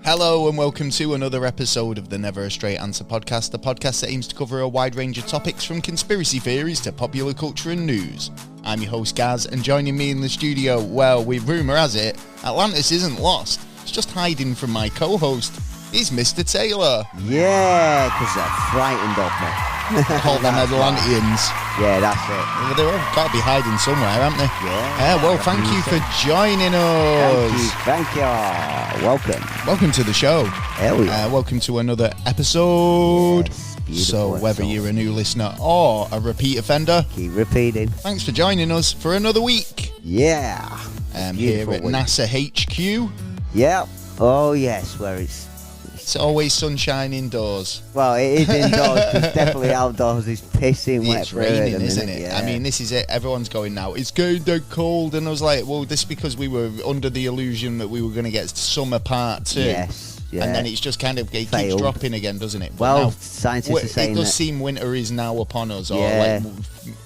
Hello and welcome to another episode of the Never a Straight Answer podcast, the podcast that aims to cover a wide range of topics from conspiracy theories to popular culture and news. I'm your host Gaz, and joining me in the studio, well, rumour has it, Atlantis isn't lost, it's just hiding from my co-host. It's Mr. Taylor. Yeah, because they're frightened of me. Call them Atlanteans. Yeah, that's it. Well, they've got to be hiding somewhere, haven't they? Yeah. Well, thank you for joining us. Thank you. Welcome. Welcome to the show. Hell yeah. Welcome to another episode. Yes, so whether you're a new listener or a repeat offender, keep repeating. Thanks for joining us for another week. Yeah. Here at NASA HQ. Yeah. Oh, yes, where it's always sunshine indoors. Well, it is indoors, because definitely outdoors is pissing wet. It's raining, isn't it? Yeah. I mean, this is it. Everyone's going now, it's getting dead cold. And I was like, well, this is because we were under the illusion that we were going to get summer part 2. Yes. Yeah. And then it's just kind of, it keeps dropping again, doesn't it? But well, now, scientists are saying it does seem winter is now upon us, or like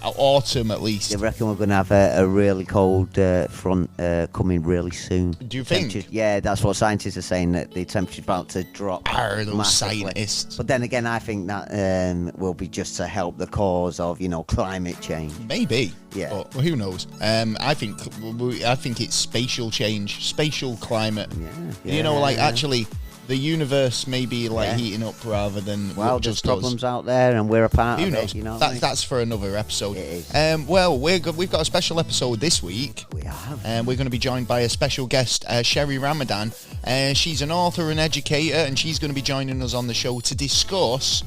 autumn at least. I reckon we're going to have a really cold front coming really soon. Do you think? Yeah, that's what scientists are saying, that the temperature's about to drop. Those massively. scientists. But then again, I think that will be just to help the cause of, climate change. Maybe. Yeah. But who knows? I think it's spatial change, spatial climate. Yeah. Actually, the universe may be heating up rather than there's just problems us. out there, and we're a part Who of knows? it. That's for another episode. It is. We've got a special episode this week. We have. We're going to be joined by a special guest, Sherry Ramadan. She's an author and educator, and she's going to be joining us on the show to discuss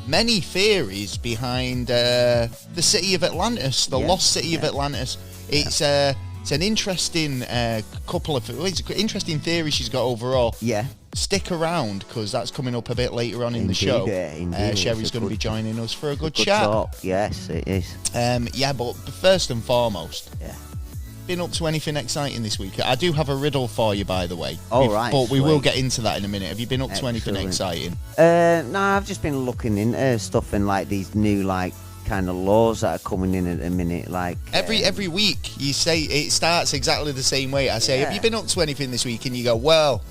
many theories behind the city of Atlantis, the lost city of Atlantis. It's an interesting interesting theory she's got overall. Yeah. Stick around, because that's coming up a bit later on in the show. Sherry's going to be joining us for a good chat. Talk. Yes, it is. But first and foremost, been up to anything exciting this week? I do have a riddle for you, by the way. Right. But we will get into that in a minute. Have you been up to anything exciting? No, I've just been looking into stuff in these new kind of laws that are coming in at the minute. Every week you say it starts exactly the same way. I say, have you been up to anything this week? And you go, well,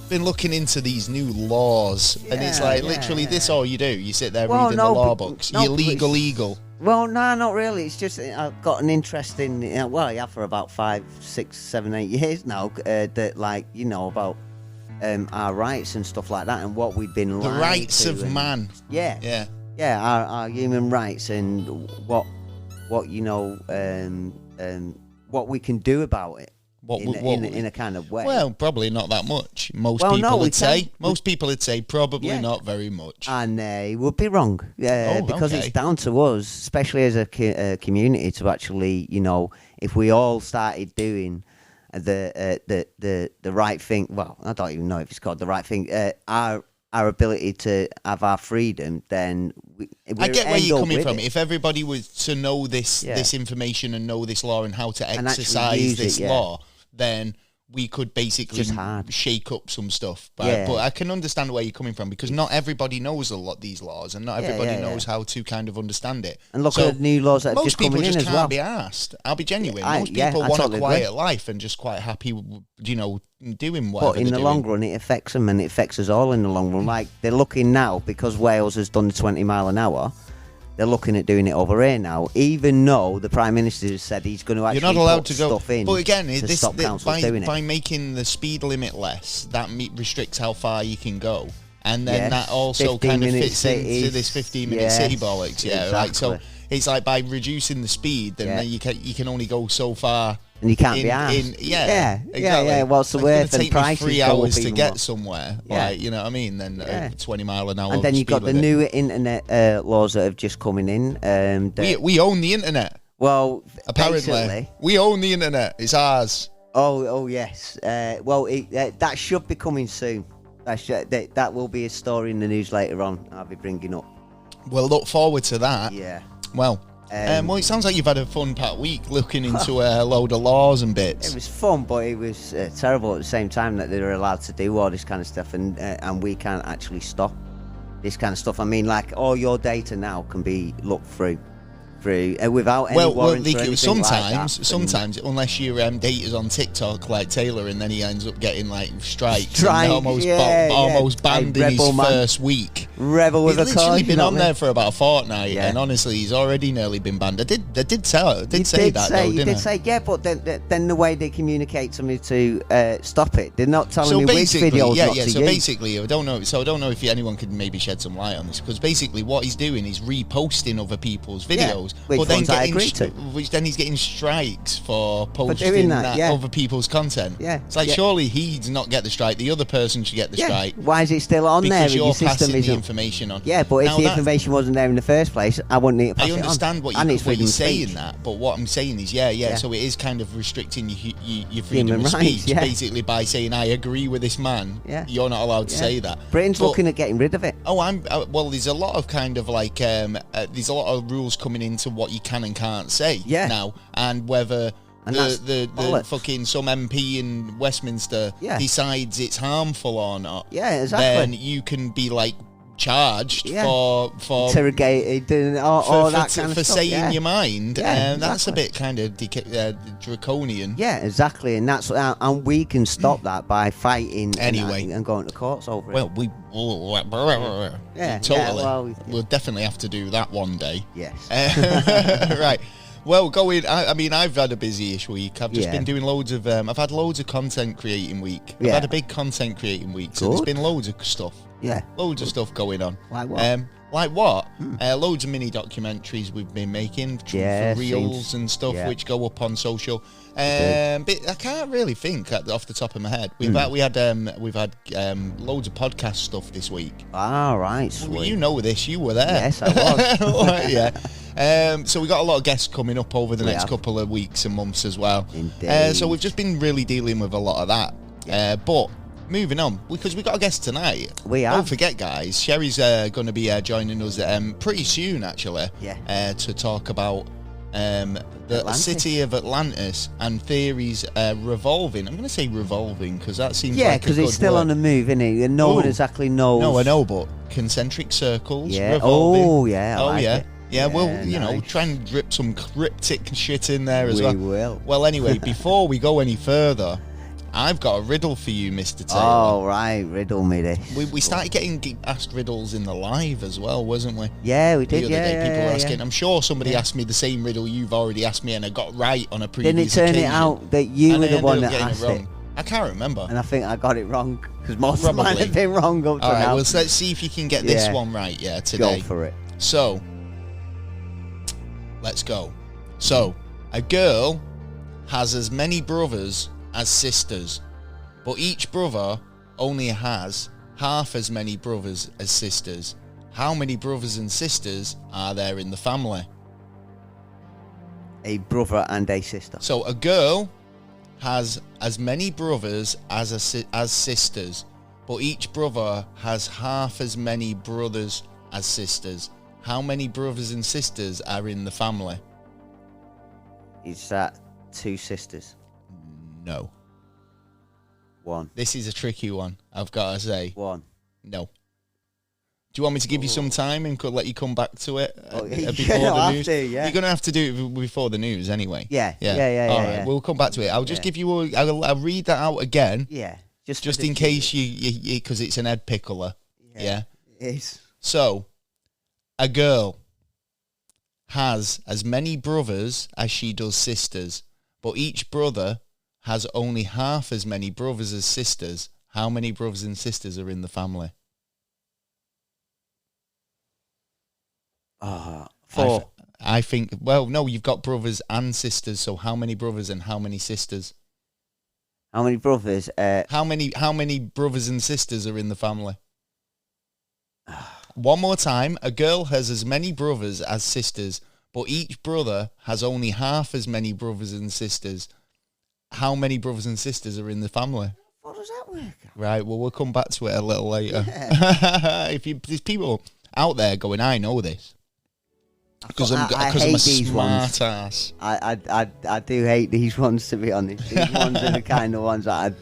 been looking into these new laws, and it's literally this all you do. You sit there reading the law books. You're legal. Well, no, not really. It's just I've got an interest in. I have for about 5, 6, 7, 8 years now. About our rights and stuff like that, and what we've been the rights of man. Yeah. Our human rights, and what we can do about it. In a kind of way. Well, probably not that much. Most people would say probably not very much. And they would be wrong. Because it's down to us, especially as a community, to actually, if we all started doing the right thing. Well, I don't even know if it's called the right thing. Our ability to have our freedom, then I get where you're coming from. If everybody was to know this information and know this law and how to exercise this law, then we could basically shake up some stuff. But I can understand where you're coming from, because not everybody knows these laws, and not everybody knows how to kind of understand it. And look at the new laws that have just come in as well. Most people just can't be asked. I'll be genuine. Most people want a quiet life and just quite happy, doing whatever. But in the long run, it affects them, and it affects us all in the long run. They're looking now, because Wales has done the 20 mile an hour. They're looking at doing it over here now, even though the Prime Minister has said he's going to actually You're not allowed to stuff in. But again, by making the speed limit less, that restricts how far you can go. And then that also kind of fits into this 15-minute city bollocks. Yeah, exactly. So it's like by reducing the speed, then you can only go so far. And you can't be asked. Exactly. What's the worth? And prices go 3 hours to get somewhere. Yeah. You know what I mean? Then 20 mile an hour. And then you've got the new internet laws that have just coming in. We own the internet. Well, apparently, basically, we own the internet. It's ours. Oh yes. That should be coming soon. That will be a story in the news later on. I'll be bringing up. We'll look forward to that. Yeah. Well, it sounds like you've had a fun week looking into a load of laws and bits. It was fun, but it was terrible at the same time that they were allowed to do all this kind of stuff, and we can't actually stop this kind of stuff. I mean, all your data now can be looked through through without any warrants or anything sometimes, unless your date is on TikTok like Taylor, and then he ends up getting like strikes and almost banned in his first week. Rebel with a cause. He's literally been on there for about a fortnight, and honestly, he's already nearly been banned. I did say that, yeah, but then the way they communicate to me to stop it, they're not telling me which videos not to use. Basically, I don't know if anyone could maybe shed some light on this, because basically what he's doing is reposting other people's videos, which then he's getting strikes for posting other people's content. Yeah, it's like surely he's not get the strike, the other person should get the strike. Why is it still on there? Because you're passing the information on. Yeah, but if the information wasn't there in the first place, I wouldn't need to pass it on. I understand what you're saying that, but what I'm saying is, so it is kind of restricting your freedom of speech, basically, by saying I agree with this man. Yeah. You're not allowed to say that. Britain's looking at getting rid of it. Well, there's a lot of kind of like there's a lot of rules coming into what you can and can't say now, and whether the fucking some MP in Westminster decides it's harmful or not. Yeah, exactly. Then you can be like charged for interrogated and all that kind of for stuff, saying your mind, and that's a bit kind of draconian. Yeah, exactly, and that's and we can stop that by fighting anyway and going to courts over it. Totally. We'll definitely have to do that one day. Yes. Right. Well, I mean, I've had a busy-ish week. I've just been doing loads of. I've had loads of content creating week. I've had a big content creating week, so there's been loads of stuff. Yeah, loads of stuff going on. Like what? Like what? Loads of mini documentaries we've been making, for reels and stuff, which go up on social. But I can't really think off the top of my head. We've had loads of podcast stuff this week. All right, sweet. Well, you know this. You were there. Yes, I was. Yeah. So we got a lot of guests coming up over the next couple of weeks and months as well. Indeed. So we've just been really dealing with a lot of that. But moving on, because we got a guest tonight. We are. Don't forget, guys, Sherry's going to be joining us pretty soon, actually. Yeah. To talk about the Atlantis. city of Atlantis and theories revolving. I'm going to say revolving because that seems like a good because it's still on the move, isn't it? And no one exactly knows. No, I know, but concentric circles. Yeah. Revolving. Oh, yeah. I like it. Yeah, well, you know, try and drip some cryptic shit in there as well. We will. Well, anyway, before we go any further, I've got a riddle for you, Mr. Taylor. Oh, right, riddle me this. We started getting asked riddles in the live as well, wasn't we? Yeah, we did, the other day, people were asking. I'm sure somebody asked me the same riddle you've already asked me, and I got right on a previous occasion. Didn't it turn it out that you were the one that asked it? I can't remember. And I think I got it wrong, because most of mine have been wrong up to now. All right, well, let's see if you can get this one right, today. Go for it. So, let's go. So, a girl has as many brothers as sisters, but each brother only has half as many brothers as sisters. How many brothers and sisters are there in the family? A brother and a sister. So a girl has as many brothers as sisters, but each brother has half as many brothers as sisters. How many brothers and sisters are in the family? Is that 2 sisters? No. 1. This is a tricky one, I've got to say. 1. No. Do you want me to give you some time and let you come back to it before the news? You're going to have to do it before the news anyway. Yeah. All right, we'll come back to it. I'll just give you I'll read that out again. Yeah. Just in case you because it's an head pickler. Yeah. It is. So, a girl has as many brothers as she does sisters, but each brother has only half as many brothers as sisters. How many brothers and sisters are in the family? 4. I think, well, no, you've got brothers and sisters, so how many brothers and how many sisters? How many brothers? How many brothers and sisters are in the family? One more time. A girl has as many brothers as sisters, but each brother has only half as many brothers and sisters. How many brothers and sisters are in the family? What does that work out? Right, well, we'll come back to it a little later. Yeah. There's people out there going, I know this. Because I'm a smart ass. I do hate these ones, to be honest. These ones are the kind of ones that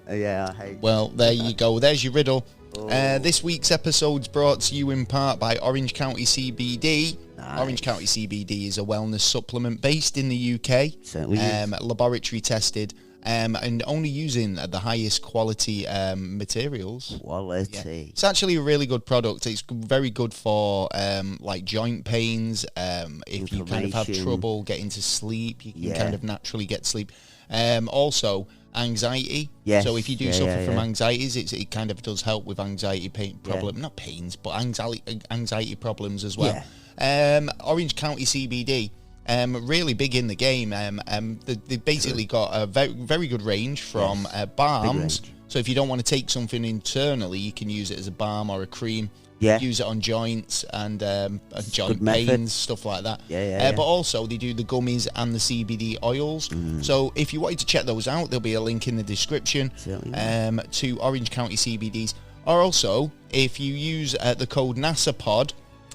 I hate. Well, there you go. There's your riddle. This week's episode's brought to you in part by Orange County CBD. Orange County CBD is a wellness supplement based in the UK. Certainly is. Laboratory tested. And only using the highest quality materials. Quality. Yeah. It's actually a really good product. It's very good for like joint pains. If you kind of have trouble getting to sleep, you can kind of naturally get sleep. Also, anxiety. Yes. So if you do suffer from anxieties, it kind of does help with anxiety problem, not pains, but anxiety problems as well. Yeah. Orange County CBD. Really big in the game. They basically got a very good range from balms. So if you don't want to take something internally, you can use it as a balm or a cream. Yeah. Use it on joints and joint pains, stuff like that. But also they do the gummies and the CBD oils. So if you wanted to check those out, there'll be a link in the description to Orange County CBDs. Or also, if you use the code NASAPOD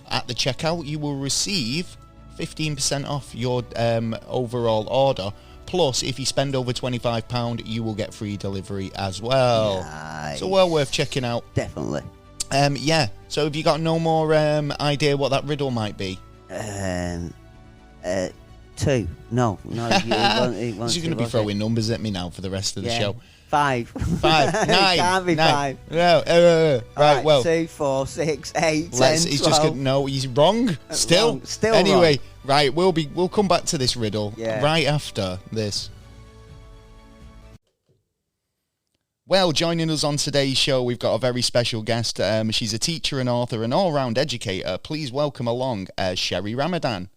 at the checkout, you will receive 15% off your overall order. Plus, if you spend over £25, you will get free delivery as well. Nice. So well worth checking out. Definitely. So have you got no more idea what that riddle might be? 2. No. He's going to be throwing numbers at me now for the rest of the show. 5. 9. Can't be 5. No. Right. Well. 2, 4, 6, 8, 10, He's 12. just no. He's wrong. Still. Wrong. Still anyway. Wrong. Right. We'll come back to this riddle right after this. Well, joining us on today's show, we've got a very special guest. She's a teacher and author and all-round educator. Please welcome along Sherry Ramadan.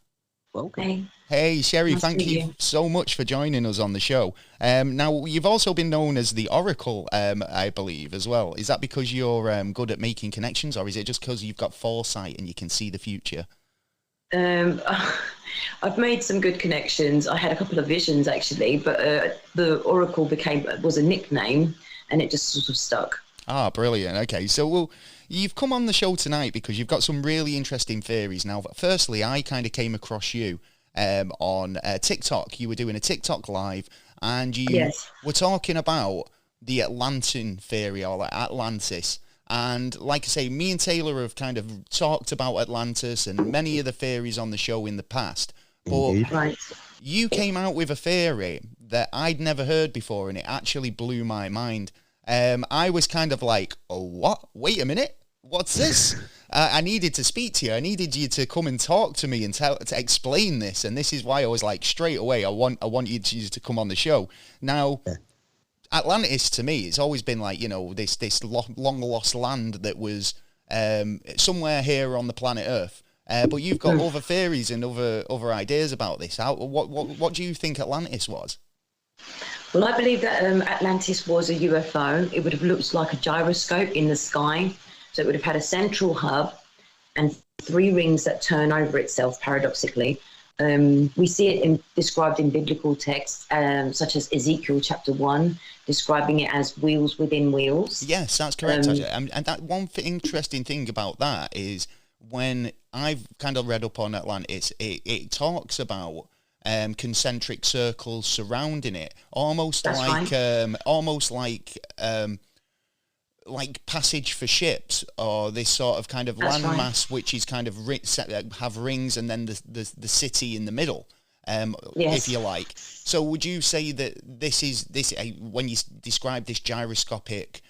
Okay. Hey, Sherry, Nice thank you so much for joining us on the show. Now, you've also been known as the Oracle, I believe, as well. Is that because you're good at making connections, or is it just because you've got foresight and you can see the future? I've made some good connections. I had a couple of visions, actually, but the Oracle was a nickname, and it just sort of stuck. Ah, brilliant. Okay, so you've come on the show tonight because you've got some really interesting theories. Now, firstly, I kind of came across you on TikTok. You were doing a TikTok live, and you were talking about the Atlantean theory, or like Atlantis. And like I say, me and Taylor have kind of talked about Atlantis and many of the theories on the show in the past. But you came out with a theory that I'd never heard before, and it actually blew my mind. I was kind of like, oh, what? Wait a minute. What's this? I needed to speak to you. I needed you to come and talk to me and to explain this. And this is why I was like, straight away, I want you to come on the show. Now, Atlantis, to me, it's always been like, this long lost land that was somewhere here on the planet Earth. But you've got other theories and other ideas about this. What do you think Atlantis was? Well, I believe that Atlantis was a UFO. It would have looked like a gyroscope in the sky. So it would have had a central hub and 3 rings that turn over itself, paradoxically. We see it described in biblical texts, such as Ezekiel chapter 1, describing it as wheels within wheels. Yes, that's correct. And that one interesting thing about that is when I've kind of read up on Atlantis, it talks about concentric circles surrounding it, almost like passage for ships, or this sort of kind of landmass, which is kind of have rings, and then the city in the middle, if you like. So would you say that this when you describe this gyroscopic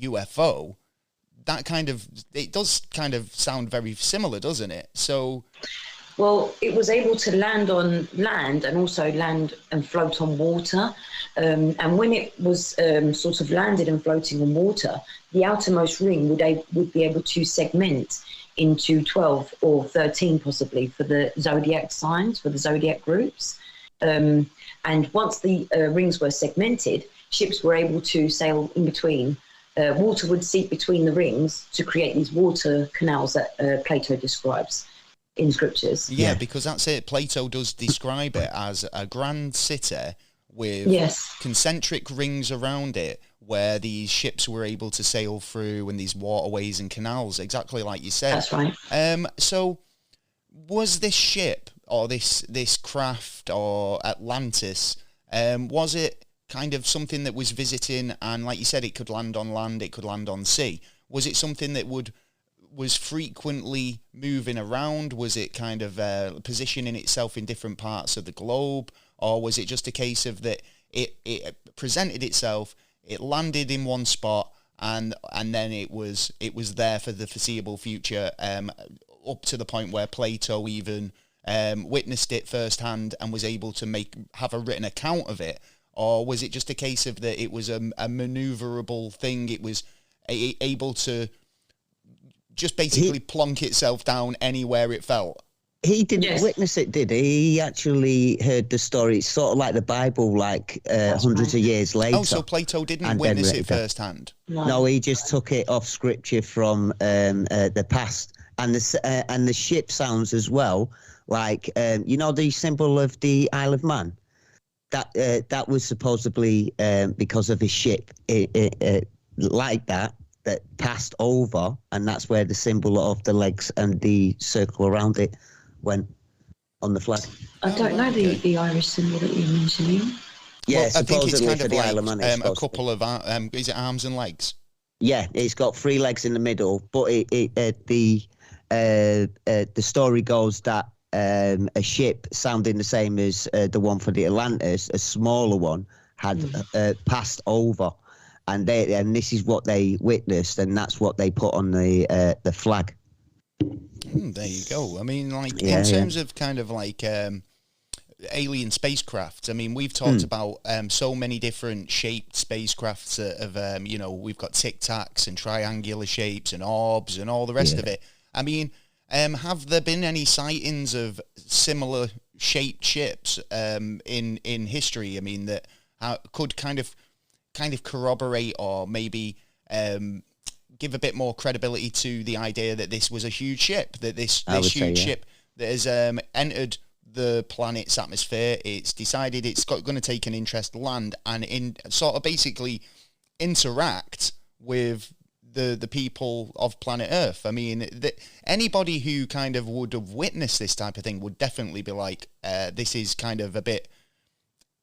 UFO, that it does kind of sound very similar, doesn't it? So. Well, it was able to land on land and also land and float on water. And when it was sort of landed and floating on water, the outermost ring would be able to segment into 12 or 13 possibly for the zodiac signs, for the zodiac groups. And once the rings were segmented, ships were able to sail in between. Water would seep between the rings to create these water canals that Plato describes in scriptures. Yeah, because that's it. Plato does describe it as a grand city with concentric rings around it, where these ships were able to sail through, and these waterways and canals, exactly like you said. That's right. So was this ship, or this craft, or Atlantis, was it kind of something that was visiting, and like you said, it could land on land, it could land on sea? Was it something that would was frequently moving around? Was it kind of positioning itself in different parts of the globe? Or was it just a case of that it presented itself, it landed in one spot, and then it was there for the foreseeable future, up to the point where Plato even witnessed it firsthand and was able to have a written account of it? Or was it just a case of that it was a maneuverable thing? It was able to just basically plonk itself down anywhere it felt? He didn't witness it, did he? He actually heard the story. It's sort of like the Bible, like hundreds of years later. Oh, so Plato didn't witness it firsthand? No, he just took it off scripture from the past. And the ship sounds as well like, the symbol of the Isle of Man? That was supposedly because of his ship like that passed over, and that's where the symbol of the legs and the circle around it went on the flag. I don't know the Irish symbol that you're mentioning. Yeah, well, I think it's kind of like Isle of Man, a couple of is it arms and legs? Yeah, it's got 3 legs in the middle, but the story goes that a ship sounding the same as the one for the Atlantis, a smaller one, had passed over, and this is what they witnessed, and that's what they put on the flag. There you go. I mean, like in terms of kind of like alien spacecraft. I mean, we've talked about so many different shaped spacecrafts of we've got tic tacs and triangular shapes and orbs and all the rest of it. I mean, have there been any sightings of similar shaped ships in history? I mean, that could kind of corroborate or maybe give a bit more credibility to the idea that this was a huge ship, that this huge ship that has entered the planet's atmosphere. It's decided it's going to take an interest, land, and in sort of basically interact with the people of planet Earth. I mean, anybody who kind of would have witnessed this type of thing would definitely be like, this is kind of a bit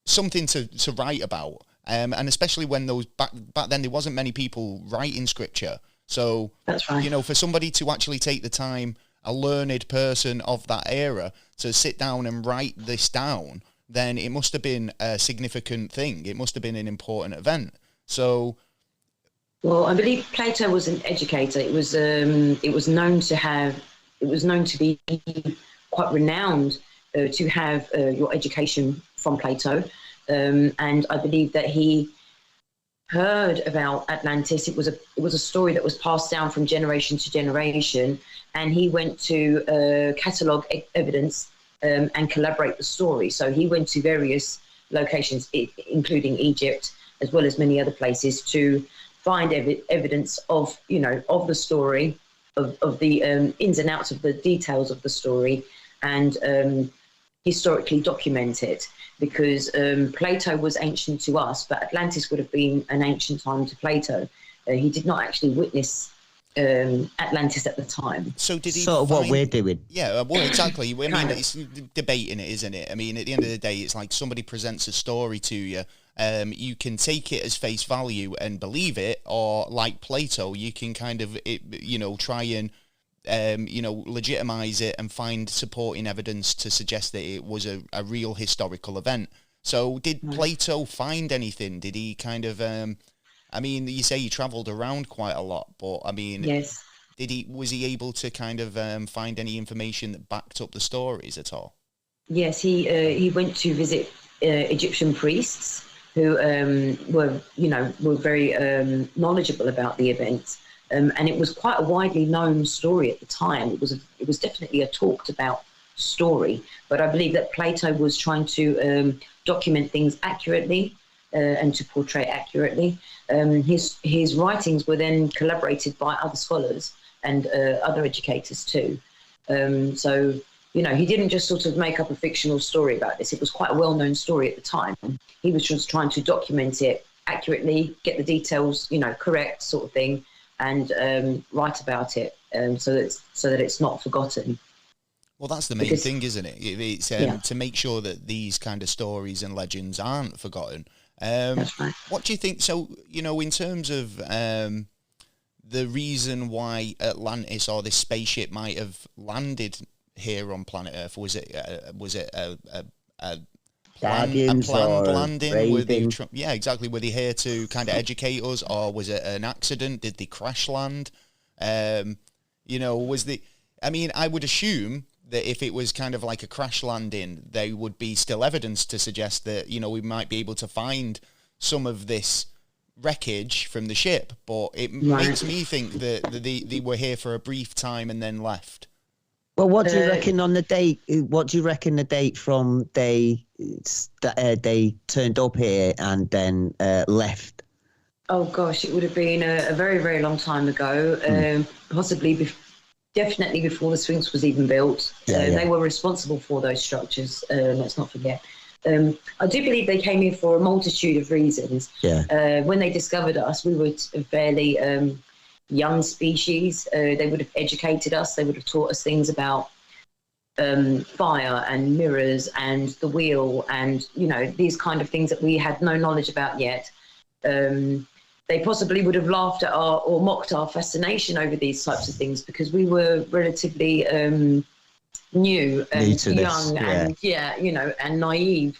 something to write about. And especially when back then there wasn't many people writing scripture. So, that's right. For somebody to actually take the time, a learned person of that era, to sit down and write this down, then it must have been a significant thing. It must have been an important event. So, well, I believe Plato was an educator. It was known to be quite renowned to have your education from Plato. And I believe that he heard about Atlantis. It was a story that was passed down from generation to generation, and he went to catalogue evidence and collaborate the story. So he went to various locations, including Egypt, as well as many other places, to find evidence of the story, of the ins and outs of the details of the story, and historically document it. Because Plato was ancient to us, but Atlantis would have been an ancient time to Plato. He did not actually witness Atlantis at the time. So did he sort of what we're doing? Yeah, well, exactly. I mean, it's debating it, isn't it? I mean, at the end of the day, it's like somebody presents a story to you. You can take it as face value and believe it, or like Plato, you can kind of, try and legitimize it and find supporting evidence to suggest that it was a real historical event. So did Plato find anything? Did he kind of, you say he traveled around quite a lot, but I mean, yes. Was he able to kind of find any information that backed up the stories at all? Yes, he went to visit Egyptian priests who were very knowledgeable about the event. And it was quite a widely known story at the time. It was definitely a talked about story. But I believe that Plato was trying to document things accurately and to portray accurately. His writings were then collaborated by other scholars and other educators too. So he didn't just sort of make up a fictional story about this. It was quite a well-known story at the time. He was just trying to document it accurately, get the details, correct sort of thing, and write about it so that it's not forgotten. Well, that's the main thing, isn't it? It's to make sure that these kind of stories and legends aren't forgotten. That's right. What do you think? So, in terms of the reason why Atlantis or this spaceship might have landed here on planet Earth? Was it a planned landing? Were they, yeah, exactly. Were they here to kind of educate us, or was it an accident? Did they crash land? You know, was the? I mean, I would assume that if it was kind of like a crash landing, there would be still evidence to suggest that, you know, we might be able to find some of this wreckage from the ship. But it makes me think that they were here for a brief time and then left. Well, what do you reckon on the date? What do you reckon the date from they turned up here and then left? Oh gosh, it would have been a very, very long time ago. Possibly, definitely before the Sphinx was even built. They were responsible for those structures. Let's not forget. I do believe they came here for a multitude of reasons. When they discovered us, we were a fairly young species. They would have educated us. They would have taught us things about fire and mirrors and the wheel and, you know, these kind of things that we had no knowledge about yet. They possibly would have laughed at or mocked our fascination over these types of things because we were relatively new and young and you know, and naive.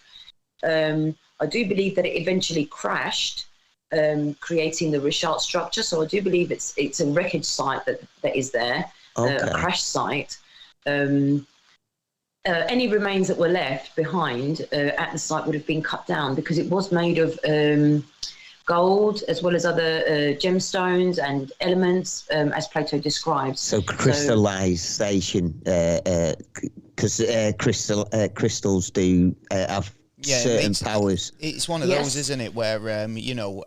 I do believe that it eventually crashed, creating the Richard structure. So I do believe it's a wreckage site that is there, a crash site. Any remains that were left behind at the site would have been cut down because it was made of gold as well as other gemstones and elements, as Plato describes. So crystallization, because crystals do have certain powers. It's one of those, isn't it, where you know,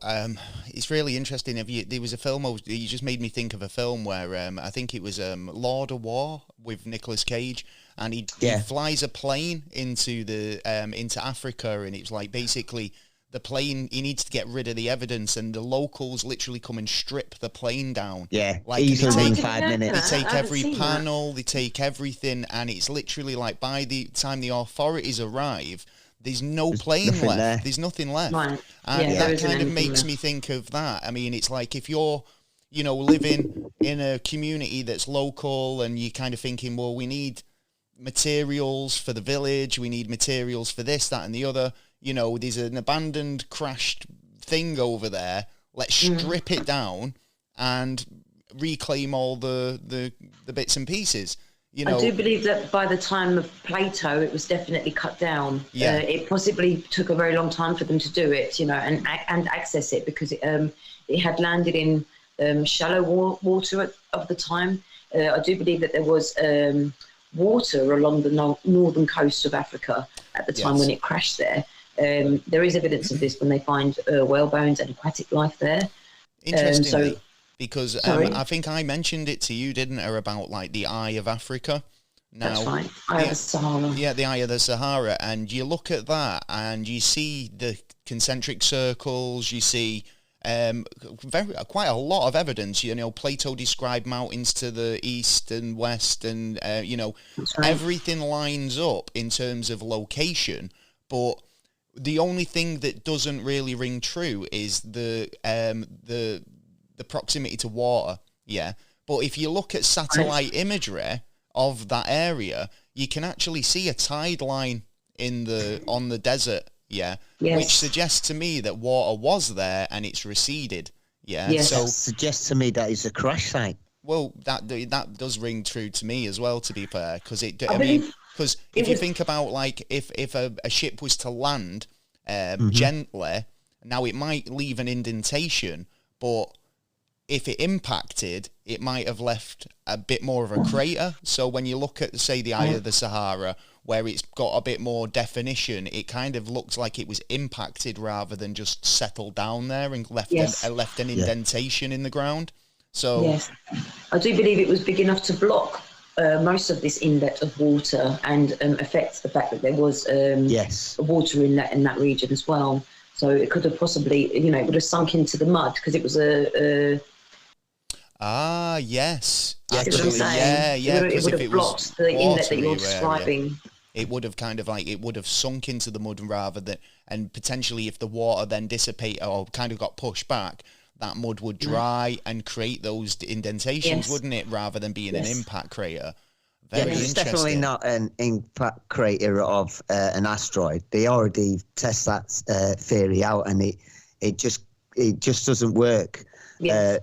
it's really interesting. There was a film, you just made me think of a film where I think it was Lord of War with Nicolas Cage, and he flies a plane into Africa, and it's like basically the plane, he needs to get rid of the evidence, and the locals literally come and strip the plane down. Yeah, like easily in 5 minutes. They take every panel, they take everything, and it's literally like by the time the authorities arrive, there's no plane left. There. There's nothing left. Right. And that kind of makes me think of that. I mean, it's like if you're, you know, living in a community that's local and you're kind of thinking, well, we need materials for the village, we need materials for this, that, and the other. You know, there's an abandoned, crashed thing over there. Let's strip it down and reclaim all the bits and pieces. You know, I do believe that by the time of Plato, it was definitely cut down. Yeah. It possibly took a very long time for them to do it, you know, and access it because it had landed in shallow water of the time. I do believe that there was water along the northern coast of Africa at the time when it crashed there. There is evidence of this when they find whale bones and aquatic life there. Interestingly, because I think I mentioned it to you, didn't I, about like the Eye of Africa? Now, that's right, Eye of the Sahara. Yeah, the Eye of the Sahara, and you look at that and you see the concentric circles, you see quite a lot of evidence. You know, Plato described mountains to the east and west, and you know, everything lines up in terms of location, but the only thing that doesn't really ring true is the proximity to water. Yeah, but if you look at satellite imagery of that area, you can actually see a tide line on the desert. Yeah, which suggests to me that water was there and it's receded. Yeah, so suggests to me that it's a crash site. Well, that does ring true to me as well. To be fair, because because if you think about like if a ship was to land gently, now it might leave an indentation, but if it impacted, it might have left a bit more of a crater. So when you look at, say, the Eye of the Sahara, where it's got a bit more definition, it kind of looks like it was impacted rather than just settled down there and left an indentation in the ground. So yes, I do believe it was big enough to block most of this inlet of water and affect the fact that there was water in that region as well. So it could have possibly, you know, it would have sunk into the mud because it was a yes. Actually, it would have blocked the inlet that you're describing. It would have kind of like, it would have sunk into the mud rather than, and potentially if the water then dissipated or kind of got pushed back, that mud would dry and create those indentations, wouldn't it, rather than being an impact crater? Very it's definitely not an impact crater of an asteroid. They already test that theory out, and it just doesn't work. Yes.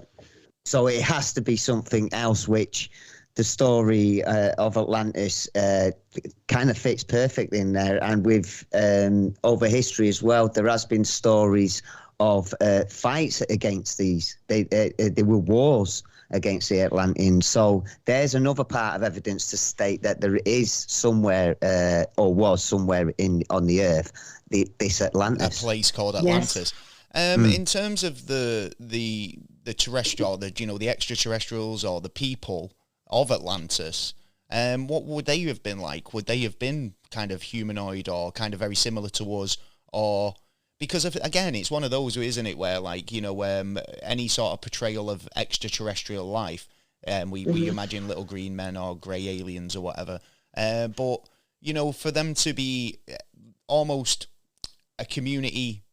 So it has to be something else, which the story of Atlantis kind of fits perfectly in there. And with over history as well, there has been stories of fights against these. There were wars against the Atlanteans. So there's another part of evidence to state that there is somewhere, or was somewhere on the Earth, this Atlantis. A place called Atlantis. Yes. In terms of the terrestrial, the extraterrestrials or the people of Atlantis, what would they have been like? Would they have been kind of humanoid or kind of very similar to us, or because again, it's one of those, isn't it, where any sort of portrayal of extraterrestrial life, we imagine little green men or grey aliens or whatever, but for them to be almost a community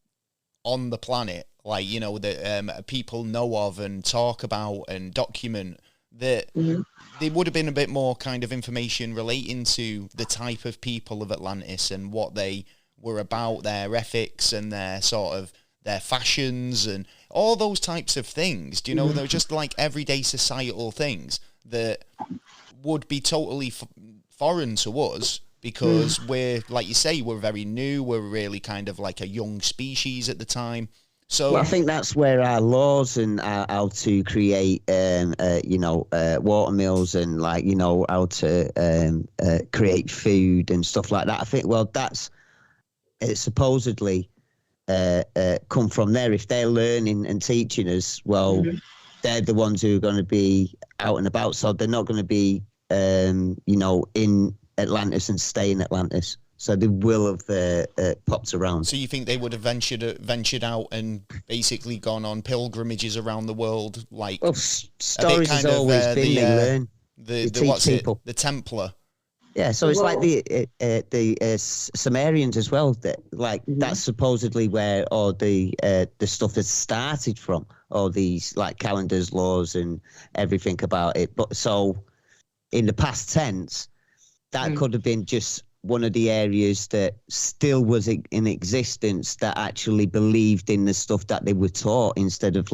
on the planet, that people know of and talk about and document, that there would have been a bit more kind of information relating to the type of people of Atlantis and what they were about, their ethics and their sort of their fashions and all those types of things. They're just like everyday societal things that would be totally foreign to us, because we're, like you say, we're very new. We're really kind of like a young species at the time. So I think that's where our laws and how to create, water mills and how to create food and stuff like that. I think, that's supposedly come from there. If they're learning and teaching us, they're the ones who are going to be out and about. So they're not going to be, in Atlantis and stay in Atlantis. So they will have popped around. So you think they would have ventured out and basically gone on pilgrimages around the world, like? Well, stories has always been they learn. They teach people. The Templar. Yeah, so it's like the Sumerians as well. That that's supposedly where all the stuff has started from. All these calendars, laws, and everything about it. But so in the past tense, that could have been just one of the areas that still was in existence, that actually believed in the stuff that they were taught, instead of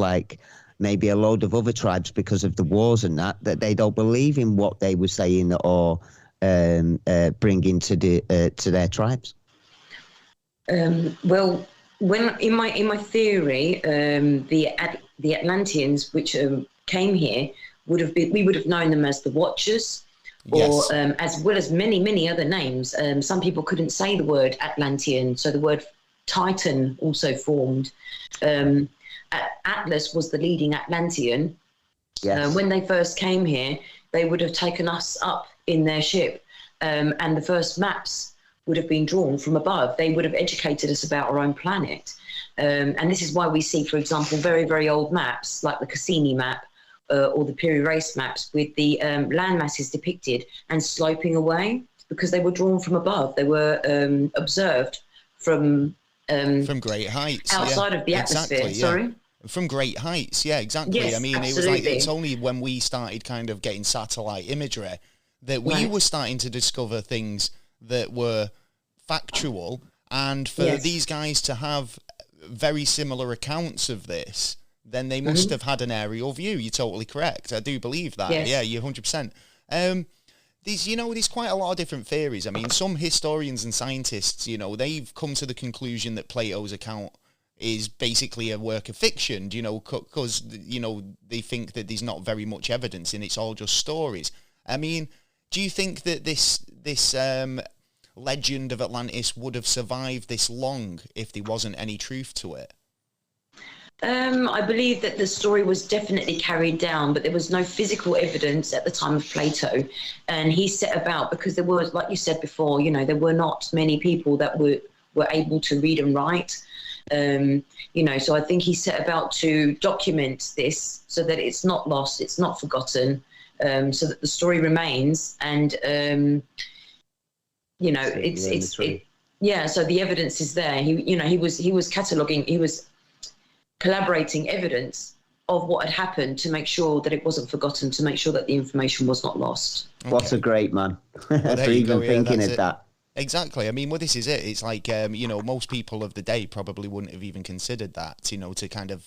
maybe a load of other tribes, because of the wars and that they don't believe in what they were saying or bringing to their tribes. Well, when in my theory, the Atlanteans which came here we would have known them as the Watchers. Or as well as many other names. Some people couldn't say the word Atlantean, so the word Titan also formed. Atlas was the leading Atlantean. Yes. When they first came here, they would have taken us up in their ship, and the first maps would have been drawn from above. They would have educated us about our own planet. And this is why we see, for example, very, very old maps like the Cassini map, or the Piri Reis maps with the land masses depicted and sloping away, because they were drawn from above. They were observed from great heights, outside of the atmosphere. Exactly, Sorry, from great heights. Yeah, exactly. Yes, I mean, absolutely. It's only when we started kind of getting satellite imagery that we were starting to discover things that were factual, and for these guys to have very similar accounts of this, then they must have had an aerial view. You're totally correct. I do believe that. Yes. Yeah, you're 100%. There's quite a lot of different theories. I mean, some historians and scientists, they've come to the conclusion that Plato's account is basically a work of fiction, because, they think that there's not very much evidence and it's all just stories. I mean, do you think that this legend of Atlantis would have survived this long if there wasn't any truth to it? I believe that the story was definitely carried down, but there was no physical evidence at the time of Plato. And he set about, because there was, like you said before, there were not many people that were able to read and write. So I think he set about to document this so that it's not lost, it's not forgotten, so that the story remains. And, so the evidence is there. He was cataloguing, he was collaborating evidence of what had happened to make sure that it wasn't forgotten, to make sure that the information was not lost. Okay. What a great man for even thinking of that. Exactly. I mean, well, this is it. It's like, you know, most people of the day probably wouldn't have even considered that, you know, to kind of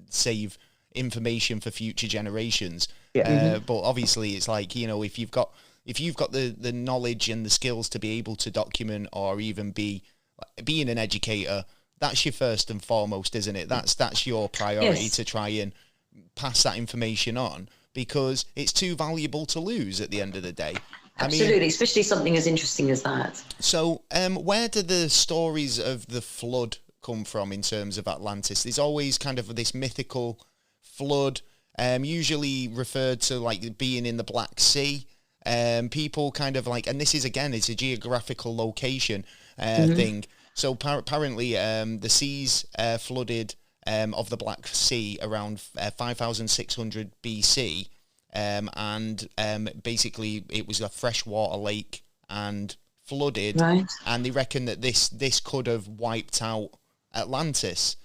save information for future generations. Yeah. But obviously it's like, you know, if you've got the knowledge and the skills to be able to document or even being an educator, that's your first and foremost, isn't it? That's your priority, to try and pass that information on, because it's too valuable to lose at the end of the day. Absolutely, I mean, especially something as interesting as that. So, where do the stories of the flood come from in terms of Atlantis? There's always kind of this mythical flood, usually referred to like being in the Black Sea. People kind of like, and this is again, it's a geographical location thing. So apparently, the seas flooded of the Black Sea around 5,600 BC, and basically it was a freshwater lake and flooded, right. And they reckon that this could have wiped out Atlantis,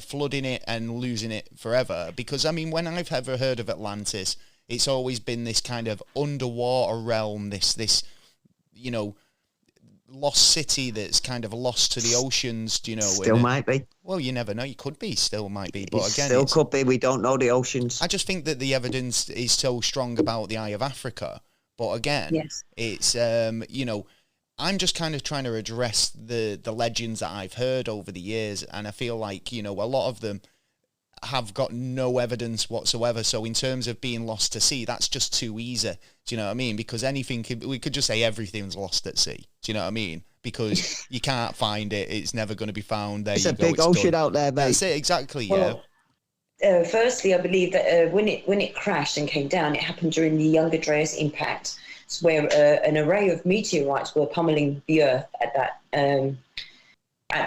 flooding it and losing it forever. Because I mean, when I've ever heard of Atlantis, it's always been this kind of underwater realm, this you know, lost city that's kind of lost to the oceans, you know. Still might be. Well, you never know. You could be. Still might be. But again, still could be. We don't know the oceans. I just think that the evidence is so strong about the Eye of Africa. But again, it's you know, I'm just kind of trying to address the legends that I've heard over the years, and I feel like, you know, a lot of them have got no evidence whatsoever. So in terms of being lost to sea, that's just too easy. Do you know what I mean? Because we could just say everything's lost at sea. Do you know what I mean? Because you can't find it. It's never going to be found. There it's a big ocean out there, mate. That's it, exactly, well, yeah. Firstly, I believe that when it crashed and came down, it happened during the Younger Dryas impact, where an array of meteorites were pummeling the Earth at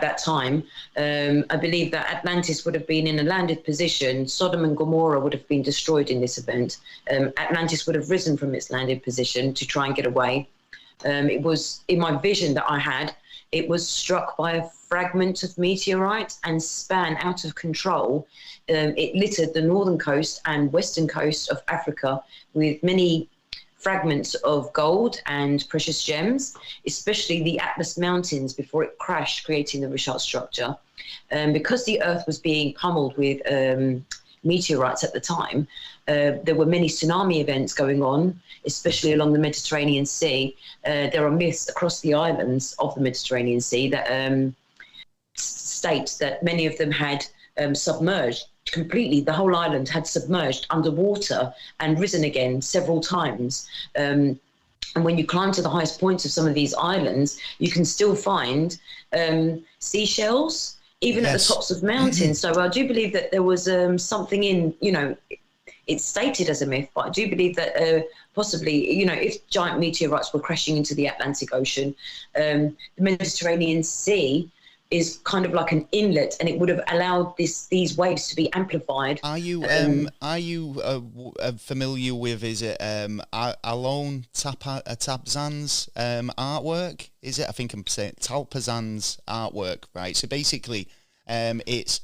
that time. I believe that Atlantis would have been in a landed position. Sodom and Gomorrah would have been destroyed in this event. Atlantis would have risen from its landed position to try and get away. It was, in my vision that I had, it was struck by a fragment of meteorite and span out of control. It littered the northern coast and western coast of Africa with many fragments of gold and precious gems, especially the Atlas Mountains before it crashed, creating the Richat structure. Because the Earth was being pummeled with meteorites at the time, there were many tsunami events going on, especially along the Mediterranean Sea. There are myths across the islands of the Mediterranean Sea that state that many of them had submerged completely. The whole island had submerged underwater and risen again several times. And when you climb to the highest points of some of these islands, you can still find seashells, even at the tops of mountains. So I do believe that there was something in, you know, it's stated as a myth, but I do believe that possibly, you know, if giant meteorites were crashing into the Atlantic Ocean, the Mediterranean Sea is kind of like an inlet, and it would have allowed these waves to be amplified. Are you familiar with, is it Alon Tapzan's artwork? Is it? I think I'm saying Talpazan's artwork, right? So basically, it's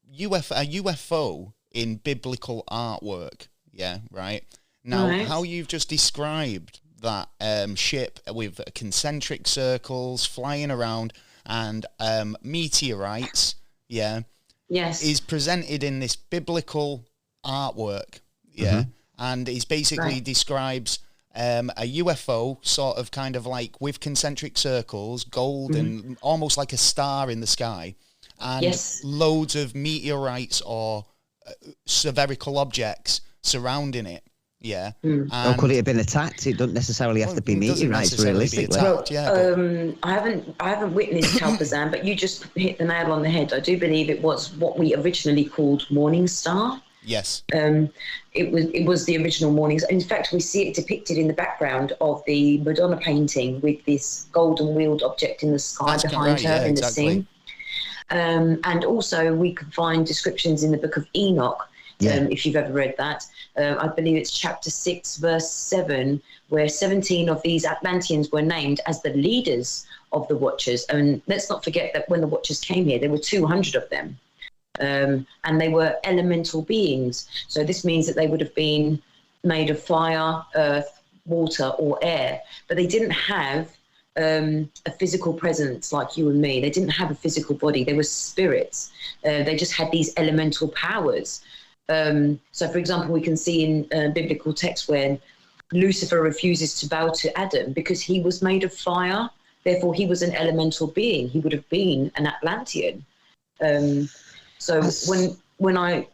a UFO in biblical artwork. Yeah, right. Now, how you've just described that ship with concentric circles flying around and meteorites, is presented in this biblical artwork, and it basically describes a UFO sort of kind of like with concentric circles, gold and almost like a star in the sky, and loads of meteorites or spherical objects surrounding it. Yeah. Or could it have been attacked? It doesn't necessarily have to be meteorites, realistically. I haven't witnessed Talpazan, but you just hit the nail on the head. I do believe it was what we originally called Morning Star. Yes. It was the original Morning Star. In fact, we see it depicted in the background of the Madonna painting with this golden wheeled object in the sky behind her in the scene. And also we can find descriptions in the Book of Enoch. If you've ever read that, I believe it's chapter 6, verse 7, where 17 of these Atlanteans were named as the leaders of the Watchers. And let's not forget that when the Watchers came here, there were 200 of them. and they were elemental beings. So this means that they would have been made of fire, earth, water, or air, but they didn't have a physical presence like you and me. They didn't have a physical body. They were spirits. They just had these elemental powers. So, for example, we can see in biblical texts when Lucifer refuses to bow to Adam because he was made of fire. Therefore, he was an elemental being. He would have been an Atlantean. So when I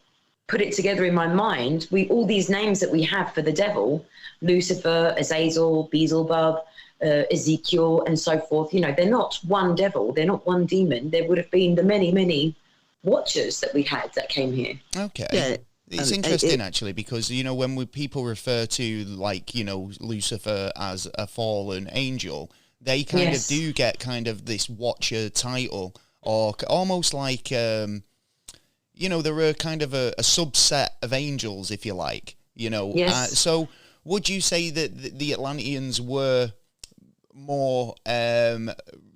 put it together in my mind, all these names that we have for the devil, Lucifer, Azazel, Beelzebub, Ezekiel, and so forth, you know, they're not one devil. They're not one demon. There would have been the many, many watchers that we had that came here. Okay. Yeah. It's interesting, actually, because, you know, when people refer to, like, you know, Lucifer as a fallen angel, they kind of do get kind of this watcher title, or almost like, you know, they're a kind of a subset of angels, if you like, you know. Yes. So would you say that the Atlanteans were more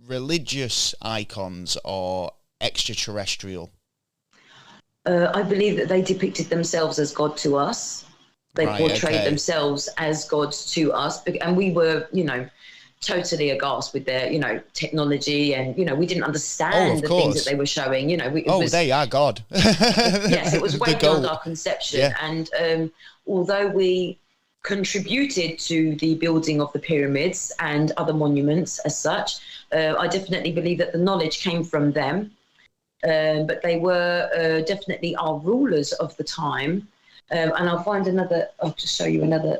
religious icons or extraterrestrial? I believe that they depicted themselves as God to us. They portrayed themselves as gods to us. And we were, you know, totally aghast with their, you know, technology. And, you know, we didn't understand the things that they were showing. You know, they are God. Yes, it was way beyond our conception. Yeah. And although we contributed to the building of the pyramids and other monuments as such, I definitely believe that the knowledge came from them. But they were definitely our rulers of the time. And I'll just show you another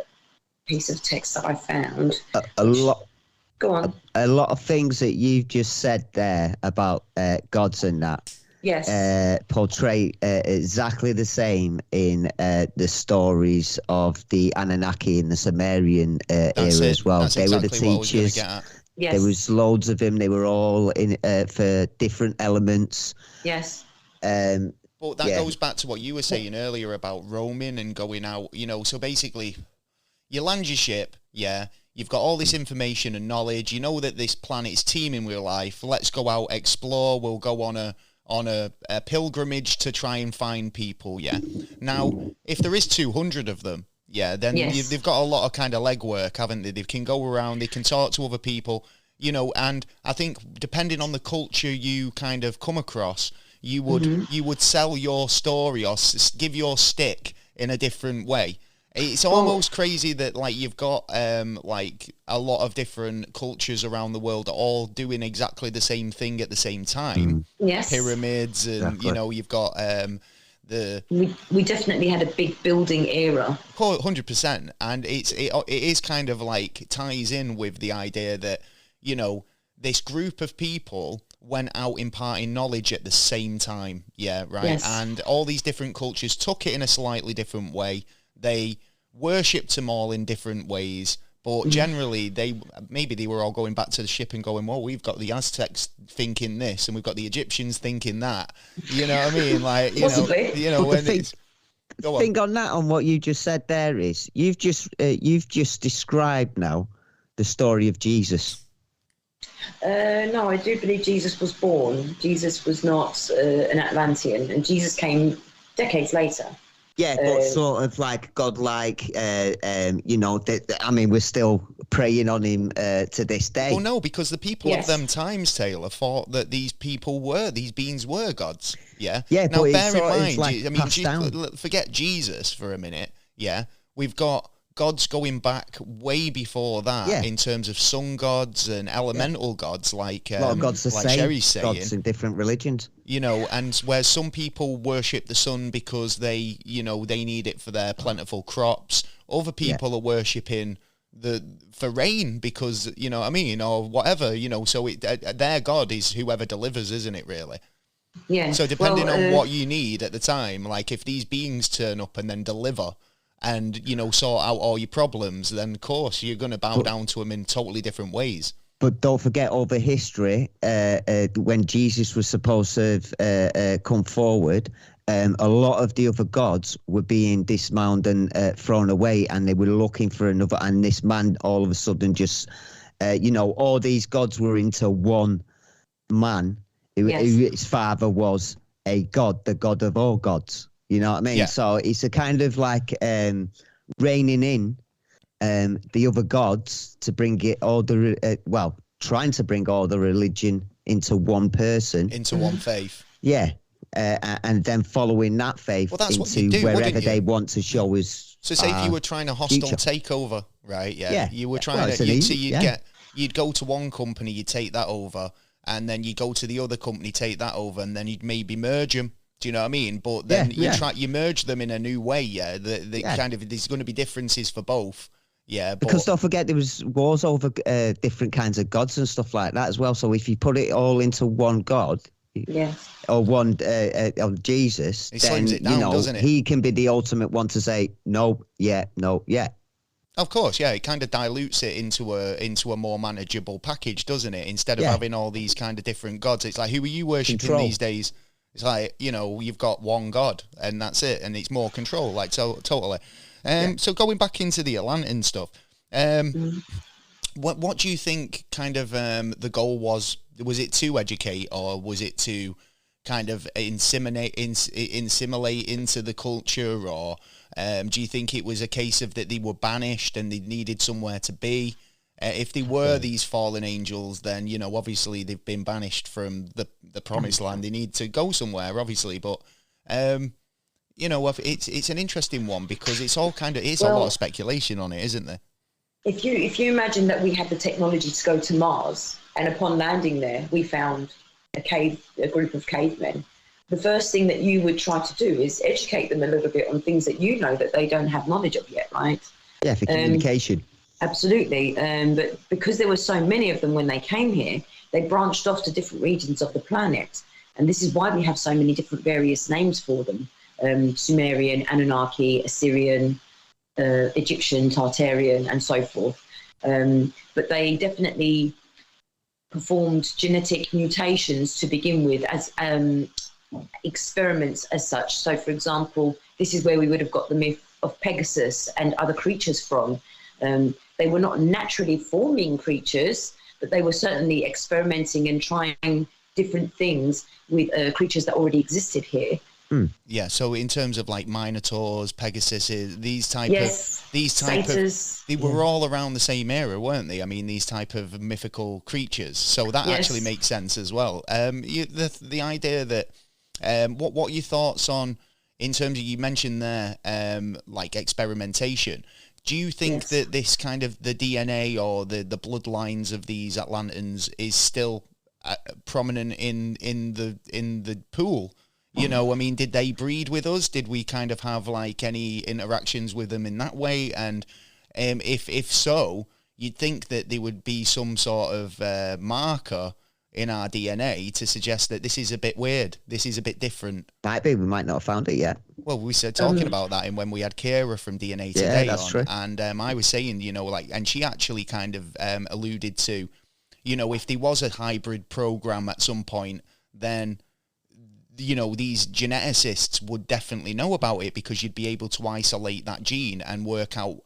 piece of text that I found. Go on. A lot of things that you've just said there about gods and that. Yes. Portray exactly the same in the stories of the Anunnaki and the Sumerian era as well. That's they exactly were the teachers. Yes. There was loads of them. They were all in for different elements. Yes. But that goes back to what you were saying earlier about roaming and going out, you know. So basically, you land your ship, you've got all this information and knowledge. You know that this planet is teeming with life. Let's go out, explore. We'll go on a pilgrimage to try and find people, Now, if there is 200 of them, then they've got a lot of kind of legwork, haven't they? They can go around, they can talk to other people, you know, and I think depending on the culture you kind of come across, you would sell your story or give your stick in a different way. It's almost crazy that, like, you've got like a lot of different cultures around the world all doing exactly the same thing at the same time. Yes. Pyramids and, you know, you've got we definitely had a big building era. 100%, and it is kind of like ties in with the idea that, you know, this group of people went out imparting knowledge at the same time, Yes. And all these different cultures took it in a slightly different way. They worshipped them all in different ways, but generally they were all going back to the ship and going, well, we've got the Aztecs thinking this and we've got the Egyptians thinking that. You know what I mean? Like, you know when it's... The thing on what you just said there is you've just described now the story of Jesus. No, I do believe Jesus was born. Jesus was not an Atlantean, and Jesus came decades later. Yeah, but sort of like godlike, you know, I mean, we're still preying on him to this day. Well, no, because the people of them times, Taylor, thought that these beings were gods. Yeah. Yeah, now, but bear in mind, like I mean, forget Jesus for a minute. Yeah. We've got gods going back way before that in terms of sun gods and elemental gods, like a lot of gods like Sherry's saying. Gods in different religions. You know, and where some people worship the sun because they need it for their plentiful crops. Other people are worshipping for rain because, you know what I mean, or whatever, you know. So their god is whoever delivers, isn't it, really? Yeah. So depending on what you need at the time, like if these beings turn up and then deliver and, you know, sort out all your problems, then of course you're going to bow down to them in totally different ways. But don't forget all the history when Jesus was supposed to have come forward. A lot of the other gods were being dismounted and thrown away, and they were looking for another. And this man, all of a sudden, just you know, all these gods were into one man, who his father was, a god, the god of all gods. You know what I mean? Yeah. So it's a kind of like reining in the other gods to bring it all trying to bring all the religion into one person, into one faith. Yeah. And then following that faith into wherever they want to show us. So say if you were trying a hostile takeover, right? Yeah. You were trying you'd go to one company, you'd take that over, and then you go to the other company, take that over, and then you'd maybe merge them. Do you know what I mean? But then you merge them in a new way. Yeah. Kind of, there's going to be differences for both. Yeah. Because don't forget, there was wars over different kinds of gods and stuff like that as well. So if you put it all into one god, or one of Jesus, it slims it down, doesn't it? He can be the ultimate one to say no, yeah, no, yeah. Of course, yeah. It kind of dilutes it into a more manageable package, doesn't it? Instead of having all these kind of different gods, it's like, who are you worshipping these days? It's like, you've got one god and that's it, and it's more control, like totally. So going back into the Atlantean stuff, what do you think kind of the goal was? Was it to educate, or was it to kind of assimilate into the culture, or do you think it was a case of that they were banished and they needed somewhere to be? If they were these fallen angels, then, obviously they've been banished from the promised land. They need to go somewhere, obviously. But, it's an interesting one because it's all it's a lot of speculation on it, isn't there? If you imagine that we had the technology to go to Mars, and upon landing there, we found a group of cavemen, the first thing that you would try to do is educate them a little bit on things that that they don't have knowledge of yet, right? Yeah, for communication. Absolutely. But because there were so many of them when they came here, they branched off to different regions of the planet. And this is why we have so many different various names for them. Sumerian, Anunnaki, Assyrian, Egyptian, Tartarian, and so forth. But they definitely performed genetic mutations to begin with as experiments as such. So, for example, this is where we would have got the myth of Pegasus and other creatures from. They were not naturally forming creatures, but they were certainly experimenting and trying different things with creatures that already existed here. Yeah, so in terms of like Minotaurs, Pegasus, these type Satyrs, they were all around the same era, weren't they? I mean, these type of mythical creatures. So that actually makes sense as well. The idea that what are your thoughts on, in terms of, you mentioned there, like experimentation. Do you think that this kind of the DNA or the bloodlines of these Atlanteans is still prominent in the pool? I mean, did they breed with us? Did we kind of have like any interactions with them in that way? And if so, you'd think that there would be some sort of marker in our DNA to suggest that this is a bit weird. This is a bit different. Might be. We might not have found it yet. Well, we said talking about that when we had Kira from DNA Today on. True. And I was saying, and she actually kind of alluded to, if there was a hybrid program at some point, then these geneticists would definitely know about it, because you'd be able to isolate that gene and work out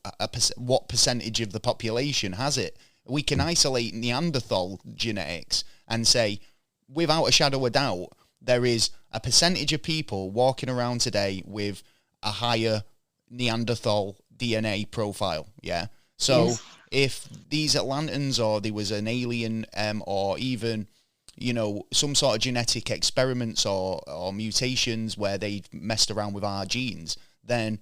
what percentage of the population has it. We can isolate Neanderthal genetics and say, without a shadow of doubt, there is a percentage of people walking around today with a higher Neanderthal DNA profile. Yeah. So if these Atlanteans, or there was an alien, or even some sort of genetic experiments or mutations where they messed around with our genes, then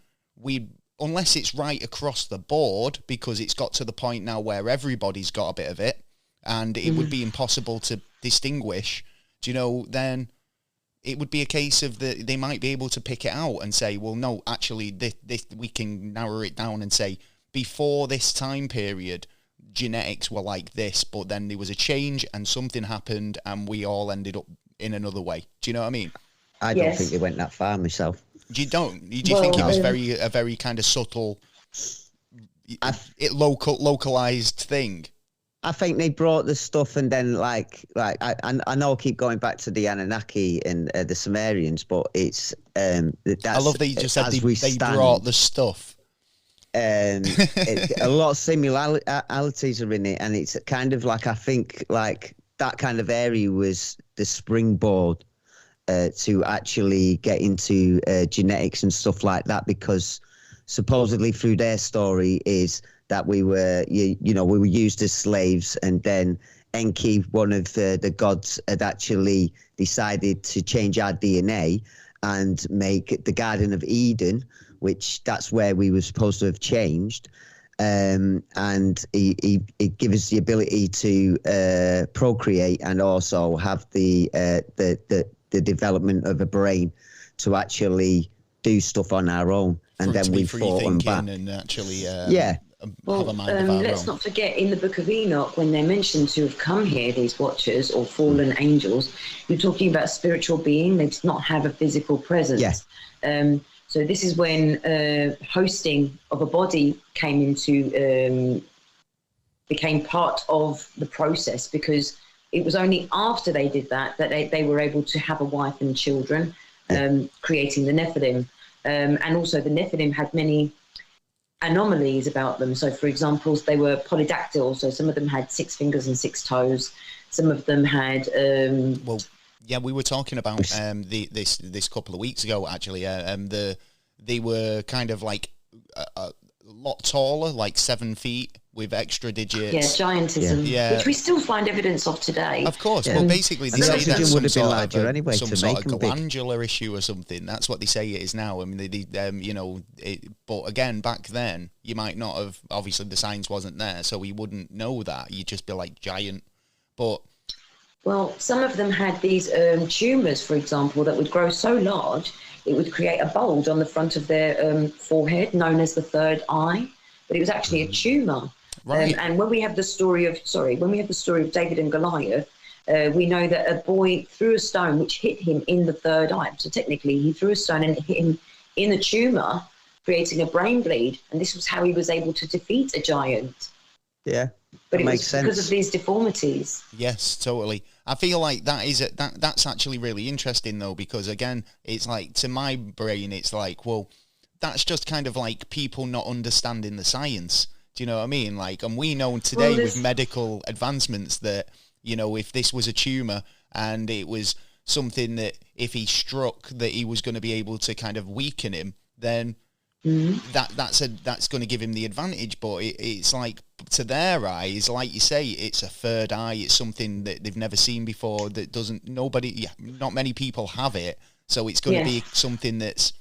unless it's right across the board, because it's got to the point now where everybody's got a bit of it, and it would be impossible to distinguish, then it would be a case of they might be able to pick it out and say, well, no, actually, this we can narrow it down and say, before this time period, genetics were like this, but then there was a change and something happened and we all ended up in another way. Do you know what I mean? I don't think they went that far myself. Do you think it was a very kind of subtle, localized thing? I think they brought the stuff, and then I know I keep going back to the Anunnaki and the Sumerians, but it's that's, I love that you just said they brought the stuff. A lot of similarities are in it, and it's kind of like, I think like that kind of area was the springboard to actually get into genetics and stuff like that, because supposedly through their story is that we were, we were used as slaves, and then Enki, one of the gods, had actually decided to change our DNA and make the Garden of Eden, which that's where we were supposed to have changed. And it gives us the ability to procreate and also have the development of a brain to actually do stuff on our own. And then we fought them back. And actually, well, let's not forget, in the Book of Enoch, when they're mentioned to have come here, these watchers or fallen angels, you're talking about a spiritual being. They did not have a physical presence. Yes. So this is when hosting of a body became part of the process, because it was only after they did that they were able to have a wife and children, creating the Nephilim. And also the Nephilim had many anomalies about them. So, for example, they were polydactyl. So some of them had 6 fingers and 6 toes. Some of them had... we were talking about this couple of weeks ago, actually. They were kind of like a lot taller, like 7 feet, with extra digits. Yeah, giantism, which we still find evidence of today. Of course. Well, basically, they say that's some sort of glandular issue or something. That's what they say it is now. I mean, but again, back then, you might not have, obviously the science wasn't there, so we wouldn't know that. You'd just be like giant. But... Well, some of them had these tumours, for example, that would grow so large, it would create a bulge on the front of their forehead, known as the third eye. But it was actually a tumour. Right. And when we have the story of David and Goliath, we know that a boy threw a stone which hit him in the third eye. So technically, he threw a stone and it hit him in the tumour, creating a brain bleed. And this was how he was able to defeat a giant. Yeah. But it makes sense because of these deformities. Yes, totally. I feel like that's actually really interesting, though, because again, it's like, to my brain, it's like, well, that's just kind of like people not understanding the science. Do you know what I mean? Like, and we know today with medical advancements that, if this was a tumour and it was something that if he struck, that he was going to be able to kind of weaken him, then that's going to give him the advantage. But it's like, to their eyes, like you say, it's a third eye. It's something that they've never seen before. That not many people have it. So it's going to be something that's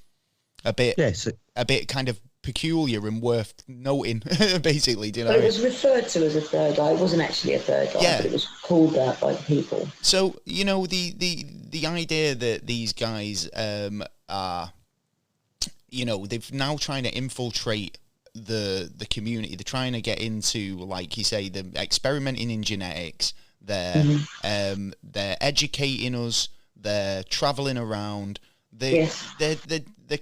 a bit kind of peculiar and worth noting, basically. Do you know? But it was referred to as a third eye. It wasn't actually a third eye, but it was called that by the people. So the idea that these guys are, they've now trying to infiltrate the community. They're trying to get into, like you say, the experimenting in genetics. They're educating us. They're traveling around. They're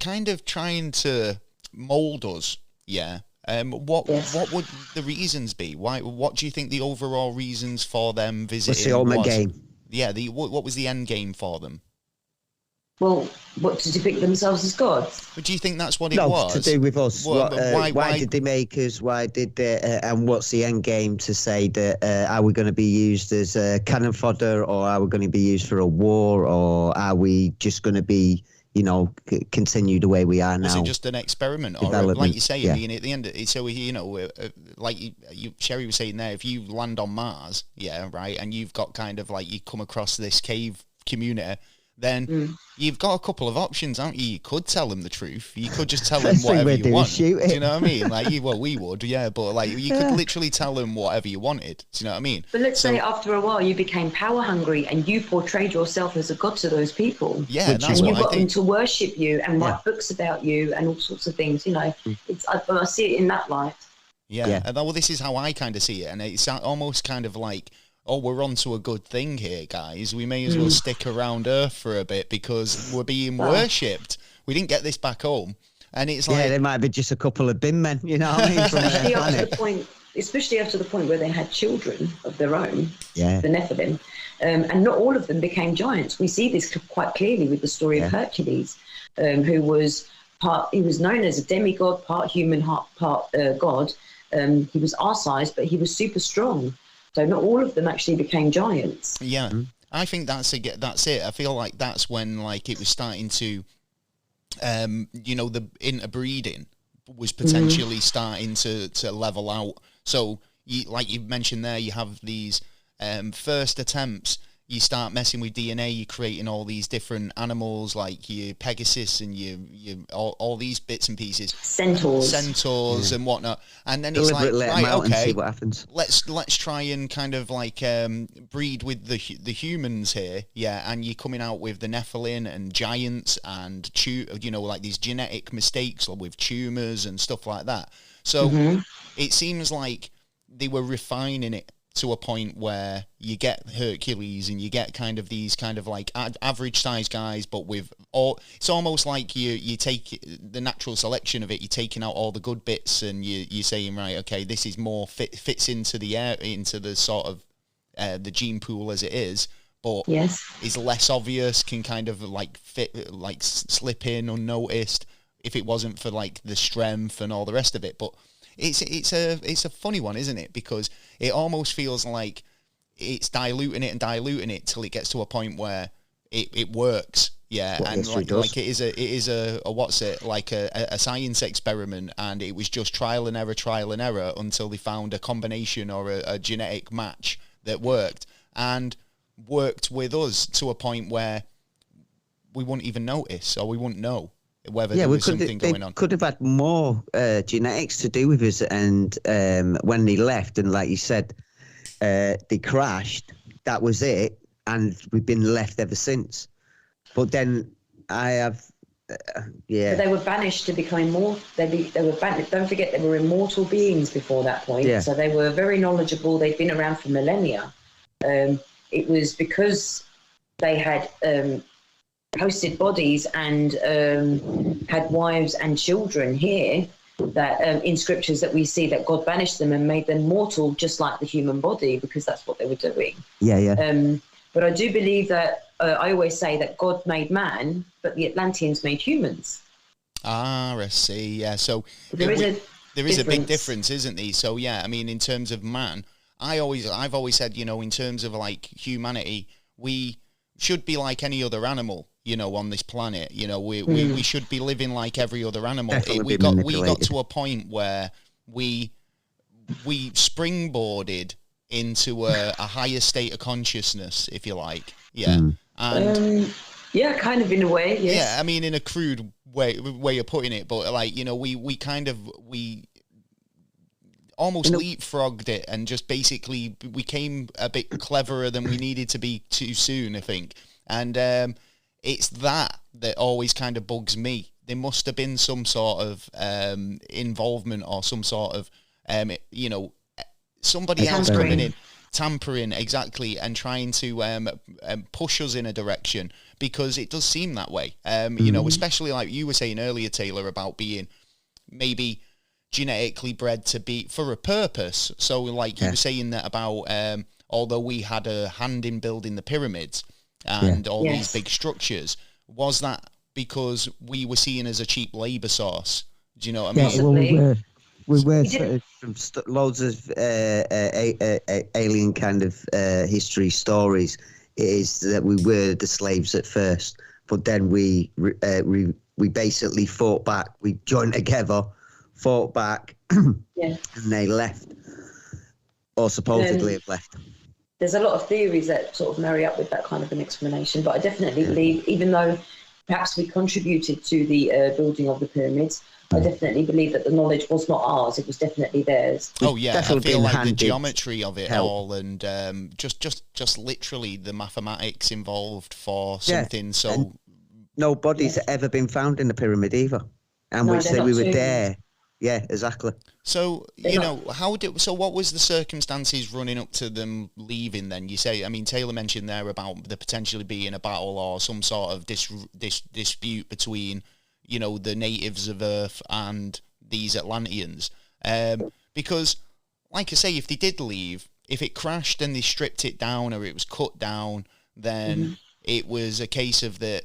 kind of trying to mold us. Yeah. What would the reasons be? Why? What do you think the overall reasons for them visiting? What's the ultimate game? Yeah. What was the end game for them? Well, what, to depict themselves as gods? But do you think that's what it was? To do with us. Why did they make us? Why did they? And what's the end game to say that? Are we going to be used as cannon fodder, or are we going to be used for a war, or are we just going to be, continue the way we are now? Was it just an experiment, or like you say, I mean, at the end of it, so like Sherry was saying there, if you land on Mars, right, and you've got kind of like, you come across this cave community, then you've got a couple of options, haven't you? You could tell them the truth. You could just tell them whatever you want. Do you know what I mean? Like, we would, but like, you could literally tell them whatever you wanted. Do you know what I mean? But let's say after a while you became power hungry and you portrayed yourself as a god to those people. Yeah, that's what I think. And you got them to worship you and write books about you and all sorts of things. It's I see it in that light. Yeah. And well, this is how I kind of see it, and it's almost kind of like, oh, we're on to a good thing here, guys. We may as well stick around Earth for a bit because we're being worshipped. We didn't get this back home. And it's like... Yeah, there might be just a couple of bin men, you know what I mean? Especially after the point where they had children of their own, the Nephilim. And not all of them became giants. We see this quite clearly with the story of Hercules, who was known as a demigod, part human, part god. He was our size, but he was super strong. So not all of them actually became giants. Yeah. I think that's it. I feel like that's when like it was starting to, the interbreeding was potentially starting to level out. So, like you mentioned there, you have these first attempts. You start messing with DNA, you're creating all these different animals like your Pegasus and your all these bits and pieces, centaurs and whatnot. And then it's like, right, okay, and see what happens. Let's try and kind of like breed with the humans here, yeah. And you're coming out with the Nephilim and giants and like these genetic mistakes with tumors and stuff like that. So it seems like they were refining it to a point where you get Hercules and you get kind of these kind of like average size guys, but with all, it's almost like you take the natural selection of it, you're taking out all the good bits and you're saying, right, okay, this is more fits into the sort of the gene pool as it is, but is less obvious, can kind of like fit, like slip in unnoticed if it wasn't for like the strength and all the rest of it. But it's a funny one, isn't it? Because it almost feels like it's diluting it till it gets to a point where it works. Yeah, well, and like it is a what's it, like a science experiment, and it was just trial and error until they found a combination or a genetic match that worked with us to a point where we wouldn't even notice or we wouldn't know whether there was something going on. Could have had more genetics to do with us, and when they left, and like you said, they crashed. That was it, and we've been left ever since. But then I have, But they were banished to become immortal. They were banished. Don't forget, they were immortal beings before that point. Yeah. So they were very knowledgeable. They'd been around for millennia. It was because they had hosted bodies and had wives and children here that in scriptures that we see that God banished them and made them mortal, just like the human body, because that's what they were doing. But I do believe that I always say that God made man, but the Atlanteans made humans. I see. Yeah, so there is a big difference, isn't there? So yeah, I mean, in terms of man, I've always said, in terms of like humanity, we should be like any other animal, on this planet. We should be living like every other animal. We got to a point where we springboarded into a higher state of consciousness, if you like. Yeah. And kind of in a way, yes. Yeah, I mean, in a crude way of putting it, but like, we almost leapfrogged it and just basically became a bit cleverer than we needed to be too soon, I think. And it's that always kind of bugs me. There must have been some sort of involvement or some sort of, somebody else coming in, tampering, exactly, and trying to push us in a direction, because it does seem that way. Especially like you were saying earlier, Taylor, about being maybe genetically bred to be for a purpose. So like you were saying that about although we had a hand in building the pyramids and all these big structures, was that because we were seen as a cheap labor source? Do you know what I mean? Well, we were from loads of alien kind of history stories. It is that we were the slaves at first, but then we basically fought back. We joined together, fought back, and they left, or supposedly have left. There's a lot of theories that sort of marry up with that kind of an explanation, but I definitely believe, even though perhaps we contributed to the building of the pyramids, I definitely believe that the knowledge was not ours; it was definitely theirs. Oh yeah, I feel like the geometry of it all, and just literally the mathematics involved for something. So and no bodies ever been found in the pyramid either, and we said we were there. Yeah, exactly. So what was the circumstances running up to them leaving then? You say, I mean, Taylor mentioned there about there potentially being a battle or some sort of dispute between, the natives of Earth and these Atlanteans. Because, like I say, if they did leave, if it crashed and they stripped it down or it was cut down, then it was a case of that,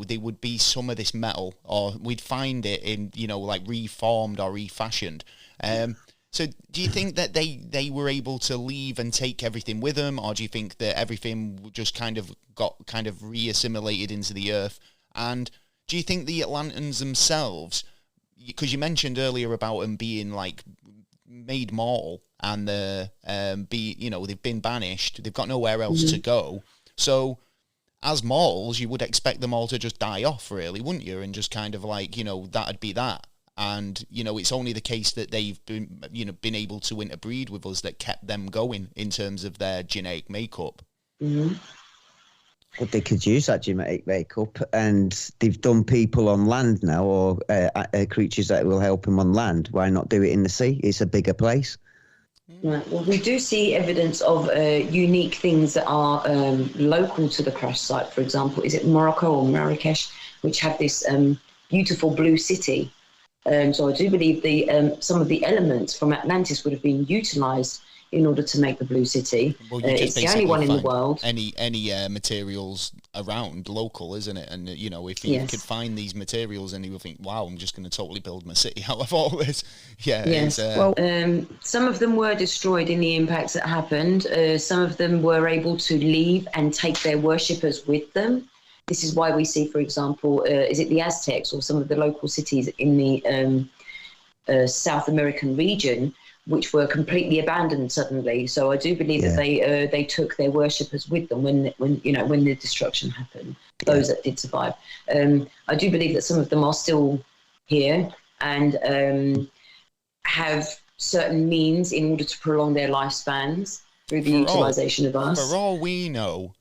there would be some of this metal, or we'd find it in, like reformed or refashioned. So do you think that they were able to leave and take everything with them, or do you think that everything just kind of got re-assimilated into the earth? And do you think the Atlanteans themselves, because you mentioned earlier about them being like made mortal and they've been banished, they've got nowhere else to go. So as mortals, you would expect them all to just die off, really, wouldn't you? And just kind of like, that'd be that. And, it's only the case that they've been able to interbreed with us that kept them going in terms of their genetic makeup. Mm-hmm. But they could use that genetic makeup, and they've done people on land now, or creatures that will help them on land. Why not do it in the sea? It's a bigger place. Right. Well, we do see evidence of unique things that are local to the crash site. For example, is it Morocco or Marrakesh, which have this beautiful blue city? So I do believe some of the elements from Atlantis would have been utilised in order to make the blue city. Well, it's the only one in the world. Any materials around local, isn't it? And if you could find these materials, and you would think, wow, I'm just going to totally build my city out of all this. Yeah. Yes. Some of them were destroyed in the impacts that happened. Some of them were able to leave and take their worshippers with them. This is why we see, for example, is it the Aztecs or some of the local cities in the South American region, which were completely abandoned suddenly. So I do believe that they took their worshippers with them when the destruction happened. Those that did survive, I do believe that some of them are still here and have certain means in order to prolong their lifespans through the utilisation of us. For all we know,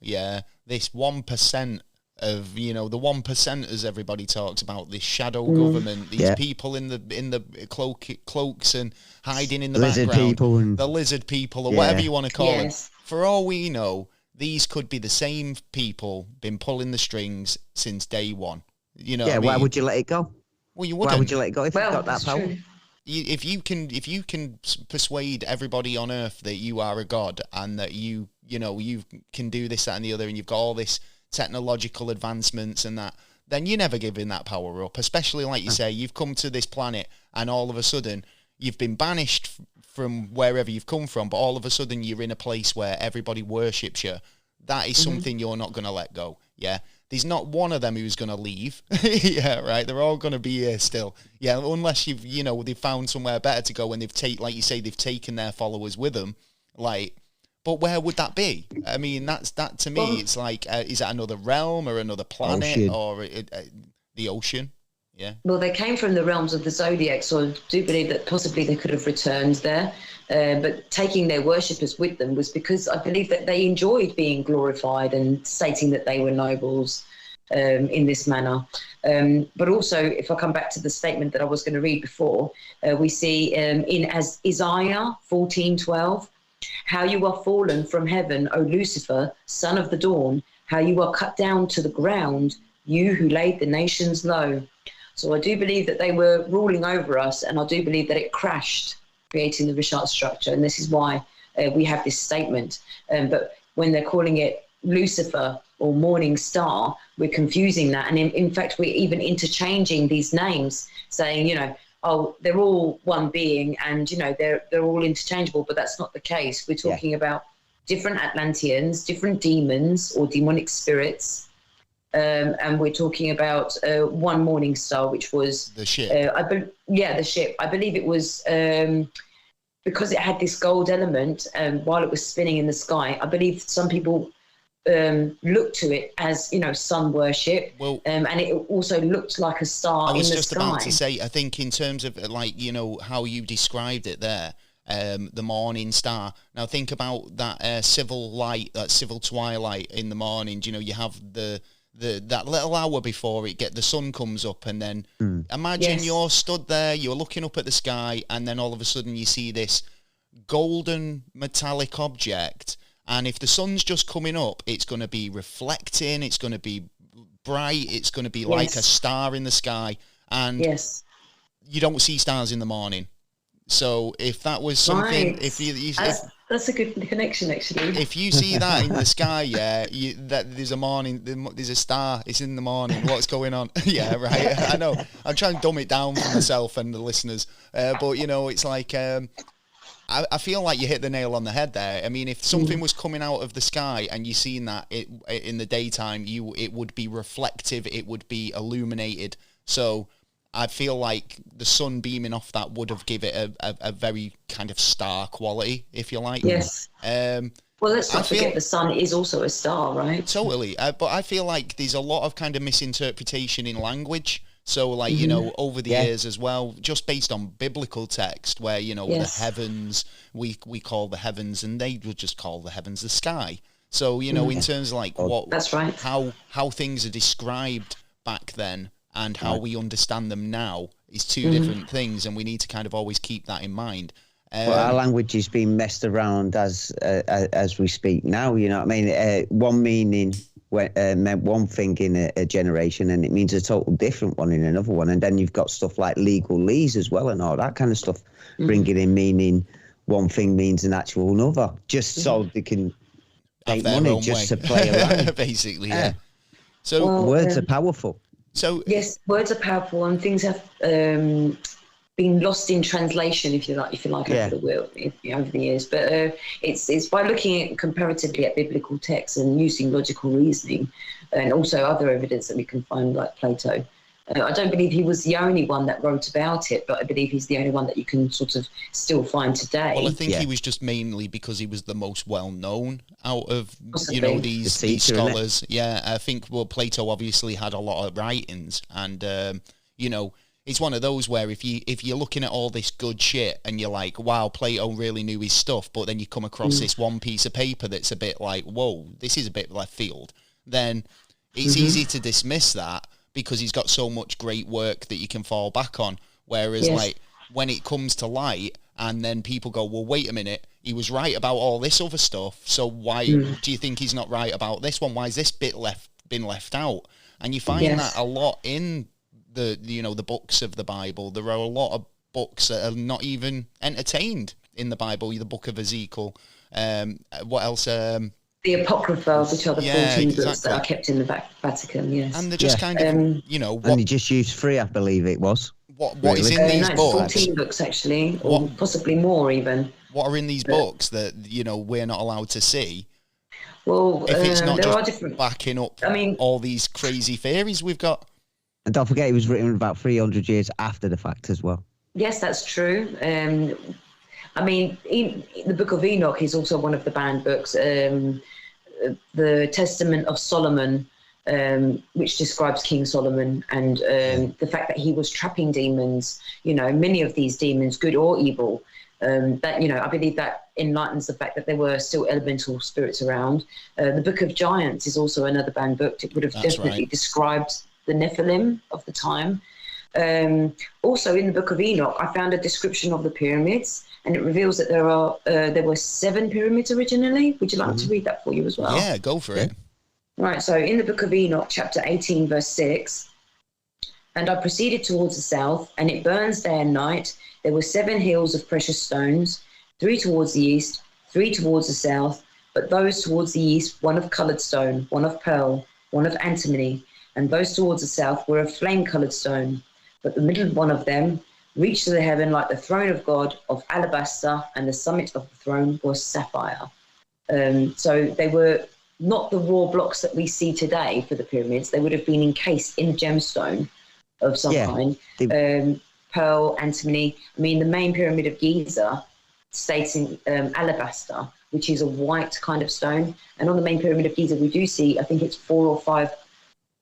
this 1% of the 1%, as everybody talks about, this shadow government, these people in the cloaks and hiding in the background, the lizard people, or whatever you want to call them. For all we know, these could be the same people been pulling the strings since day one. Why would you let it go? Well, you wouldn't. Why would you let it go if you've got that power? If you can persuade everybody on Earth that you are a god and that you can do this, that, and the other, and you've got all this technological advancements and that, then you're never giving that power up. Especially, like you say, you've come to this planet and all of a sudden you've been banished from wherever you've come from, but all of a sudden you're in a place where everybody worships you. That is something you're not going to let go. Yeah. There's not one of them who's going to leave. Yeah, right. They're all going to be here still. Yeah, unless they've found somewhere better to go and they've taken their followers with them. But where would that be? I mean, that to me, it's like, is that another realm or another planet or the ocean? Yeah. Well, they came from the realms of the zodiac, so I do believe that possibly they could have returned there. But taking their worshippers with them was because I believe that they enjoyed being glorified and stating that they were nobles in this manner. But also, if I come back to the statement that I was going to read before, we see as Isaiah 14:12. How you are fallen from heaven, O Lucifer, son of the dawn, how you are cut down to the ground, you who laid the nations low. So I do believe that they were ruling over us, and I do believe that it crashed, creating the Richat structure. And this is why we have this statement. But when they're calling it Lucifer or morning star, we're confusing that. And in fact, we're even interchanging these names, saying, they're all one being and, they're all interchangeable, but that's not the case. We're talking about different Atlanteans, different demons or demonic spirits. And we're talking about one morning star, which was the ship. The ship. I believe it was because it had this gold element while it was spinning in the sky. I believe some people looked to it as sun worship, and it also looked like a star in the sky. I was just about to say, I think in terms of how you described it there, the morning star. Now think about that civil light, that civil twilight in the morning. You have that little hour before the sun comes up, and then imagine you're stood there, you're looking up at the sky, and then all of a sudden you see this golden metallic object. And if the sun's just coming up, it's going to be reflecting, it's going to be bright, it's going to be like a star in the sky. And you don't see stars in the morning. So if that was something, that's a good connection, actually. If you see that in the sky, that there's a morning, there's a star, it's in the morning, what's going on? Yeah, right. I know. I'm trying to dumb it down for myself and the listeners. But, it's like... I feel like you hit the nail on the head there. I mean, if something was coming out of the sky and you seen that in the daytime, it would be reflective, it would be illuminated. So I feel like the sun beaming off that would have given it a very kind of star quality, if you like. Yes. Well, let's not forget the sun is also a star, right? Totally. But I feel like there's a lot of kind of misinterpretation in language. So, like, you know, over the years as well, just based on biblical text, where, you know, the heavens, we call the heavens, and they would just call the heavens the sky. So, you know, in terms of, like, that's right. how things are described back then and how we understand them now is two different things, and we need to kind of always keep that in mind. Well, our language is being messed around as we speak now, you know what I mean? One meaning meant one thing in a generation, and it means a total different one in another one. And then you've got stuff like legalese as well and all that kind of stuff, bringing in meaning one thing means an actual another, just so they can make money just to play around. Basically, yeah. So words are powerful. So yes, words are powerful, and things have been lost in translation, if you like, over the years. But it's by looking comparatively at biblical texts and using logical reasoning, and also other evidence that we can find, like Plato. I don't believe he was the only one that wrote about it, but I believe he's the only one that you can sort of still find today. Well, I think he was just mainly because he was the most well-known out of, you know, these scholars. Yeah, I think, well, Plato obviously had a lot of writings, and, you know, it's one of those where if you're looking at all this good shit and you're like, wow, Plato really knew his stuff, but then you come across this one piece of paper that's a bit like, whoa, this is a bit left field, then it's easy to dismiss that because he's got so much great work that you can fall back on. Whereas like when it comes to light and then people go, well, wait a minute, he was right about all this other stuff, so why do you think he's not right about this one? Why is this bit been left out? And you find that a lot in the books of the Bible. There are a lot of books that are not even entertained in the Bible. The book of Ezekiel. What else? The Apocrypha, which are the 14 books that are kept in the Vatican. Yes, and they're just kind of and you just used 3, I believe it was. What is in these books? 14 books actually, or possibly more even. What are in these books that we're not allowed to see? Well, if it's not there just are different backing up. All these crazy theories we've got. And don't forget, it was written about 300 years after the fact as well. Yes, that's true. I mean, the Book of Enoch is also one of the banned books. The Testament of Solomon, which describes King Solomon, and the fact that he was trapping demons, many of these demons, good or evil, that, I believe that enlightens the fact that there were still elemental spirits around. The Book of Giants is also another banned book. It would have definitely described the Nephilim of the time. Also in the Book of Enoch, I found a description of the pyramids, and it reveals that there were 7 pyramids originally. Would you like me to read that for you as well? Yeah, go for it. Right, so in the Book of Enoch, chapter 18, verse 6, and I proceeded towards the south, and it burns day and night. There were 7 hills of precious stones, 3 towards the east, 3 towards the south, but those towards the east, one of coloured stone, one of pearl, one of antimony, and those towards the south were of flame-coloured stone. But the middle one of them reached to the heaven like the throne of God of alabaster, and the summit of the throne was sapphire. So they were not the raw blocks that we see today for the pyramids. They would have been encased in gemstone of some kind. Pearl, antimony. I mean, the main pyramid of Giza states in alabaster, which is a white kind of stone. And on the main pyramid of Giza, we do see, I think it's 4 or 5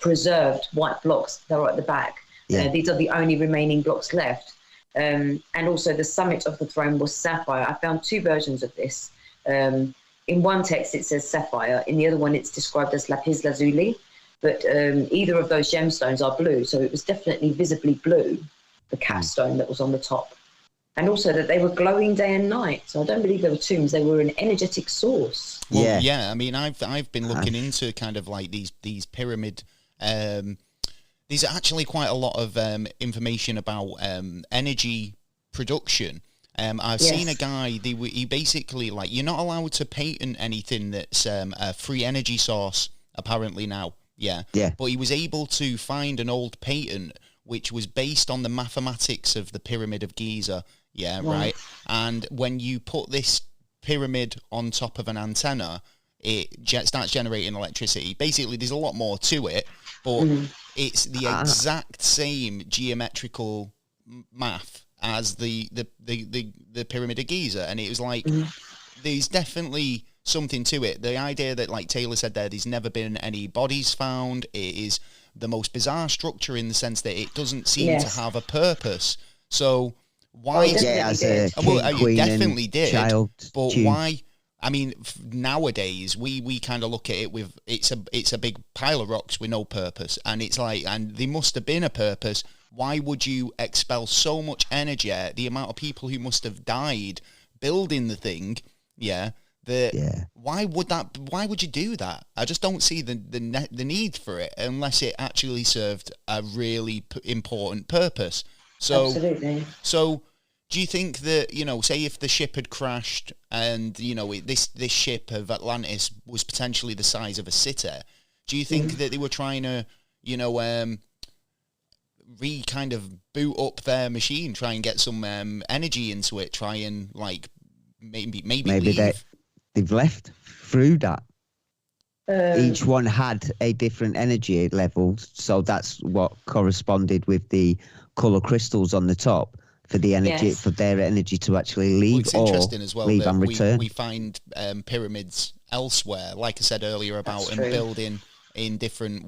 preserved white blocks that are at the back. These are the only remaining blocks left. And also the summit of the throne was sapphire. I found 2 versions of this. In one text it says sapphire, in the other one it's described as lapis lazuli, but either of those gemstones are blue, so it was definitely visibly blue, the capstone that was on the top. And also that they were glowing day and night, so I don't believe they were tombs, they were an energetic source. Well, yeah, I mean, I've been looking into kind of like these pyramid... there's actually quite a lot of information about energy production. I've seen a guy, he basically, like, you're not allowed to patent anything that's a free energy source, apparently now. Yeah. But he was able to find an old patent which was based on the mathematics of the Pyramid of Giza. Yeah, right. And when you put this pyramid on top of an antenna, it starts generating electricity. Basically, there's a lot more to it, but it's the exact same geometrical math as the Pyramid of Giza. And it was like, there's definitely something to it. The idea that, like Taylor said there's never been any bodies found. It is the most bizarre structure in the sense that it doesn't seem to have a purpose. So why? As a king, queen, definitely and did. Child, but June. why? I mean, nowadays we kind of look at it with it's a big pile of rocks with no purpose, and it's like, and there must have been a purpose. Why would you expel so much energy? The amount of people who must have died building the thing, Why would you do that? I just don't see the need for it unless it actually served a really important purpose. So, absolutely. So, do you think that, say if the ship had crashed and, this ship of Atlantis was potentially the size of a city, do you think that they were trying to, kind of boot up their machine, try and get some energy into it, try and like maybe leave? They've left through that. Each one had a different energy level, so that's what corresponded with the colour crystals on the top for the energy for their energy to actually leave, it's interesting as well leave that and return. We find pyramids elsewhere, like I said earlier about them building in different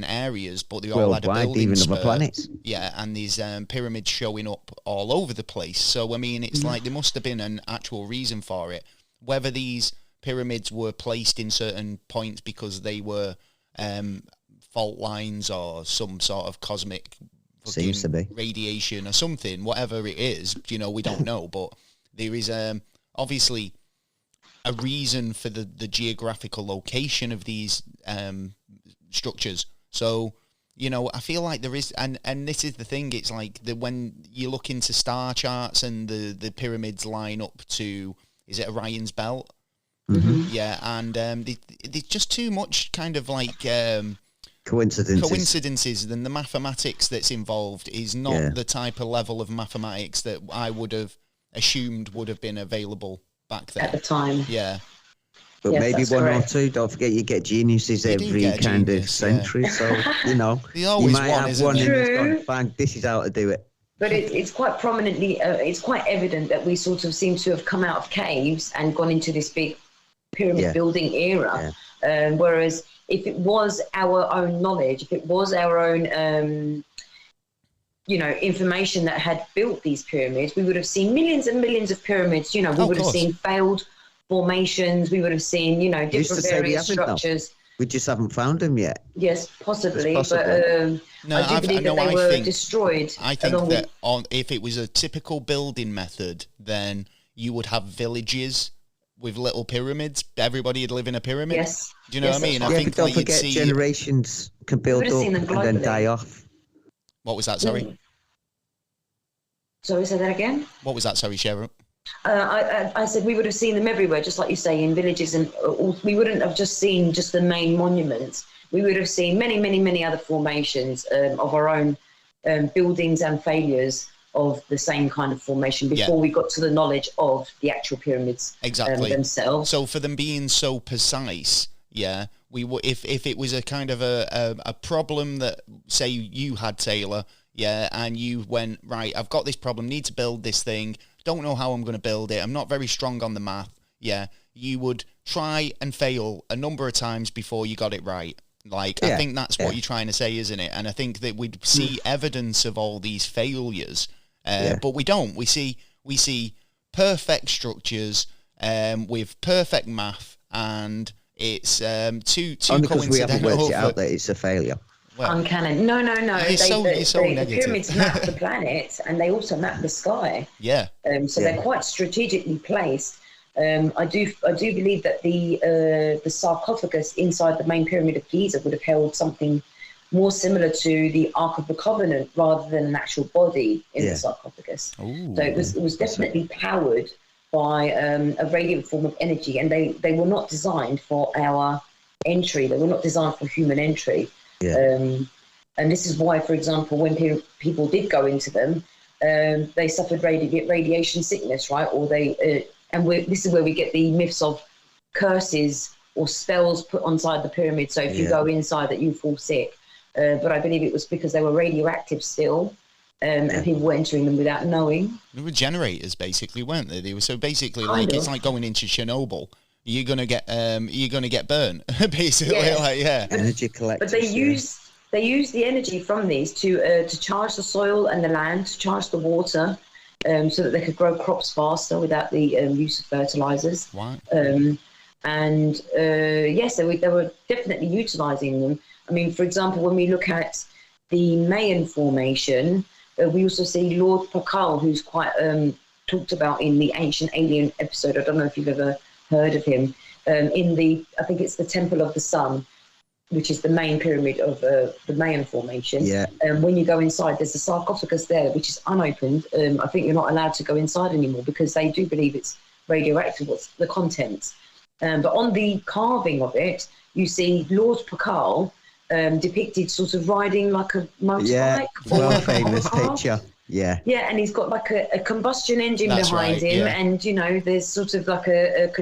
areas, but they all had a building even spur. other planets. Yeah, and these pyramids showing up all over the place. So I mean, it's like there must have been an actual reason for it. Whether these pyramids were placed in certain points because they were fault lines or some sort of cosmic seems to be radiation or something, whatever it is, we don't know. But there is obviously a reason for the geographical location of these structures. So, I feel like there is, and this is the thing, it's like when you look into star charts and the pyramids line up to, is it Orion's belt? Yeah, and there's just too much kind of like coincidences, then the mathematics that's involved is not the type of level of mathematics that I would have assumed would have been available back then at the time. Yeah, but maybe one or two. Don't forget, you get geniuses every kind of century. So you might have one and it's gone, bang, this is how to do it. But it's quite prominently, it's quite evident that we sort of seem to have come out of caves and gone into this big pyramid building era. Whereas if it was our own knowledge, if it was our own, information that had built these pyramids, we would have seen millions and millions of pyramids. We would have seen failed formations. We would have seen, different various structures. We just haven't found them yet. Yes, possibly. But I do believe that they were destroyed. I think that if it was a typical building method, then you would have villages with little pyramids. Everybody would live in a pyramid. Yes. Do you know what I mean? I think but don't forget, generations can build up and then die off. What was that, sorry? Sorry, say that again? What was that, sorry, Sherry? I said we would have seen them everywhere, just like you say, in villages, and we wouldn't have just seen just the main monuments. We would have seen many, many, many other formations of our own buildings and failures of the same kind of formation before we got to the knowledge of the actual pyramids themselves. So for them being so precise, we would, if it was a kind of a problem that, say, you had, Taylor, and you went, right, I've got this problem, need to build this thing, don't know how I'm going to build it, I'm not very strong on the math, you would try and fail a number of times before you got it right. I think that's what you're trying to say, isn't it? And I think that we'd see evidence of all these failures, but we don't. We see perfect structures with perfect math, and it's too only coincidental. Because we haven't worked it out that it's a failure. Well, uncanny. No. It's so negative. The pyramids map the planet, and they also map the sky. Yeah. So they're quite strategically placed. I do believe that the sarcophagus inside the main pyramid of Giza would have held something more similar to the Ark of the Covenant rather than an actual body in the sarcophagus. Ooh, so it was definitely powered by a radiant form of energy, and they were not designed for our entry. They were not designed for human entry. And this is why, for example, when people did go into them, they suffered radiation sickness, right? Or this is where we get the myths of curses or spells put inside the pyramid. So if you go inside, that you fall sick. But I believe it was because they were radioactive still, and people were entering them without knowing. They were generators, basically, weren't they? They were so basically it's like going into Chernobyl. You're gonna get burnt, basically. Energy collectors. But they use the energy from these to charge the soil and the land, to charge the water, so that they could grow crops faster without the use of fertilizers. Wow. Yes, they were definitely utilizing them. I mean, for example, when we look at the Mayan formation, we also see Lord Pakal, who's quite talked about in the Ancient Alien episode. I don't know if you've ever heard of him. I think it's the Temple of the Sun, which is the main pyramid of the Mayan formation. Yeah. When you go inside, there's a sarcophagus there, which is unopened. I think you're not allowed to go inside anymore because they do believe it's radioactive, what's the contents. But on the carving of it, you see Lord Pakal depicted sort of riding like a motorbike. Yeah, well famous picture. Yeah. Yeah, and he's got like a combustion engine behind him, and there's sort of like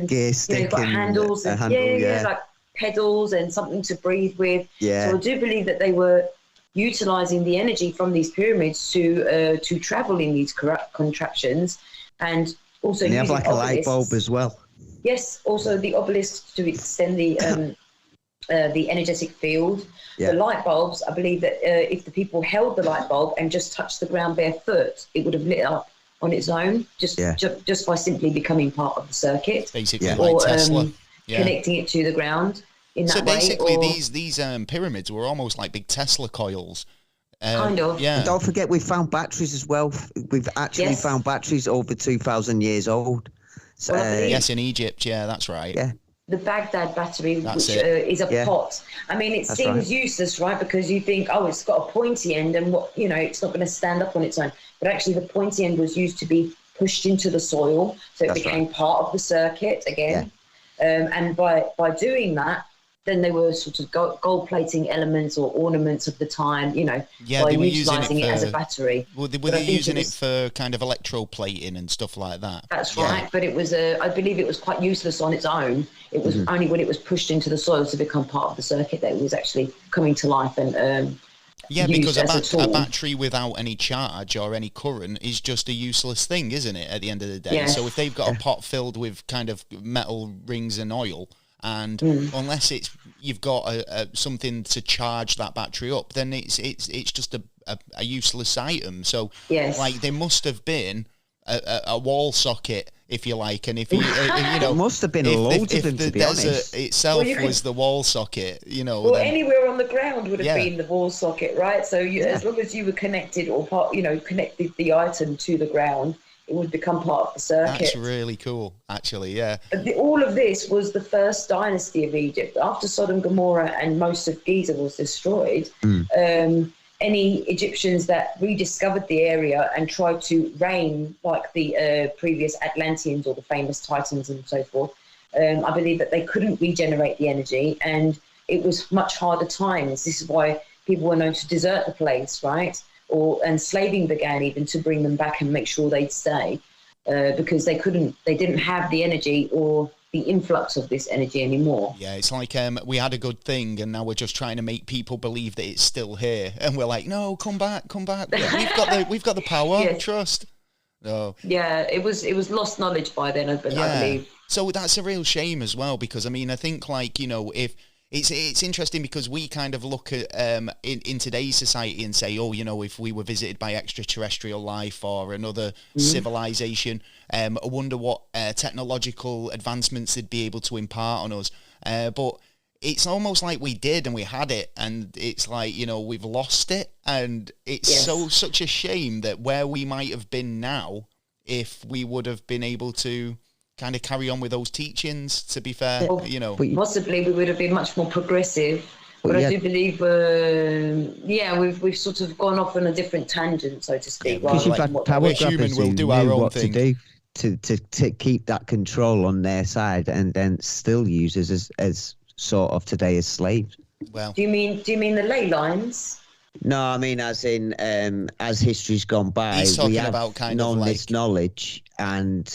gear stick got handles, a handle, like pedals and something to breathe with. Yeah. So I do believe that they were utilizing the energy from these pyramids to travel in these contraptions, and also and they have using like a light bulb as well. Yes, also the obelisks to extend the energetic field. Yeah. The light bulbs, I believe that if the people held the light bulb and just touched the ground barefoot, it would have lit up on its own, just by simply becoming part of the circuit. Basically, like Tesla. Connecting it to the ground in that way. So basically, these pyramids were almost like big Tesla coils. Kind of. Yeah. And don't forget, we found batteries as well. We've actually found batteries over 2,000 years old. So, yes, in Egypt. Yeah, that's right. Yeah. The Baghdad battery, which is a pot. I mean, it seems useless, right? Because you think, it's got a pointy end, and it's not going to stand up on its own. But actually, the pointy end was used to be pushed into the soil, so it became part of the circuit again. Yeah. And by doing that, then they were sort of gold plating elements or ornaments of the time, by they were utilising it as a battery. Were they using it for kind of electroplating and stuff like that? That's right, but it was, I believe it was quite useless on its own. It was only when it was pushed into the soil to become part of the circuit that it was actually coming to life and because a battery without any charge or any current is just a useless thing, isn't it, at the end of the day? Yes. So if they've got a pot filled with kind of metal rings and oil, and unless you've got something to charge that battery up, then it's just a useless item. So like there must have been a wall socket, if you like, and if you it must have been loads of them, to be honest. If the desert itself was the wall socket, well, then, anywhere on the ground would have been the wall socket, right? So as long as you were connected or connected the item to the ground, it would become part of the circuit. That's really cool, actually, yeah. All of this was the first dynasty of Egypt. After Sodom, Gomorrah, and most of Giza was destroyed, any Egyptians that rediscovered the area and tried to reign like the previous Atlanteans or the famous Titans and so forth, I believe that they couldn't regenerate the energy, and it was much harder times. This is why people were known to desert the place, right? And slaving began even to bring them back and make sure they'd stay, because they didn't have the energy or the influx of this energy anymore. Yeah, it's like we had a good thing and now we're just trying to make people believe that it's still here, and we're like, no, come back. We've got the power. Trust. No. Yeah, it was lost knowledge by then, I believe. So that's a real shame as well, because I mean, I think like if it's interesting because we kind of look at in today's society and say, if we were visited by extraterrestrial life or another civilization, I wonder what technological advancements they'd be able to impart on us. But it's almost like we did and we had it, and it's like, we've lost it, and it's such a shame that where we might have been now, if we would have been able to kind of carry on with those teachings, to be fair, Possibly we would have been much more progressive, but I do believe, we've sort of gone off on a different tangent, so to speak. Because you've had power grabbers who knew what to do to keep that control on their side, and then still use us as sort of today as slaves. Well, do you mean the ley lines? No, I mean, as in, as history's gone by, He's talking we have about kind known of like this knowledge, and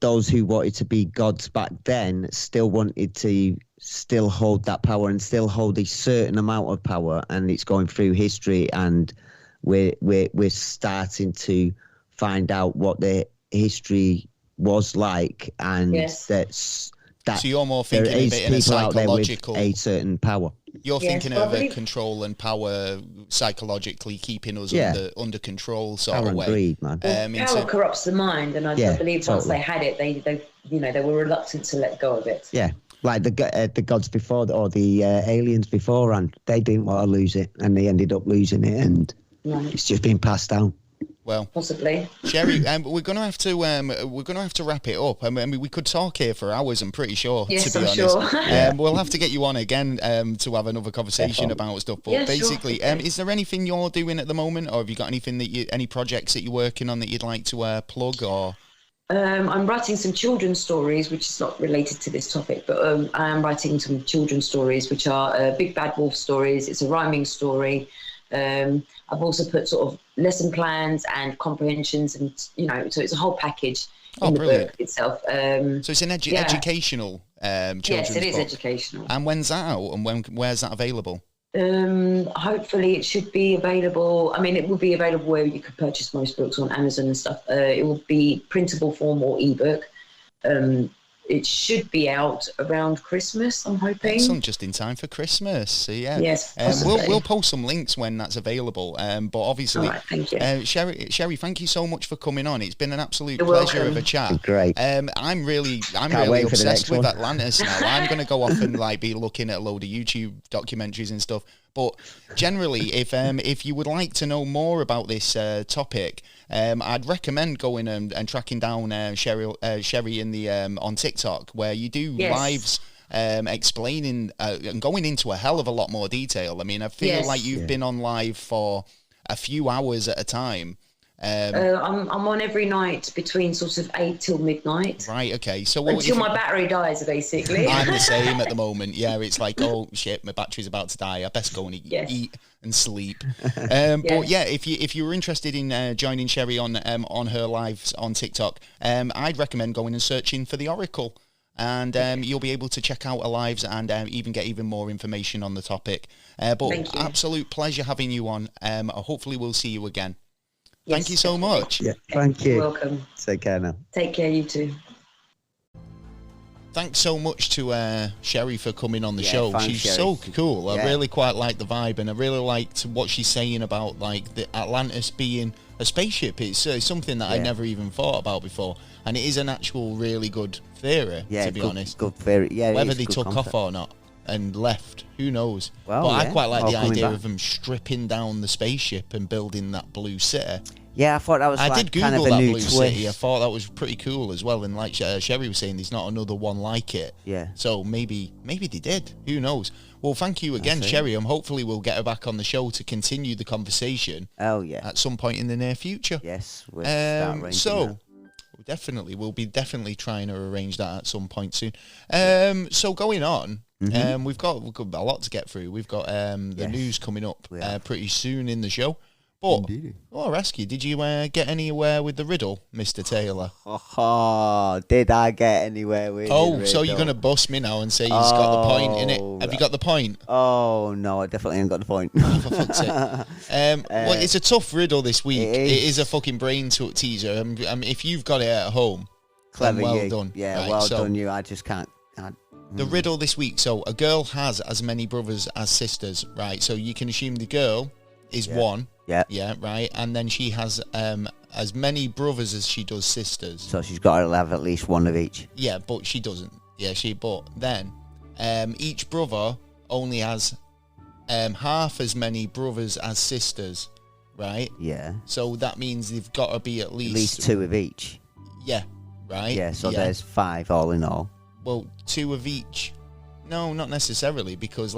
those who wanted to be gods back then still wanted to still hold that power and still hold a certain amount of power, and it's going through history, and we're starting to find out what the history was like, and that's that. So you're more There thinking of is it in a people out there with psychological. a certain power. You're Yes, thinking but I of believe- control and power psychologically keeping us under control sort Power of and way. greed, man. Power corrupts the mind, and I believe once totally. they had it, they were reluctant to let go of it. Yeah, like the gods before, or the aliens beforehand, they didn't want to lose it, and they ended up losing it, and it's just been passed down. Well, possibly. Sherry, we're gonna have to wrap it up. I mean, we could talk here for hours. I'm pretty sure. Yes, to be I'm honest, sure. We'll have to get you on again to have another conversation about stuff. But basically, sure. Is there anything you're doing at the moment, or have you got anything any projects that you're working on that you'd like to plug? Or I'm writing some children's stories, which is not related to this topic, but I am writing some children's stories, which are Big Bad Wolf stories. It's a rhyming story. I've also put sort of lesson plans and comprehensions, and so it's a whole package in the book itself. So it's an educational children's yes, it is book. educational. And when's that out? And where's that available? Hopefully it should be available. I mean, it will be available where you could purchase most books on Amazon and stuff. It will be printable form or ebook. It should be out around Christmas, I'm hoping. Excellent, just in time for Christmas. So yeah, yes, we'll post some links when that's available. But obviously, thank you. Sherry, thank you so much for coming on. It's been an absolute pleasure of a chat. Great. I'm really obsessed with Atlantis now. I'm going to go off and be looking at a load of YouTube documentaries and stuff. But generally, if you would like to know more about this topic, I'd recommend going and tracking down Sherry in the on TikTok, where you do lives explaining and going into a hell of a lot more detail. I mean, I feel like you've been on live for a few hours at a time. I'm on every night between sort of 8 till midnight. Right, okay. So until my battery dies, basically. I'm the same at the moment. Yeah, it's like, oh shit, my battery's about to die. I best go and eat and sleep. But yeah, if you were interested in joining Sherry on her lives on TikTok, I'd recommend going and searching for the Oracle. And you'll be able to check out her lives and even get even more information on the topic. But absolute pleasure having you on. Hopefully we'll see you again. Thank you so much. Yeah, thank you. You're welcome. Take care now. Take care, you too. Thanks so much to Sherry for coming on the show. She's Sherry. so cool. Yeah. I really quite like the vibe, and I really liked what she's saying about like the Atlantis being a spaceship. It's something that I never even thought about before, and it is an actual really good theory. To be honest, good theory. Yeah, whether they took off or not and left, who knows? Well, but I quite like the idea back. of them stripping down the spaceship and building that blue city. Yeah, I thought that was I like did Google kind of a that new blue twist. city. I thought that was pretty cool as well. And like Sherry was saying, there's not another one like it. Yeah. So maybe they did. Who knows? Well, thank you again, Sherry. And hopefully we'll get her back on the show to continue the conversation. Oh yeah. At some point in the near future. Yes. We'll start arranging that. We'll be definitely trying to arrange that at some point soon. So going on, we've got a lot to get through. We've got the news coming up pretty soon in the show. But I'll ask you, did you get anywhere with the riddle, Mr. Taylor? Oh, did I get anywhere with the so you're going to bust me now and say he's got the point in it? Have you got the point? Oh, no, I definitely ain't got the point. Oh, for fuck's sake. Well, it's a tough riddle this week. It is a fucking brain teaser. If you've got it at home, clever, well done. Yeah, right, well done you. I just can't. The riddle this week. So a girl has as many brothers as sisters, right? So you can assume the girl is one. Yeah. Yeah, right. And then she has as many brothers as she does sisters. So she's got to have at least one of each. Yeah, but she doesn't. Yeah, but then each brother only has half as many brothers as sisters, right? Yeah. So that means they've got to be at least two of each. Yeah, right? Yeah, so there's 5 all in all. Well, 2 of each. No, not necessarily, because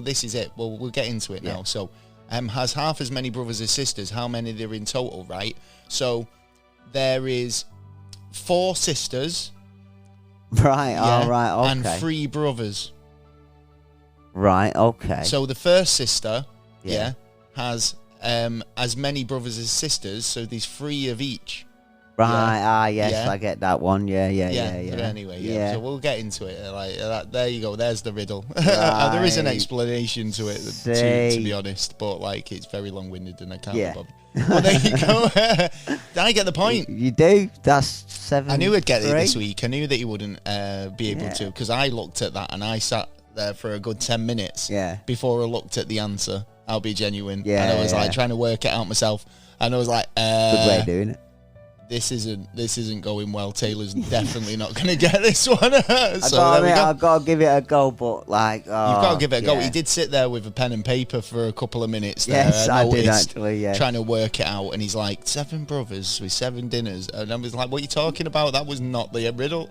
this is it. Well, we'll get into it now. So has half as many brothers as sisters. How many there in total, right? So there is 4 sisters. Right, all right, okay. And 3 brothers. Right, okay. So the first sister, has as many brothers as sisters, so there's 3 of each. Right, yes, I get that one. Yeah. But anyway, so we'll get into it. There you go. There's the riddle. Right. There is an explanation to it, to be honest, but it's very long-winded and I can't be bothered. Well, there you go. Did I get the point? You do. That's 7. I knew I'd get it this week. I knew that he wouldn't be able to, because I looked at that and I sat there for a good 10 minutes before I looked at the answer. I'll be genuine. And I was trying to work it out myself. And I was like, good way of doing it. This isn't going well. Taylor's definitely not going to get this one. I've got to give it a go, but you've got to give it a go. He did sit there with a pen and paper for a couple of minutes. Yes, I did actually. Yeah, trying to work it out, and he's like 7 brothers with 7 dinners, and I was like, "What are you talking about? That was not the riddle."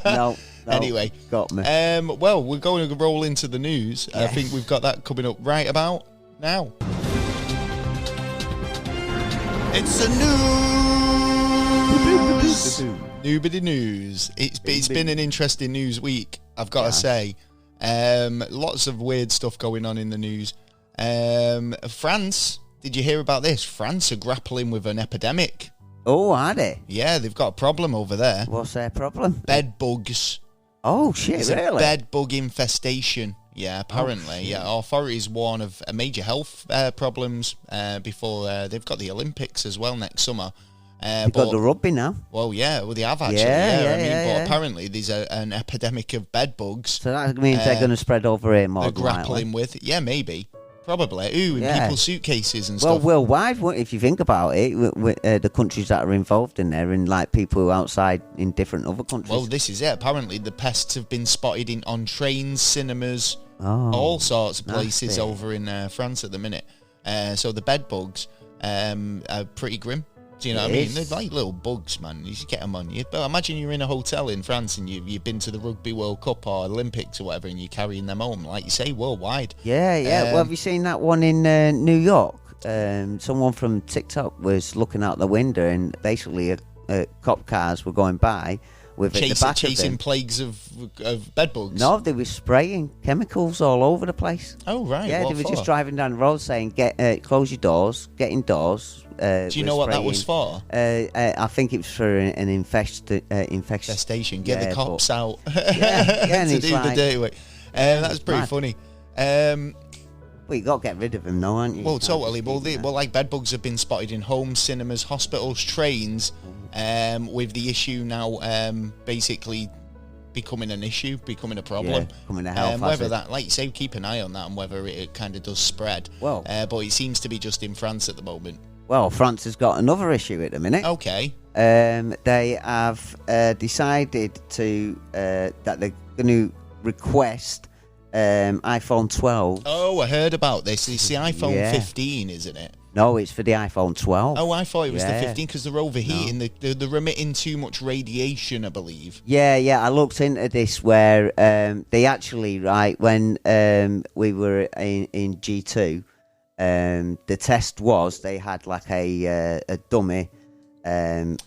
No. Anyway, got me. Well, we're going to roll into the news. Yes. I think we've got that coming up right about now. It's a new bit of news. It's been an interesting news week, I've got to say. Lots of weird stuff going on in the news. France, did you hear about this? France are grappling with an epidemic. Oh, are they? Yeah, they've got a problem over there. What's their problem? Bed bugs. Oh, shit, There's really? a bed bug infestation. Yeah, apparently. Authorities warn of major health problems before they've got the Olympics as well next summer. They've got the rugby now. Well, they have actually. But apparently there's an epidemic of bed bugs. So that means they're going to spread over here more. They're grappling with. Yeah, maybe. Probably. In people's suitcases and stuff. Well, worldwide, if you think about it, the countries that are involved in there, and people outside in different other countries. Well, this is it. Apparently, the pests have been spotted on trains, cinemas, all sorts of places over in France at the minute. So the bed bugs are pretty grim. Do you know what I mean? They're like little bugs, man. You should get them on you. But imagine you're in a hotel in France and you've been to the Rugby World Cup or Olympics or whatever, and you're carrying them home, like you say, worldwide. Yeah. Well, have you seen that one in New York? Someone from TikTok was looking out the window, and basically cop cars were going by with chasing plagues of bed bugs. No, they were spraying chemicals all over the place. Oh, right. Yeah, they were just driving down the road saying, close your doors, get indoors. Do you know what that was for? I think it was for an infestation. Get the cops out and to do the dirty work. That's pretty funny. Well, you got to get rid of them, though, aren't you? Well, totally. Well, bed bugs have been spotted in homes, cinemas, hospitals, trains, with the issue now basically becoming an issue, becoming a problem. Becoming a health whether hazard. that, like you say, keep an eye on that and whether it kind of does spread. Well, but it seems to be just in France at the moment. Well, France has got another issue at the minute. Okay. They have decided that they're going to request iPhone 12. Oh, I heard about this. It's the iPhone 15, isn't it? No, it's for the iPhone 12. Oh, I thought it was the 15 because they're overheating. No. They're emitting too much radiation, I believe. Yeah. I looked into this where they actually, when we were in G2, the test was they had like a dummy. And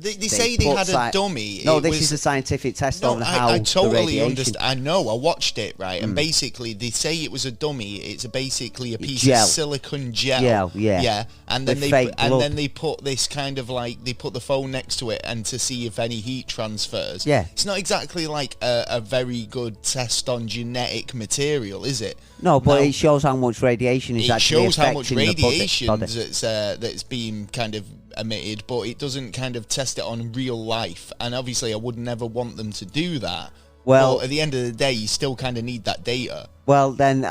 they say they had a dummy. No, this is a scientific test on how I totally the understand. I know. I watched it, right? And basically, they say it was a dummy. It's basically a piece of silicone gel. Yeah. And then they put this kind of they put the phone next to it and to see if any heat transfers. Yeah. It's not exactly like a very good test on genetic material, is it? No, but it shows how much radiation is actually affecting the body. It shows how much radiation that's being kind of emitted, but it doesn't kind of test it on real life, and obviously I would never want them to do that. Well, at the end of the day, you still kind of need that data. Well, then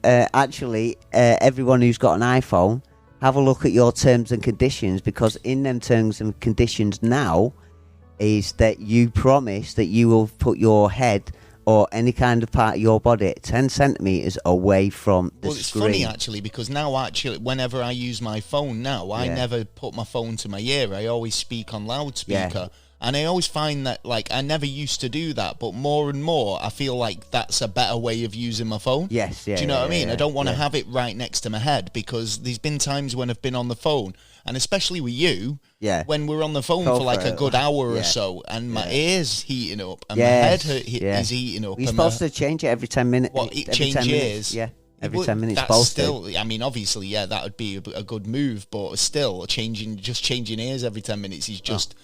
actually everyone who's got an iPhone, have a look at your terms and conditions, because in them terms and conditions now is that you promise that you will put your head or any kind of part of your body 10 centimetres away from the screen. Well, it's funny, actually, because now, whenever I use my phone now, I never put my phone to my ear. I always speak on loudspeaker. Yeah. And I always find that, I never used to do that, but more and more, I feel like that's a better way of using my phone. Yes, yeah. Do you know what I mean? Yeah, I don't want to have it right next to my head, because there's been times when I've been on the phone, and especially with you, when we're on the phone for a good hour or so, and my ear's heating up, and my head is heating up. You're supposed to change it every 10 minutes. What, change ears? Yeah. Every 10 minutes that's posted. Still, I mean, obviously, yeah, that would be a good move, but still, changing ears every 10 minutes is just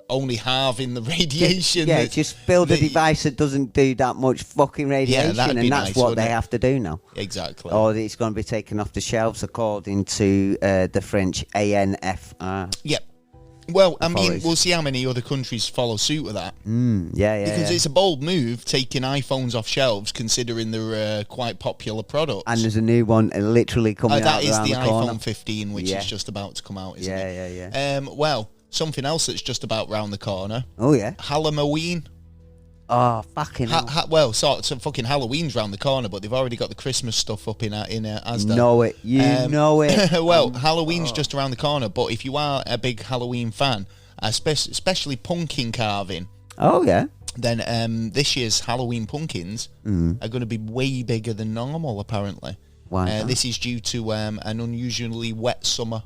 only halving the radiation. Yeah, just build a device that doesn't do that much fucking radiation, and that's nice, what they have to do now. Exactly. Or it's going to be taken off the shelves according to the French ANFR. Yep. Well, I mean, we'll see how many other countries follow suit with that. Yeah. Because it's a bold move, taking iPhones off shelves, considering they're a quite popular product. And there's a new one literally coming out that is around the corner. iPhone 15, which is just about to come out, isn't it? Yeah. Well, something else that's just about round the corner. Oh, yeah. Halloween. Oh, fucking hell. Well, so fucking Halloween's round the corner, but they've already got the Christmas stuff up in Asda. Know it. Know it. Well, Halloween's just around the corner, but if you are a big Halloween fan, especially pumpkin carving, then this year's Halloween pumpkins are going to be way bigger than normal, apparently. Why? This is due to an unusually wet summer.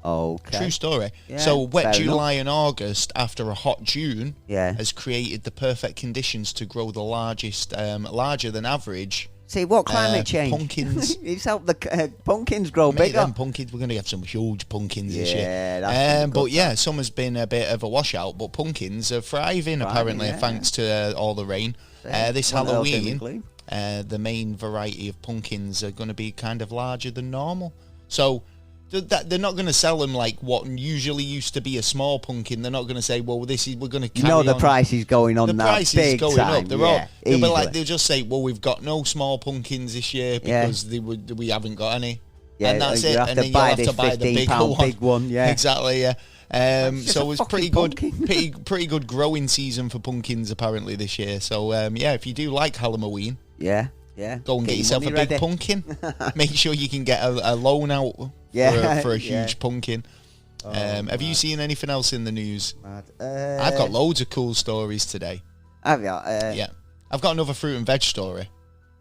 Okay. True story. Yeah, so wet fair July enough. and August after a hot June Yeah. has created the perfect conditions to grow the larger than average. See, what climate change? Pumpkins. It's helped the pumpkins grow Mate, bigger. them pumpkins, we're going to have some huge pumpkins this year. Yeah, that's but yeah, summer's been a bit of a washout, but pumpkins are thriving apparently, thanks to all the rain. This Halloween, the main variety of pumpkins are going to be kind of larger than normal. So they're not going to sell them like what usually used to be a small pumpkin. They're not going to say, well, we're going to carry on. The price is going on the now. price big is going time. up. They'll just say, well, we've got no small pumpkins this year because we haven't got any. Yeah, and that's it. And then you'll have to buy the big one. Yeah, exactly. Yeah. So it's pretty good, pretty good growing season for pumpkins apparently this year. So if you do like Halloween, go and get yourself a big pumpkin. Make sure you can get a loan out for a huge pumpkin. Have you seen anything else in the news? I've got loads of cool stories today. Have you? Yeah. I've got another fruit and veg story.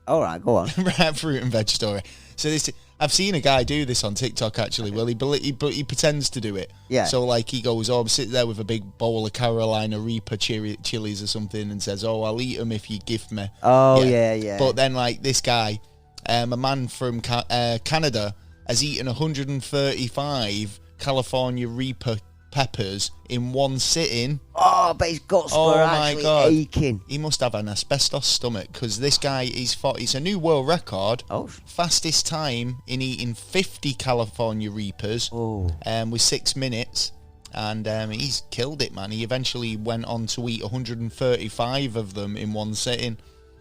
All right, go on. Right, fruit and veg story. So I've seen a guy do this on TikTok actually. Well, he pretends to do it. Yeah. So like he goes, I'm sitting there with a big bowl of Carolina Reaper chilies or something, and says, I'll eat them if you gift me. Oh yeah. But then like this guy, a man from Canada, has eaten 135 California Reaper peppers in one sitting. Oh, but his guts were actually aching. He must have an asbestos stomach because this guy it's a new world record. Fastest time in eating 50 California Reapers with 6 minutes. And he's killed it, man. He eventually went on to eat 135 of them in one sitting.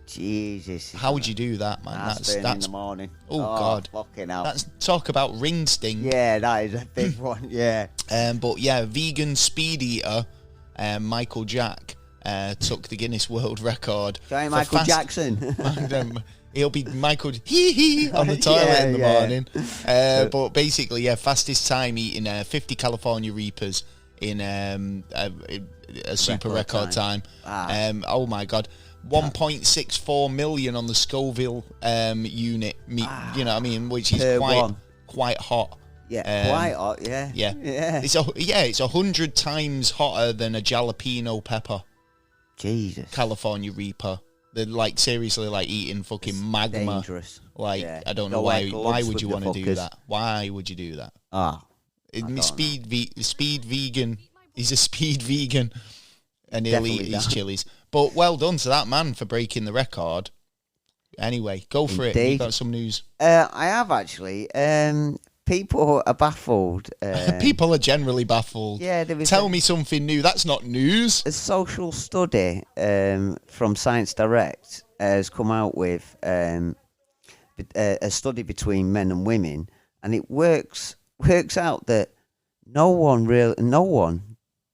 Jesus. How would you do that, man? That's in the morning. Oh, God. Fucking hell. That's talk about ring sting. Yeah, that is a big one, yeah. But yeah, vegan speed eater Michael Jack took the Guinness World Record. Sorry, Michael Jackson. He'll be Michael on the toilet in the morning. But basically, fastest time eating 50 California Reapers in a super record time. Oh my God. 1.64 million on the Scoville unit, you know what I mean, which is quite hot. Yeah, quite hot, yeah. It's 100 times hotter than a jalapeno pepper. Jesus. California Reaper. They're like seriously like eating fucking magma. Dangerous. Like I don't know why would you want to do that? Why would you do that? Speed vegan. He's a speed vegan. And he'll eat these chilies. But well done to that man for breaking the record. Anyway, go for it. You've got some news. I have actually. People are baffled. People are generally baffled. Yeah, Tell me something new. That's not news. A social study from Science Direct has come out with a study between men and women, and it works out that no one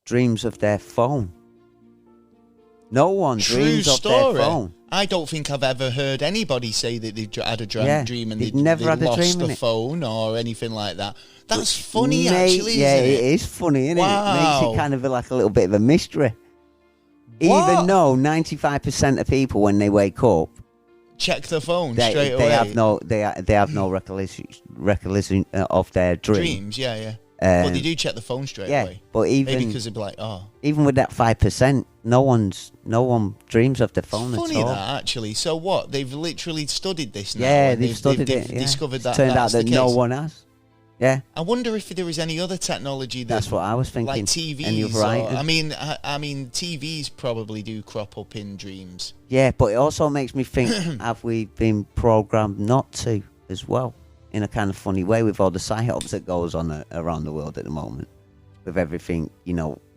dreams of their phone. No one dreams of their phone. I don't think I've ever heard anybody say that they've had a dream and they've never had lost a the phone or anything like that. That's funny, actually, yeah, isn't it? It is funny, isn't it? Wow. It makes it kind of like a little bit of a mystery. What? Even though 95% of people, when they wake up, check their phone straight away. They have no recollection of their dream. Dreams, yeah. But they do check the phone straight away. But maybe because they'd be like, even with that 5%, no one dreams of the phone at all. Funny that, actually. So what? They've literally studied this now. Yeah, they've studied it. They've discovered that. Turned out that no one has. Yeah. I wonder if there is any other technology that's what I was thinking. Like TVs. I mean, TVs probably do crop up in dreams. Yeah, but it also makes me think: have we been programmed not to as well? In a kind of funny way, with all the psyops that goes on around the world at the moment, with everything,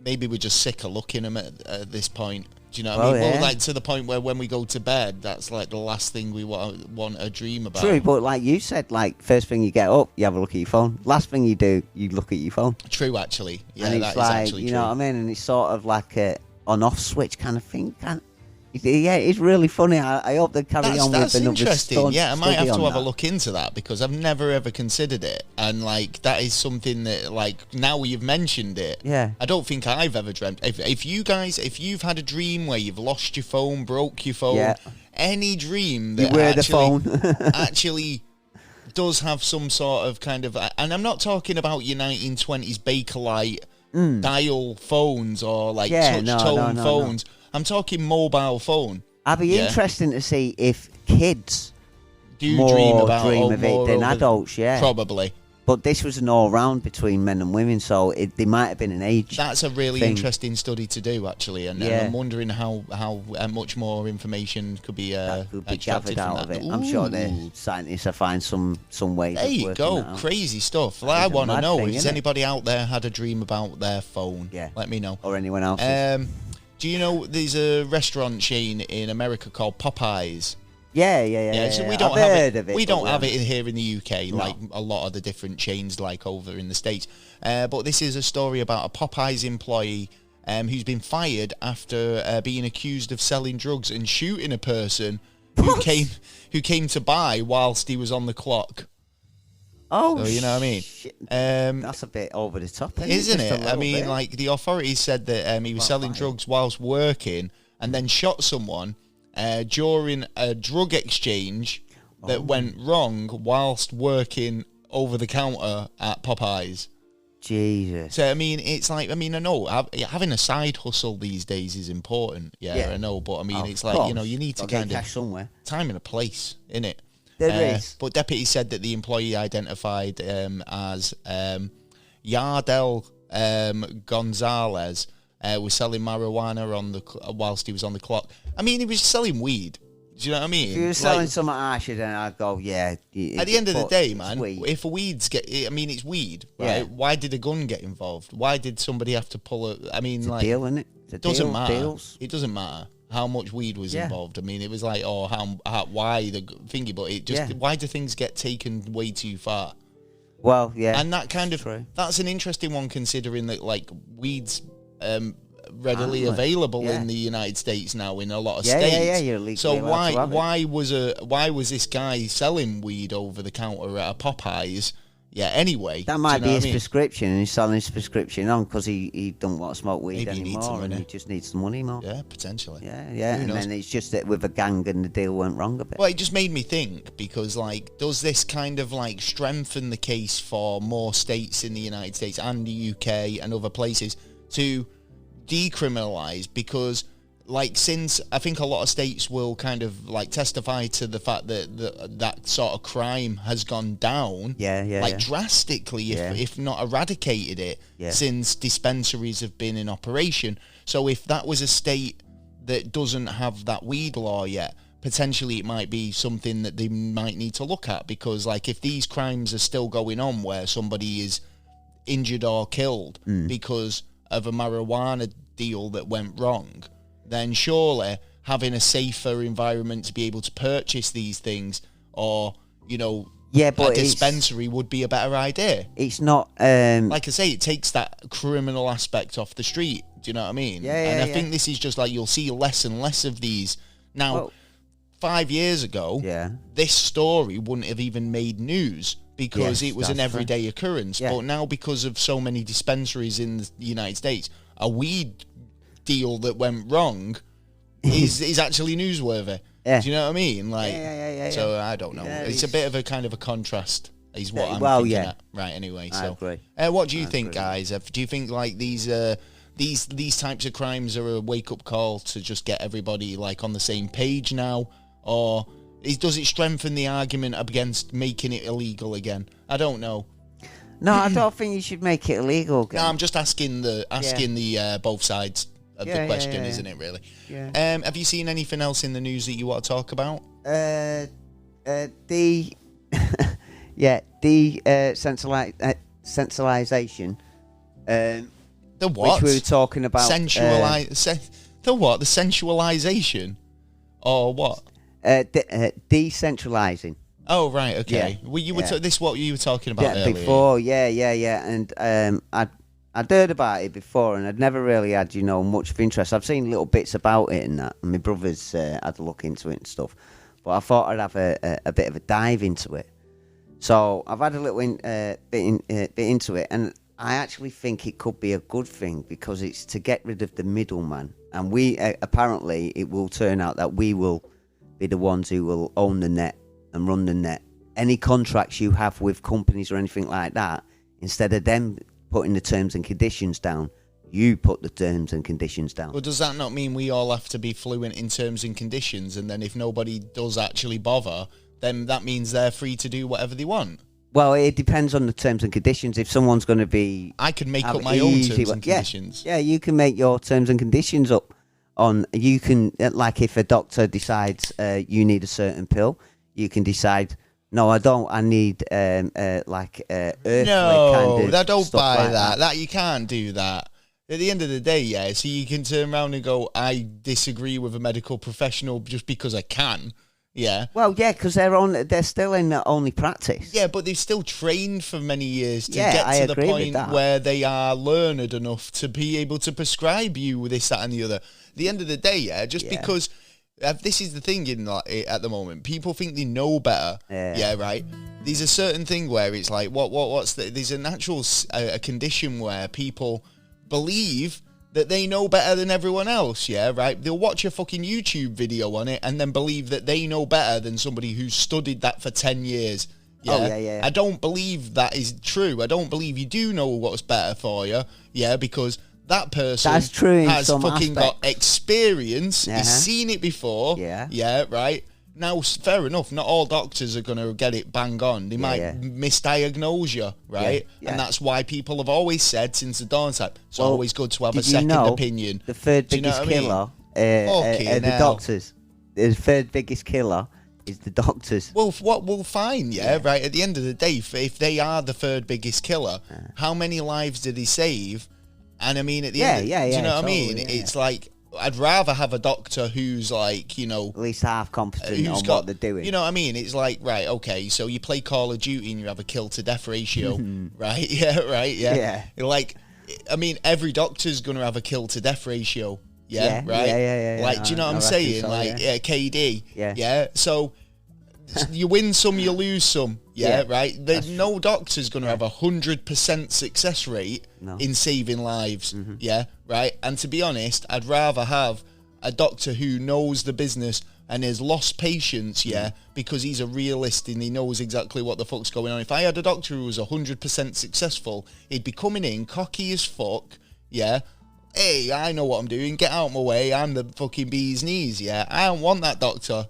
Maybe we're just sick of looking at them at this point. Do you know what I mean? Yeah. Well, like to the point where when we go to bed, that's like the last thing we want to dream about. True, but like you said, like first thing you get up, you have a look at your phone. Last thing you do, you look at your phone. True, actually. Yeah, and it's that like, is actually true. You know what I mean? And it's sort of like a on-off switch kind of thing. Yeah, it's really funny. I hope they carry on with another study. That's interesting. Yeah, I might have to have a look into that because I've never ever considered it, and like that is something that like now you've mentioned it. Yeah, I don't think I've ever dreamt. If you've had a dream where you've lost your phone, broke your phone, any dream that you wear the phone actually does have some sort of kind of, and I'm not talking about your 1920s Bakelite dial phones or like touch tone phones. No. I'm talking mobile phone. I'd be interesting to see if kids do dream of it than adults, Probably. But this was an all-round between men and women, so there might have been an age. That's a really interesting study to do, actually, and I'm wondering how much more information could be gathered out of it. Ooh. I'm sure the scientists will find some ways. There you go, crazy stuff. I want to know if there's it? Anybody out there had a dream about their phone. Yeah, let me know. Or anyone else. Do you know there's a restaurant chain in America called Popeyes? Yeah. So we don't have it here in the UK like a lot of the different chains like over in the States. But this is a story about a Popeyes employee who's been fired after being accused of selling drugs and shooting a person who came to buy whilst he was on the clock. Oh, so, you know what I mean? That's a bit over the top, isn't it? I mean, like the authorities said that he was selling drugs whilst working and then shot someone during a drug exchange that went wrong whilst working over the counter at Popeyes. Jesus. So, I mean, it's like, I know having a side hustle these days is important. Yeah. I know. But, I mean, it's like, you need to kind of somewhere. Time and a place, innit? There is. But deputies said that the employee identified as Yardel Gonzalez was selling marijuana whilst he was on the clock. I mean, he was selling weed. Do you know what I mean? If you were selling something harsher, then I'd go, yeah. At the end of the day, man, if it's weed, right? Yeah. Why did a gun get involved? Why did somebody have to pull a... I mean, it's a deal, isn't it? It doesn't matter. It doesn't matter how much weed was involved. I mean, it was like, why the thingy, but it just... Why do things get taken way too far? Well, yeah. And that kind of... True. That's an interesting one, considering that, like, weed's... readily available in the United States now in a lot of states. You're so why was this guy selling weed over the counter at a Popeyes? Yeah, anyway. That might be his prescription, and he's selling his prescription on because he don't want to smoke weed anymore, and he just needs the money more. Yeah, potentially. Yeah. And then it's just that with a gang and the deal went wrong a bit. Well, it just made me think, because, like, does this kind of, like, strengthen the case for more states in the United States and the UK and other places to decriminalize? Because, like, since I think a lot of states will kind of like testify to the fact that that sort of crime has gone down, drastically, if not eradicated it, since dispensaries have been in operation. So if that was a state that doesn't have that weed law yet, potentially it might be something that they might need to look at, because, like, if these crimes are still going on where somebody is injured or killed because of a marijuana deal that went wrong, then surely having a safer environment to be able to purchase these things, or, a dispensary would be a better idea. It's not... like I say, it takes that criminal aspect off the street. Do you know what I mean? And I think this is just like, you'll see less and less of these. Now, 5 years ago, this story wouldn't have even made news, because it was an everyday occurrence. But now, because of so many dispensaries in the United States, a weed deal that went wrong is actually newsworthy. Do you know what I mean? Like, so I don't know. It's a bit of a kind of a contrast is what I'm thinking at. Right, anyway. I So, agree. What do you think, guys? Do you think like these types of crimes are a wake-up call to just get everybody like on the same page now? Or does it strengthen the argument against making it illegal again? I don't know. No, I don't think you should make it illegal again. No, I'm just asking the both sides of the question, isn't it, really? Yeah. Have you seen anything else in the news that you want to talk about? Centralization. The what? Which we were talking about. The what? The sensualization? Or what? Decentralizing. Oh, right, okay. Yeah. Well, this what you were talking about earlier. Before, and I'd heard about it before, and I'd never really had, much of interest. I've seen little bits about it and that, and my brothers had a look into it and stuff, but I thought I'd have a bit of a dive into it. So I've had a little bit into it, and I actually think it could be a good thing because it's to get rid of the middleman, and we apparently it will turn out that we will be the ones who will own the net and run the net. Any contracts you have with companies or anything like that, instead of them putting the terms and conditions down, you put the terms and conditions down. Well, does that not mean we all have to be fluent in terms and conditions, and then if nobody does actually bother, then that means they're free to do whatever they want? Well, it depends on the terms and conditions. If someone's going to be... I can make up my own terms and conditions. Yeah, you can make your terms and conditions up on... You can, like if a doctor decides you need a certain pill, you can decide, no, I don't. I need earthly kind of I don't buy like that. That you can't do that. At the end of the day, yeah. So you can turn around and go, I disagree with a medical professional just because I can. Yeah. Well, yeah, because they're still in the only practice. Yeah, but they've still trained for many years to get to the point where they are learned enough to be able to prescribe you this, that, and the other. At the end of the day, yeah, because. This is the thing at the moment. People think they know better. Yeah, right. There's a certain thing where it's like, there's a natural a condition where people believe that they know better than everyone else. Yeah, right. They'll watch a fucking YouTube video on it and then believe that they know better than somebody who's studied that for 10 years. Yeah? Oh, yeah. I don't believe that is true. I don't believe you do know what's better for you. Yeah, because that person has fucking got experience, he's seen it before, yeah, right? Now, fair enough, not all doctors are going to get it bang on. They might misdiagnose you, right? And that's why people have always said since the dawn time, it's always good to have a second opinion. The third biggest killer the doctors. The third biggest killer is the doctors. Well, we'll find, right? At the end of the day, if they are the third biggest killer, how many lives did he save? And I mean, at the end, do you know what I mean? It's like, I'd rather have a doctor who's like, at least half competent on what they're doing. You know what I mean? It's like, right, okay, so you play Call of Duty and you have a kill to death ratio, right? Yeah, right, yeah. Like, I mean, every doctor's going to have a kill to death ratio, right? Yeah. Like, do you know what I'm saying? So, KD, yeah. So you win some, you lose some, right? No doctor's going to have 100% success rate in saving lives, right? And to be honest, I'd rather have a doctor who knows the business and has lost patience, because he's a realist and he knows exactly what the fuck's going on. If I had a doctor who was 100% successful, he'd be coming in cocky as fuck, hey, I know what I'm doing, get out my way, I'm the fucking bee's knees, I don't want that doctor,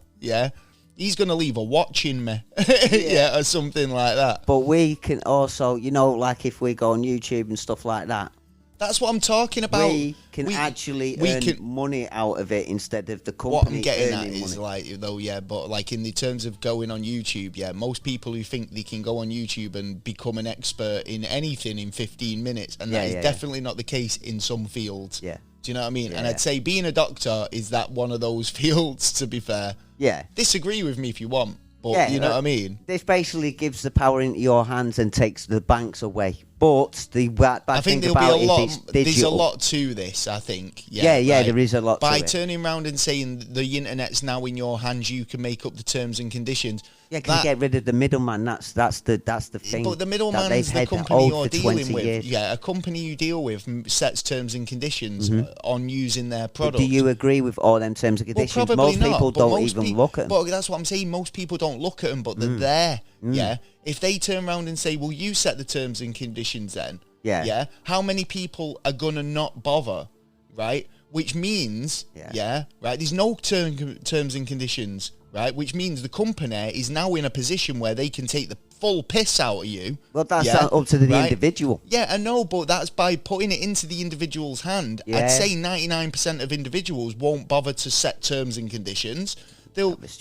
He's going to leave a watching me, or something like that. But we can also, like if we go on YouTube and stuff like that. That's what I'm talking about. We can actually earn money out of it instead of the company. What I'm getting at money. is but like in the terms of going on YouTube, most people who think they can go on YouTube and become an expert in anything in 15 minutes, and that is definitely not the case in some fields. Yeah. Do you know what I mean? And I'd say being a doctor is that one of those fields, to be fair. Yeah. Disagree with me if you want, but you know what I mean? This basically gives the power into your hands and takes the banks away. But the bad I think thing there'll about be a lot. it is digital. There's a lot to this, I think. There is a lot to it. By turning around and saying the internet's now in your hands, you can make up the terms and conditions. Yeah, can get rid of the middleman. That's the thing. But the middleman's the company you're dealing with. Years. Yeah, a company you deal with sets terms and conditions on using their product. Do you agree with all them terms and conditions? Well, most people don't even look at them. But that's what I'm saying. Most people don't look at them, but they're there. yeah, if they turn around and say, well, you set the terms and conditions then, yeah, how many people are going to not bother, right? Which means, right, there's no terms and conditions, right? Which means the company is now in a position where they can take the full piss out of you. Well, that's up to the individual. Yeah, I know, but that's by putting it into the individual's hand. I'd say 99% of individuals won't bother to set terms and conditions.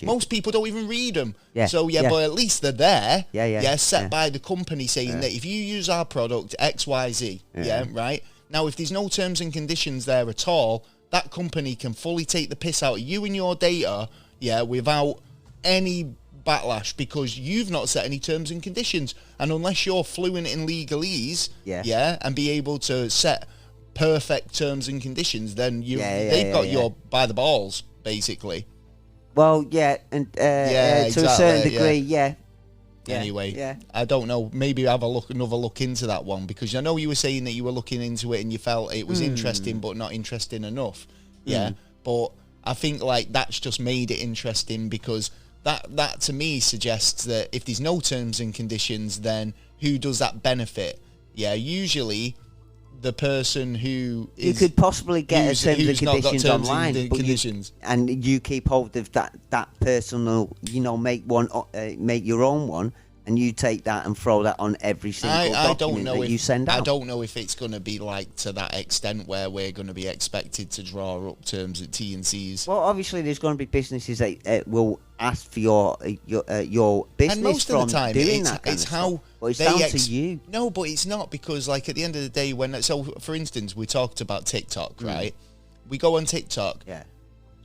Most people don't even read them. So, but at least they're there. Set by the company saying that if you use our product, X, Y, Z, right? Now, if there's no terms and conditions there at all, that company can fully take the piss out of you and your data, without any backlash, because you've not set any terms and conditions. And unless you're fluent in legalese, and be able to set perfect terms and conditions, then they've got you by the balls, basically. Well, and to a certain degree, Anyway, I don't know. Maybe have another look into that one, because I know you were saying that you were looking into it and you felt it was interesting, but not interesting enough. But I think like that's just made it interesting, because that to me suggests that if there's no terms and conditions, then who does that benefit? Usually the person who you could possibly get terms and conditions online, and you keep hold of that personal, make your own one, and you take that and throw that on every single document that you send out. I don't know if it's going to be like to that extent where we're going to be expected to draw up terms at T&Cs. Well, obviously there's going to be businesses that will ask for your business, and most of the time it's how it's down to you. No, but it's not, because like at the end of the day, for instance, we talked about TikTok, right? We go on TikTok.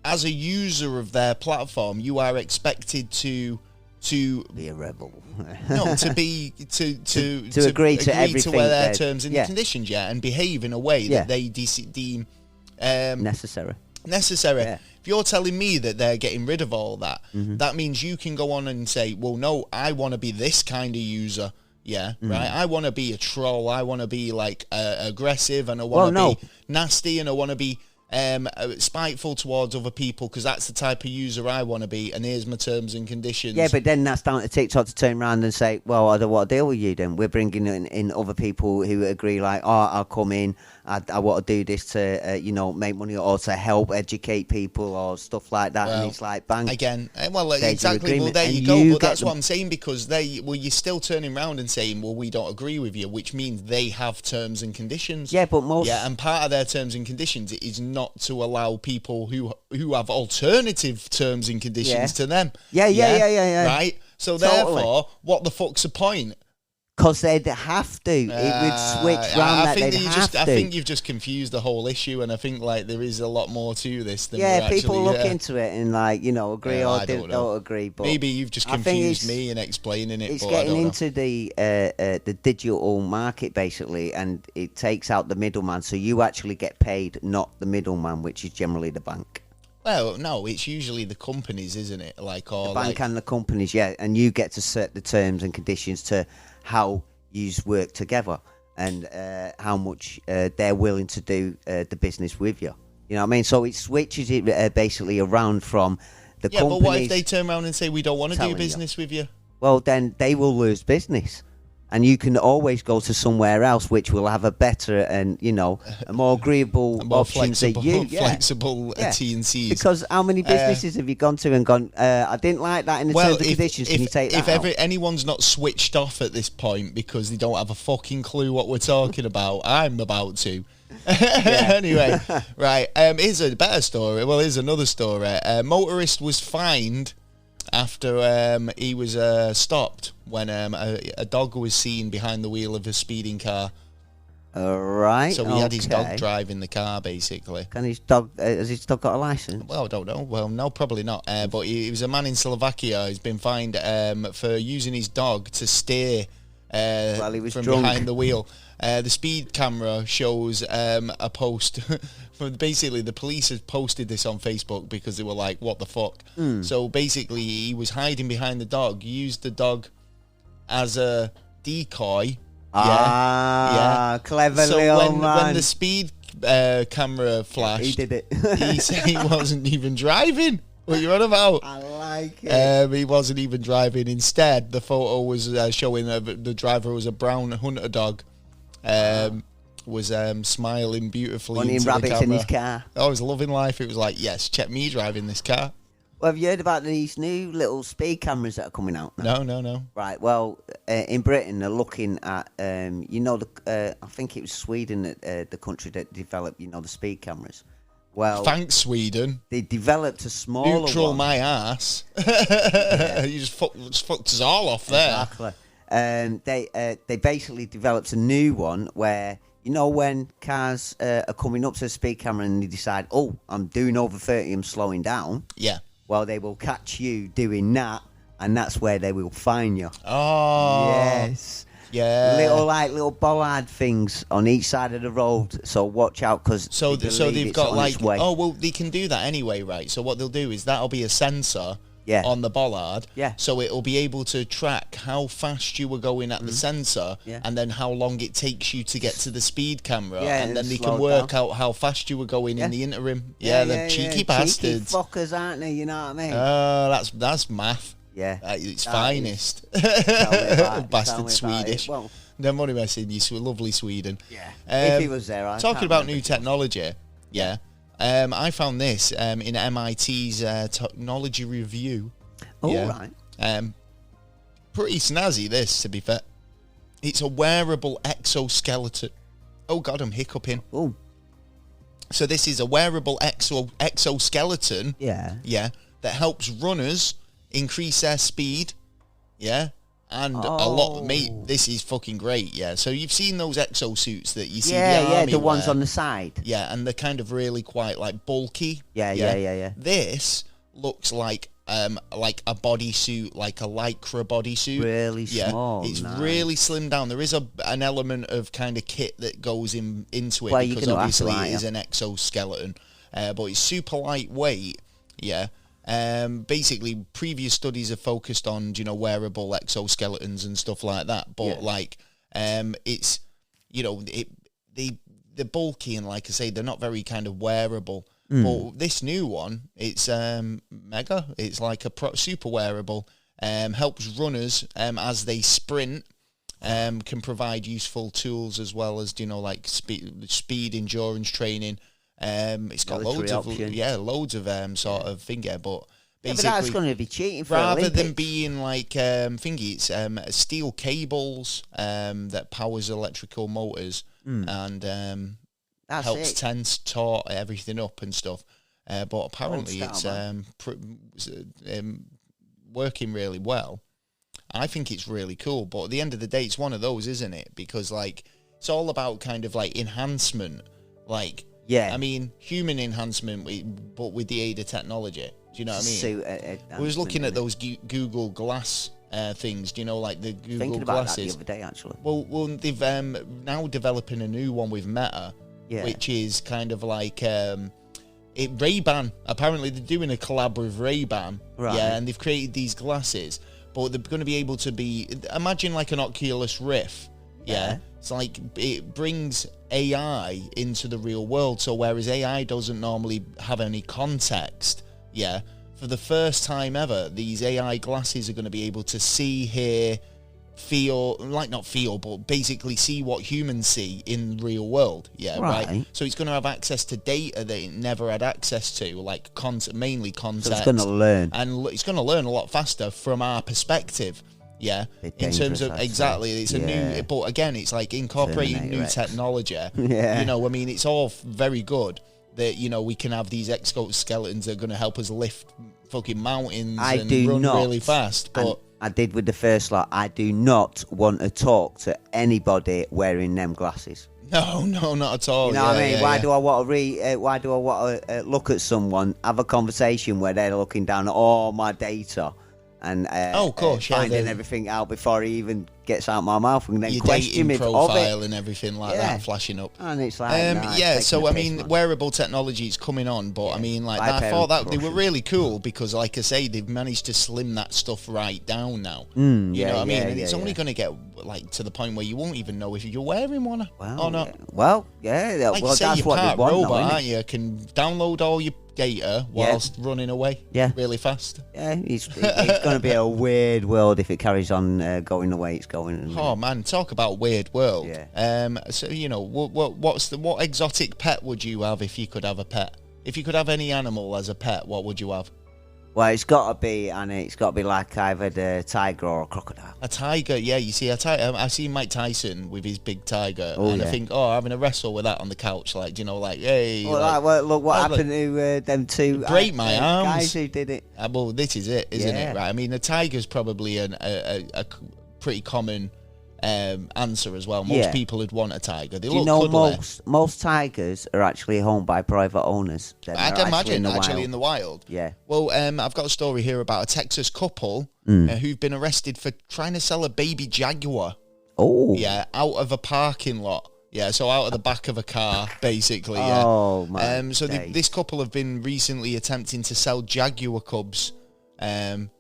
As a user of their platform, you are expected to be a rebel. No, to agree to everything, to their terms and conditions, and behave in a way that they deem necessary. If you're telling me that they're getting rid of all that, that means you can go on and say, well, no, I want to be this kind of user. Right? I want to be a troll. I want to be like aggressive, and I want to be nasty, and I want to be spiteful towards other people, because that's the type of user I want to be, and here's my terms and conditions. But then that's down to TikTok to turn around and say, well, I don't want to deal with you then. We're bringing in other people who agree, like, I'll come in, I want to do this to make money, or to help educate people or stuff like that. And it's like, bang. Again, exactly. Well, there you go. But that's what I'm saying, because you're still turning around and saying, well, we don't agree with you, which means they have terms and conditions. But most... and part of their terms and conditions is not to allow people who have alternative terms and conditions to them. Right? So therefore, what the fuck's the point? Because they'd have to. It would switch round that they'd have to. I think you've just confused the whole issue, and I think like there is a lot more to this than people look into it and agree or don't agree. But maybe you've just confused me in explaining it. It's getting into the digital market basically, and it takes out the middleman, so you actually get paid, not the middleman, which is generally the bank. Well, no, it's usually the companies, isn't it? The bank and the companies, and you get to set the terms and conditions to how you work together, and how much they're willing to do the business with you. You know what I mean? So it switches it basically around from the companies. Yeah, but what if they turn around and say, we don't want to do business with you? Well, then they will lose business. And you can always go to somewhere else which will have a better and, a more agreeable options flexible, that you. Flexible T&Cs. Because how many businesses have you gone to and gone, I didn't like that in the terms and conditions, can you take that out? If anyone's not switched off at this point because they don't have a fucking clue what we're talking about, I'm about to. Anyway, right, here's a better story. Well, here's another story. A motorist was fined after he was stopped when a dog was seen behind the wheel of a speeding car. Right. So he had his dog driving the car, basically. Can his dog? Has his dog got a license? Well, I don't know. Well, no, probably not. But he was a man in Slovakia. He's been fined for using his dog to steer while he was from drunk behind the wheel. The speed camera shows a post. Basically, the police had posted this on Facebook because they were like, what the fuck? So basically, he was hiding behind the dog, used the dog as a decoy. Clever so little man. When the speed camera flashed, he did it. He said he wasn't even driving. What you're on about? I like it. He wasn't even driving. Instead, the photo was showing the driver was a brown hunter dog. Was smiling beautifully Wanting into rabbits the camera. in his car. I was loving life. It was like, yes, check me driving this car. Well, have you heard about these new little speed cameras that are coming out now? No. Right, well, in Britain, they're looking at, I think it was Sweden, the country that developed, the speed cameras. Well, thanks, Sweden. They developed a smaller Neutral one. my ass. You just fucked us all off there. Exactly. They basically developed a new one where, when cars are coming up to a speed camera and they decide, oh, I'm doing over 30, I'm slowing down. Yeah. Well, they will catch you doing that, and that's where they will find you. Oh. Yes. Yeah. Little bollard things on each side of the road. So watch out, because so they've got they can do that anyway, right? So what they'll do is that'll be a sensor on the bollard. Yeah. So it'll be able to track how fast you were going at the sensor, and then how long it takes you to get to the speed camera, and then they can work out how fast you were going in the interim. Yeah, cheeky bastards. Cheeky fuckers, aren't they? You know what I mean? That's math. Yeah. It's finest. Bastard Swedish. Well, no money messing you, lovely Sweden. Yeah. If he was there, talking about new technology. Yeah. I found this in MIT's technology review. Right. Pretty snazzy, this, to be fair. It's a wearable exoskeleton. Oh, God, I'm hiccuping. Oh. So this is a wearable exoskeleton. Yeah. Yeah. That helps runners increase their speed. Yeah. And a lot, mate, this is fucking great, yeah. So you've seen those exosuits that you see the army the ones wear. on the side. Yeah, and they're kind of really quite, like, bulky. Yeah. This looks like a bodysuit, like a Lycra bodysuit. Really small. It's really slimmed down. There is an element of kind of kit that goes into it, well, because obviously it is an exoskeleton. But it's super lightweight, yeah. Basically, previous studies have focused on, wearable exoskeletons and stuff like that. But it's, they're bulky, and like I say, they're not very kind of wearable. But this new one, it's mega. It's like a super wearable. Helps runners as they sprint. Can provide useful tools as well as like speed endurance training. It's got loads of sort of finger, but basically but that's going to be cheating for rather Olympics. than being like thingy, it's steel cables that powers electrical motors and helps tense, taut everything up and stuff. But apparently it's working really well. I think it's really cool, but at the end of the day, it's one of those, isn't it? Because like it's all about kind of like enhancement, like. Yeah, I mean, human enhancement, but with the aid of technology. Do you know what I mean? I was looking at those Google Glass things. Do you know, like the Google glasses? Thinking about that the other day, actually. Well, they've now developing a new one with Meta, which is kind of like Ray-Ban. Apparently, they're doing a collab with Ray-Ban. Right. Yeah, and they've created these glasses, but they're going to be able to imagine like an Oculus Rift. Yeah. It's like it brings AI into the real world. So whereas AI doesn't normally have any context, for the first time ever, these AI glasses are going to be able to see, hear, feel, like not feel, but basically see what humans see in the real world. Yeah, right. So it's going to have access to data that it never had access to, like mainly context. So it's going to learn. And it's going to learn a lot faster from our perspective. Yeah, in terms of it's a new, but again, it's like incorporating new technology. I mean, it's all very good that we can have these exoskeletons that are going to help us lift fucking mountains and run really fast. But I did with the first lot. I do not want to talk to anybody wearing them glasses. No, not at all. You know what I mean? Why do I want to why do I want to look at someone, have a conversation where they're looking down at all my data? And of course, finding everything out before he even gets out my mouth, and then your question dating me profile and everything like that flashing up. And it's like, so I mean, wearable technology is coming on, but I mean, like I thought that they were really cool because, like I say, they've managed to slim that stuff right down now. You know what I mean? And it's only going to get like to the point where you won't even know if you're wearing one or not. Well, yeah. Like well, say, that's you're what part they want, robot, aren't you? Can download all your gator whilst running away really fast. Yeah, it's going to be a weird world if it carries on going the way it's going. Oh man, talk about weird world. Yeah. So what exotic pet would you have if you could have a pet? If you could have any animal as a pet, what would you have? Well, it's got to be like either the tiger or a crocodile. A tiger, yeah. You see, I see Mike Tyson with his big tiger, I think, having a wrestle with that on the couch, like, hey. Well, look what happened to them two. Break my arms. Guys who did it. Well, this is it, isn't it? Right. I mean, a tiger's probably a pretty common answer as well. Most people would want a tiger. They look cuddly. Most tigers are actually owned by private owners. I can imagine in the wild. Yeah. Well, I've got a story here about a Texas couple who've been arrested for trying to sell a baby jaguar. Oh. Yeah, out of a parking lot. Yeah, so out of the back of a car, basically. Yeah. Oh my. So this couple have been recently attempting to sell jaguar cubs.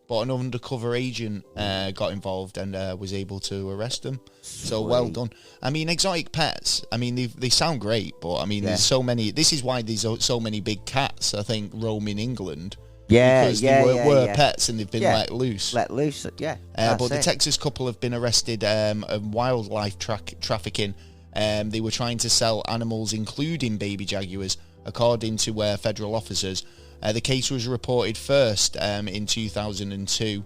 But an undercover agent got involved and was able to arrest them. So well done. I mean, exotic pets, I mean, they sound great, but I mean, there's so many. This is why there's so many big cats, I think, roaming England. Because they were pets and they've been let loose. Let loose, yeah. But the Texas couple have been arrested of wildlife trafficking. They were trying to sell animals, including baby jaguars, according to federal officers. The case was reported first in 2002,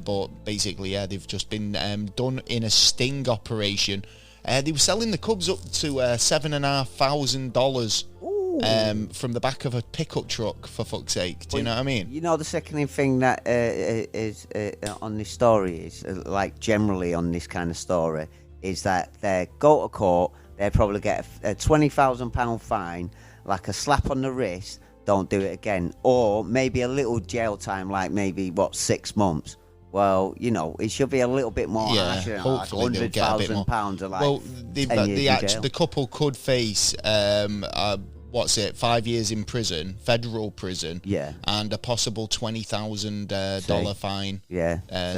but basically, they've just been done in a sting operation. They were selling the cubs up to $7,500 from the back of a pickup truck, for fuck's sake. Do you know what I mean? You know, the sickening thing that is on this story is, like generally on this kind of story, is that they go to court, they probably get a £20,000 fine, like a slap on the wrist, don't do it again, or maybe a little jail time, like maybe 6 months. Well, it should be a little bit more. Hopefully they'll get a bit more. £100,000 or like. Well, the couple could face 5 years in prison, federal prison, and a possible $20,000 fine.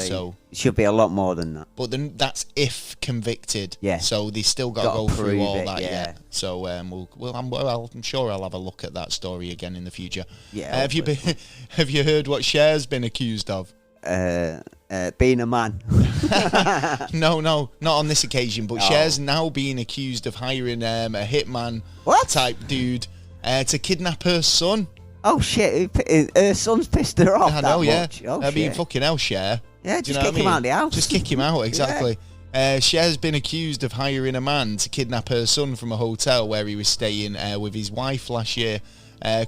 So it should be a lot more than that. But then that's if convicted. Yeah. So they still got to go through all that yet. So I'm sure I'll have a look at that story again in the future. Yeah. Have you heard what Cher's been accused of? Being a man. No, not on this occasion. But Cher's now being accused of hiring a hitman type dude to kidnap her son. Oh shit! Her son's pissed her off. I know, much. Oh, I mean, fucking hell, Cher. Yeah, just kick him out of the house. Just kick him out, exactly. Cher's been accused of hiring a man to kidnap her son from a hotel where he was staying with his wife last year.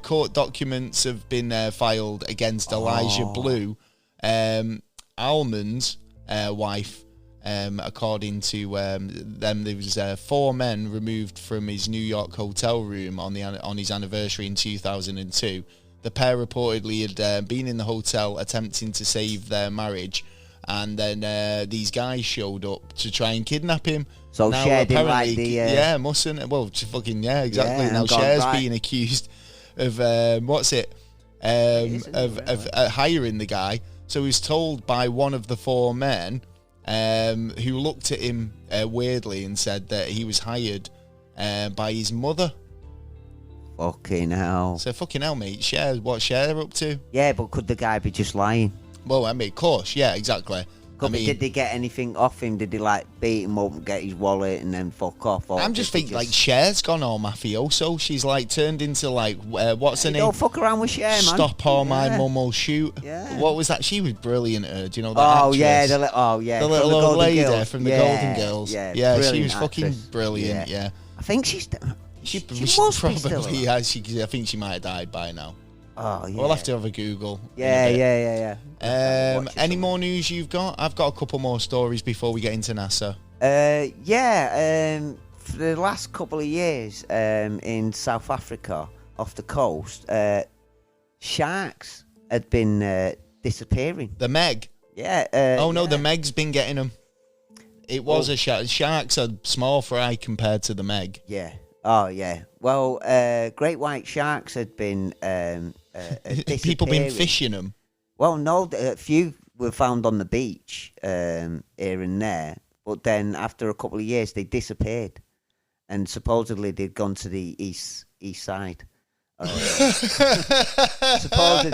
Court documents have been filed against Elijah Blue, Almond's wife. According to them, there was 4 men removed from his New York hotel room on his anniversary in 2002. The pair reportedly had been in the hotel attempting to save their marriage, and then these guys showed up to try and kidnap him. So now, Cher didn't like the... mustn't. Well, fucking exactly. Now Cher's being accused of hiring the guy. So he was told by one of the 4 men, who looked at him weirdly and said that he was hired by his mother. Fucking hell. So fucking hell, mate. What's Cher up to? Yeah, but could the guy be just lying? Well, I mean, of course, yeah, exactly. Did they get anything off him? Did they beat him up and get his wallet and then fuck off? I'm just thinking Cher's gone all mafioso. She's turned into what's her name? Don't fuck around with Cher, man. Stop or my mum will shoot. Yeah. What was that? She was brilliant. Do you know that? Actress? The little old lady from the Golden Girls. Yeah, she was fucking brilliant. Yeah. I think she's. She must probably has. I think she might have died by now. Oh, yeah. We'll have to have a Google. Yeah. Any more news you've got? I've got a couple more stories before we get into NASA. For the last couple of years, in South Africa, off the coast, sharks had been disappearing. The Meg? Yeah. The Meg's been getting them. It was a shark. Sharks are small fry compared to the Meg. Yeah. Oh, yeah. Well, great white sharks had been people been fishing them? Well, no, a few were found on the beach here and there, but then after a couple of years, they disappeared, and supposedly they'd gone to the east side supposedly,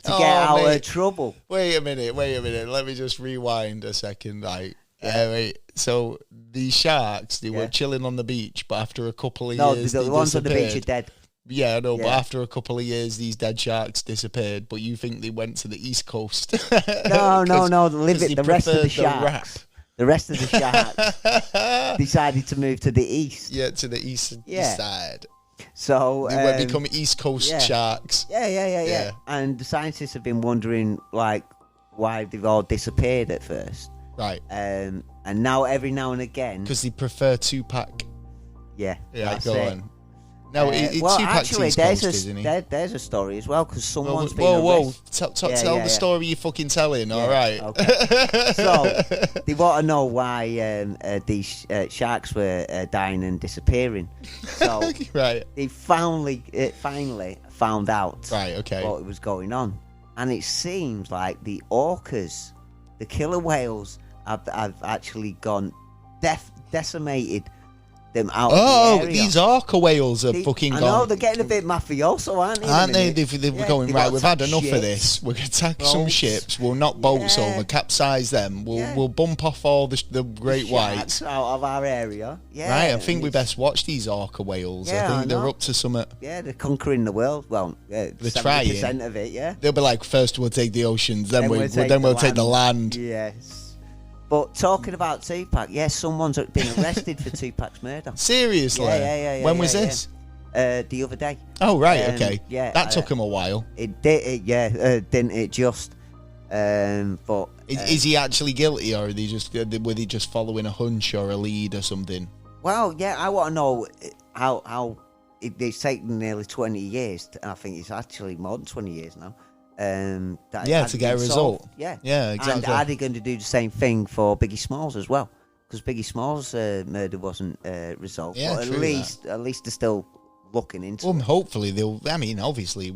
to get out of trouble. Wait a minute. Let me just rewind a second. Wait. So these sharks, they were chilling on the beach, but after a couple of years, the ones on the beach are dead. Yeah, I know, but after a couple of years, these dead sharks disappeared. But you think they went to the East Coast? No. The rest of the sharks. The rest of the sharks decided to move to the east. Yeah, to the east side. So they become East Coast sharks. Yeah. And the scientists have been wondering, like, why they've all disappeared at first. Right. And now, every now and again, because they prefer Tupac. Yeah. Go on. No, actually, there's a story as well, because someone's been arrested. Tell the story you're fucking telling. All right. Okay. So they want to know why these sharks were dying and disappearing. So they finally found out what was going on, and it seems like the orcas, the killer whales, have actually gone decimated them out of the area. These orca whales are fucking gone. I know, they're getting a bit mafioso, aren't they? Aren't they? They're going, right, we've had enough of this. We're going to attack some ships. We'll knock boats over, capsize them. We'll bump off all the great whites out of our area. Right, I think we best watch these orca whales. I think they're up to something. Yeah, they're conquering the world. Well, they're trying. 70% of it, yeah. They'll be like, first we'll take the oceans, then we'll take the land. Yes. But talking about Tupac, someone's been arrested for Tupac's murder. Seriously? Yeah. When was this? The other day. Oh, right, okay. Yeah. That took him a while. It did, didn't it just? But... is he actually guilty, or were they just following a hunch or a lead or something? Well, I want to know how it's taken nearly 20 years. I think it's actually more than 20 years now. To get a result. Yeah, exactly. And are they going to do the same thing for Biggie Smalls as well? Because Biggie Smalls' murder wasn't resolved. Yeah, but at least they're still looking into it. Hopefully obviously,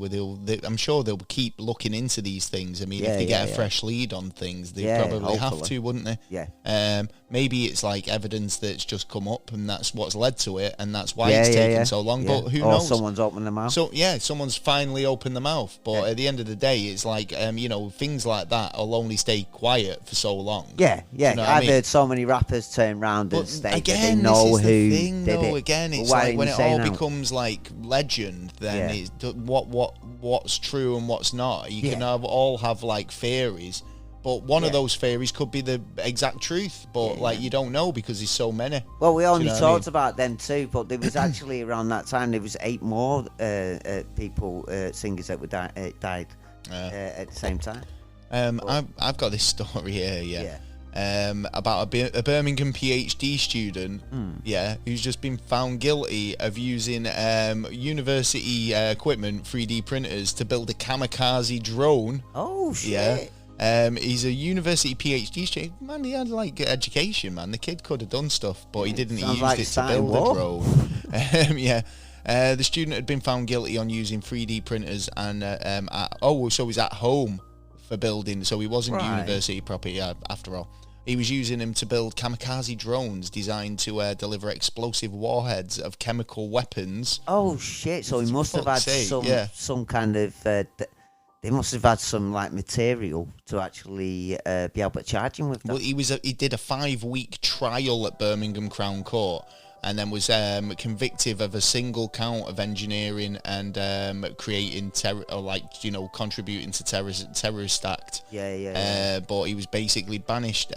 I'm sure they'll keep looking into these things. I mean, if they get a fresh lead on things, they probably have to, wouldn't they? Yeah. Maybe it's like evidence that's just come up, and that's what's led to it, and that's why it's taken so long. Yeah. But who knows? Or someone's opened their mouth. So someone's finally opened the mouth. But at the end of the day, it's like things like that will only stay quiet for so long. Yeah. You know I've heard so many rappers turn around and state that they know who did it. Again, it's like when it all becomes like legend, then it's what's true and what's not. You can all have like theories. But one of those theories could be the exact truth, but you don't know because there's so many. Well, we only talked about them too, but there was actually around that time there was 8 more people, singers that were died at the same time. I've got this story here, about a Birmingham PhD student, who's just been found guilty of using university equipment, 3D printers, to build a kamikaze drone. Oh shit! Yeah. He's a university PhD student. Man, he had like education, man. The kid could have done stuff, but he didn't. He used it to build a drone. The student had been found guilty on using 3D printers and so he's at home for building. So he wasn't university property after all. He was using them to build kamikaze drones designed to deliver explosive warheads of chemical weapons. Oh shit! So he must have had some kind of. They must have had some like material to actually be able to charge him with that. Well, he did a 5-week trial at Birmingham Crown Court, and then was convicted of a single count of engineering and creating contributing to terrorist act. But he was basically banished.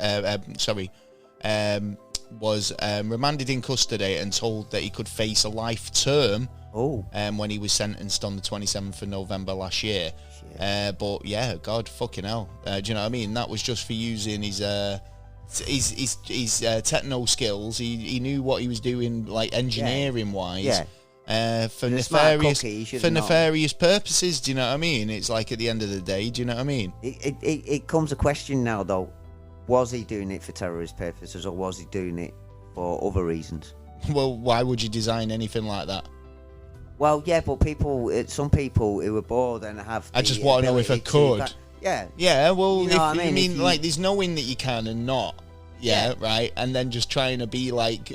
Was remanded in custody and told that he could face a life term. When he was sentenced on the 27th of November last year. But God fucking hell. Do you know what I mean? That was just for using his techno skills. He knew what he was doing, like engineering wise. For nefarious purposes. Do you know what I mean? It's like at the end of the day. Do you know what I mean? It comes a question now though. Was he doing it for terrorist purposes, or was he doing it for other reasons? Well, why would you design anything like that? Well, yeah, but some people who are bored and have. I just want to know if I could. Yeah. Well, you know what I mean, like, there's knowing that you can and not. Yeah, right. And then just trying to be like,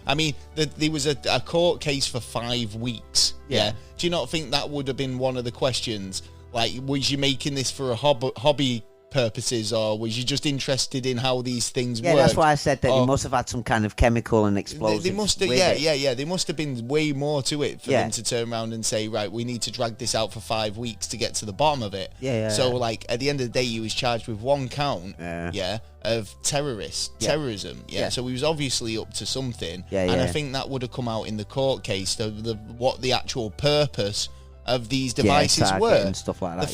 I mean, there was a court case for 5 weeks. Yeah. Do you not think that would have been one of the questions? Like, was you making this for a hobby purposes, or was you just interested in how these things work? Yeah, that's why I said that they must have had some kind of chemical and explosives. They must have, yeah. There must have been way more to it for them to turn around and say, right, we need to drag this out for 5 weeks to get to the bottom of it. So, like, at the end of the day, he was charged with 1 count, of terrorism. So he was obviously up to something. And I think that would have come out in the court case, what the actual purpose of these devices were. And stuff like that.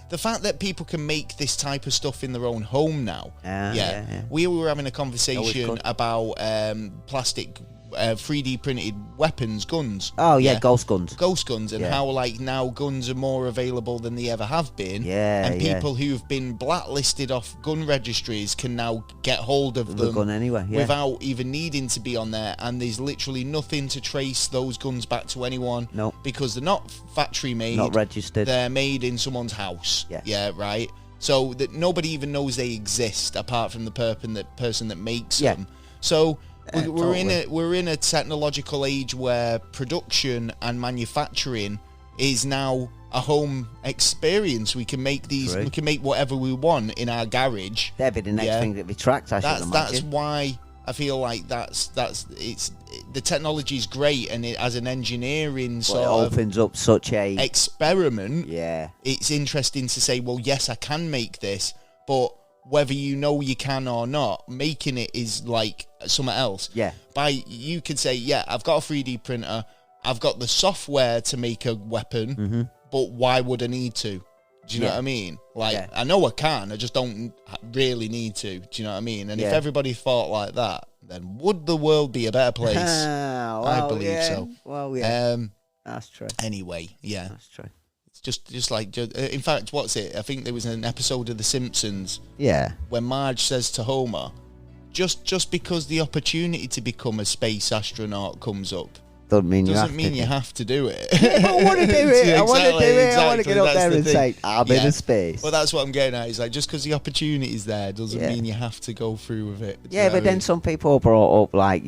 The fact that people can make this type of stuff in their own home now. We were having a conversation about plastic 3D printed weapons, guns. Ghost guns. And how, like, now guns are more available than they ever have been. And people who've been blacklisted off gun registries can now get hold of them gun anyway, without even needing to be on there. And there's literally nothing to trace those guns back to anyone. Because they're not factory made. Not registered. They're made in someone's house. Right? So that nobody even knows they exist apart from the person that makes them. So we're in a technological age where production and manufacturing is now a home experience. We can make we can make whatever we want in our garage. That'd be the next thing that be tracked. That's why I feel like the technology is great, and it as an engineering sort of opens up such a experiment. It's interesting to say, well, yes, I can make this, but whether you know you can or not, making it is like something else. You could say, I've got a 3D printer, I've got the software to make a weapon, but why would I need to? Do you know what I mean? Like, I know I can, I just don't really need to. Do you know what I mean? And if everybody thought like that, then would the world be a better place? I believe so. Well, that's true. Anyway, that's true. Just like, in fact, what's it? I think there was an episode of The Simpsons. When Marge says to Homer, just because the opportunity to become a space astronaut comes up, doesn't mean you have to do it. I want to do it. I want to do it. I want to get up there and say, I'm in space. Well, that's what I'm getting at. It's like, just because the opportunity is there doesn't mean you have to go through with it. But then some people are brought up like,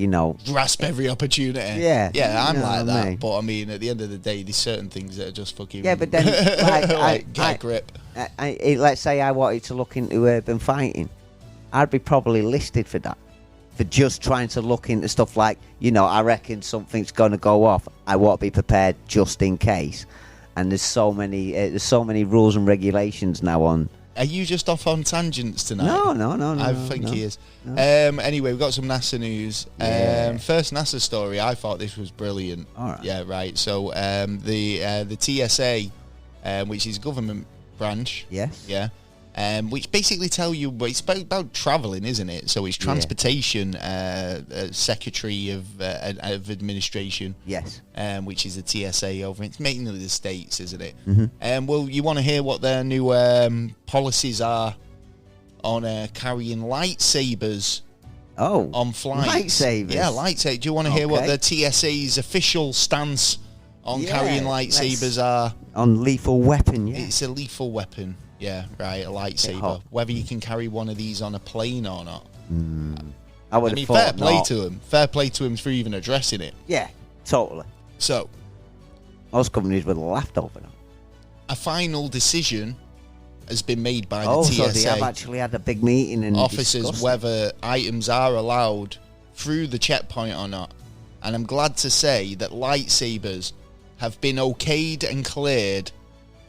grasp every opportunity. I'm like that. But I mean, at the end of the day, there's certain things that are just fucking... but then, like, get a grip. Let's say I wanted to look into urban fighting. I'd be probably listed for that. For just trying to look into stuff like, I reckon something's going to go off. I want to be prepared just in case. And there's so many rules and regulations now on. Are you just off on tangents tonight? No. I think he is. No. Anyway, we've got some NASA news. First NASA story. I thought this was brilliant. All right. Yeah, right. So the TSA, which is government branch. Yes. Yeah. Which basically tell you, it's about travelling, isn't it? So it's Transportation Secretary of Administration. Yes. Which is the TSA over. It's mainly the States, isn't it? Mm-hmm. You want to hear what their new policies are on carrying lightsabers? On flights. Lightsabers? Yeah, lightsabers. Do you want to hear what the TSA's official stance on carrying lightsabers are? On lethal weapon, It's a lethal weapon. Yeah, right, a lightsaber. Whether you can carry one of these on a plane or not. I mean, fair play to them. Fair play to them for even addressing it. Yeah, totally. So, most companies would have laughed over that. A final decision has been made by the TSA. So they have actually had a big meeting and officers whether items are allowed through the checkpoint or not. And I'm glad to say that lightsabers have been okayed and cleared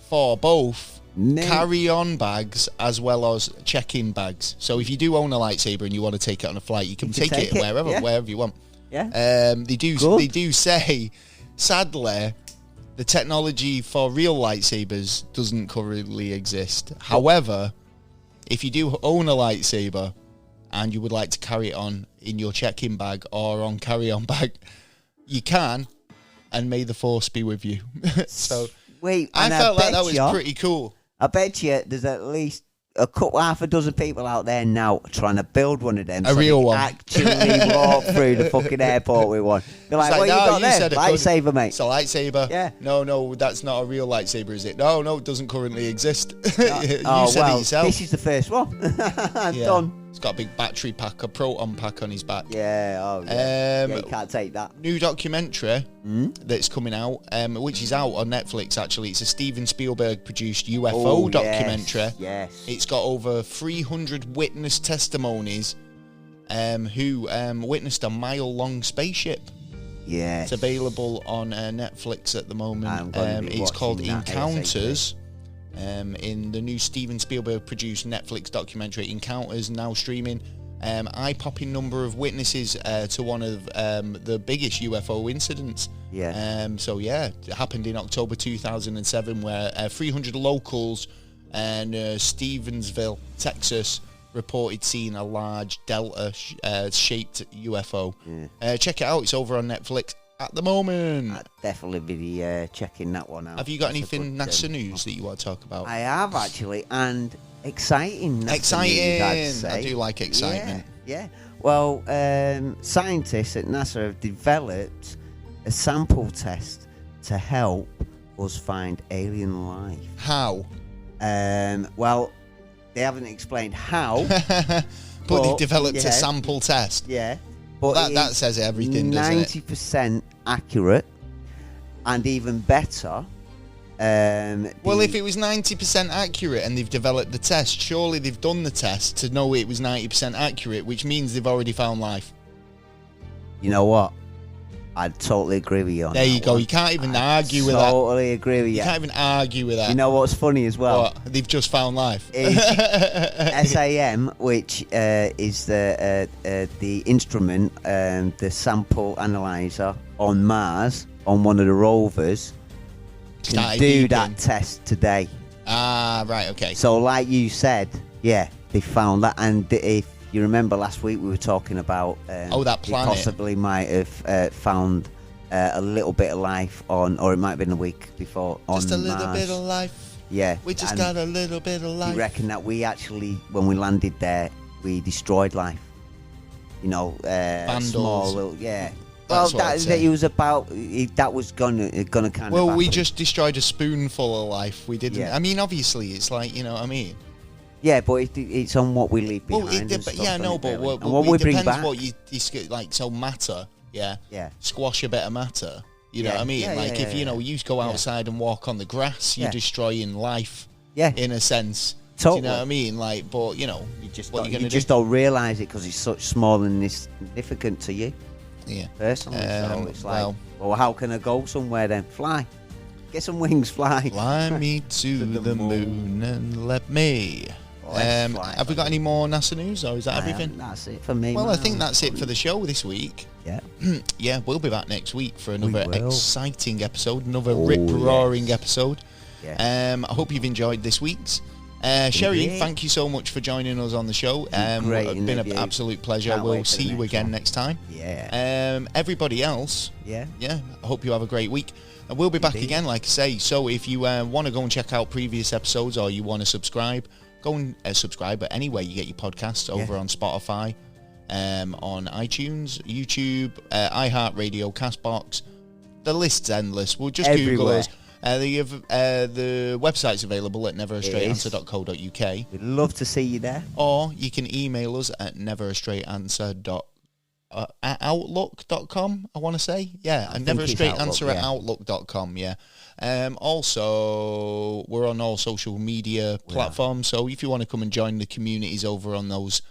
for both carry-on bags as well as check-in bags. So if you do own a lightsaber and you want to take it on a flight, you can take it wherever you want. They do say, sadly, the technology for real lightsabers doesn't currently exist. However, if you do own a lightsaber and you would like to carry it on in your check-in bag or on carry-on bag, you can, and may the force be with you. So I felt like that was pretty cool. I bet you there's at least half a dozen people out there now trying to build one of them. A real one. Actually walk through the fucking airport with one. They're like, what you got there? Lightsaber, mate. It's a lightsaber. Yeah. No, that's not a real lightsaber, is it? No, it doesn't currently exist. You said it yourself. This is the first one. Done. He's got a big battery pack, a proton pack on his back. Yeah, yeah, you can't take that. New documentary that's coming out, which is out on Netflix, actually. It's a Steven Spielberg-produced UFO documentary. Yes. It's got over 300 witness testimonies who witnessed a mile-long spaceship. Yes. It's available on Netflix at the moment. It's called Encounters. In the new Steven Spielberg-produced Netflix documentary, Encounters, now streaming. Eye-popping number of witnesses to one of the biggest UFO incidents. Yeah. It happened in October 2007, where 300 locals in Stevensville, Texas, reported seeing a large delta-shaped UFO. Yeah. Check it out. It's over on Netflix at the moment. I'd definitely be checking that one out. Have you got anything NASA news that you want to talk about? I have, actually, and exciting. Exciting. News, I'd say. I do like excitement. Yeah. Well, scientists at NASA have developed a sample test to help us find alien life. How? Well, they haven't explained how. but they developed a sample test. Yeah. But that says everything, doesn't it? 90% accurate, and even better. Well, if it was 90% accurate and they've developed the test, surely they've done the test to know it was 90% accurate, which means they've already found life. You know what? I'd totally agree with you on there that you go. one. You can't even argue with that. Totally agree with you. You can't even argue with that. You know what's funny as well? What? They've just found life. SAM, which is the instrument, the sample analyzer on Mars, on one of the rovers, can do that test today. Ah, right, okay. So like you said, yeah, they found that. And if you remember last week, we were talking about that planet possibly might have found a little bit of life on, or it might have been a week before, on Mars. Just a little bit of life. Yeah. We just got a little bit of life. You reckon that we actually, when we landed there, we destroyed life? You know, small little, yeah. Well, that was gonna kind of. Well, we just destroyed a spoonful of life. We didn't. Yeah. I mean, obviously, it's like, you know what I mean. Yeah, but it's on what we leave behind. What we bring back. What you like, so matter, yeah, squash a bit of matter. You know what I mean? If you go outside and walk on the grass, you're destroying life. Yeah, in a sense. Totally. Do you know what I mean? Like, but you just don't realise it because it's such small and insignificant to you. Yeah. Personally, so it's like, well, how can I go somewhere then? Fly. Get some wings, fly. Fly me to the moon and let me. Have we got any more NASA news, or is that everything? That's it for me. Well, I think that's it for the show this week. Yeah. Yeah, we'll be back next week for another exciting episode, another rip-roaring episode. Yeah. I hope you've enjoyed this week's. Sherry, thank you so much for joining us on the show. It's been an absolute pleasure. We'll see you again next time. Yeah. Everybody else, I hope you have a great week. And we'll be back again, like I say. So if you want to go and check out previous episodes, or you want to subscribe, go and subscribe at anywhere you get your podcasts, over on Spotify, on iTunes, YouTube, iHeartRadio, CastBox. The list's endless. We'll just Google us. The website's available at neverastraightanswer.co.uk. We'd love to see you there. Or you can email us at neverastraightanswer@outlook.com, I want to say. Yeah, and neverastraightanswer@outlook.com, yeah. Also, we're on all social media platforms, so if you want to come and join the communities over on those,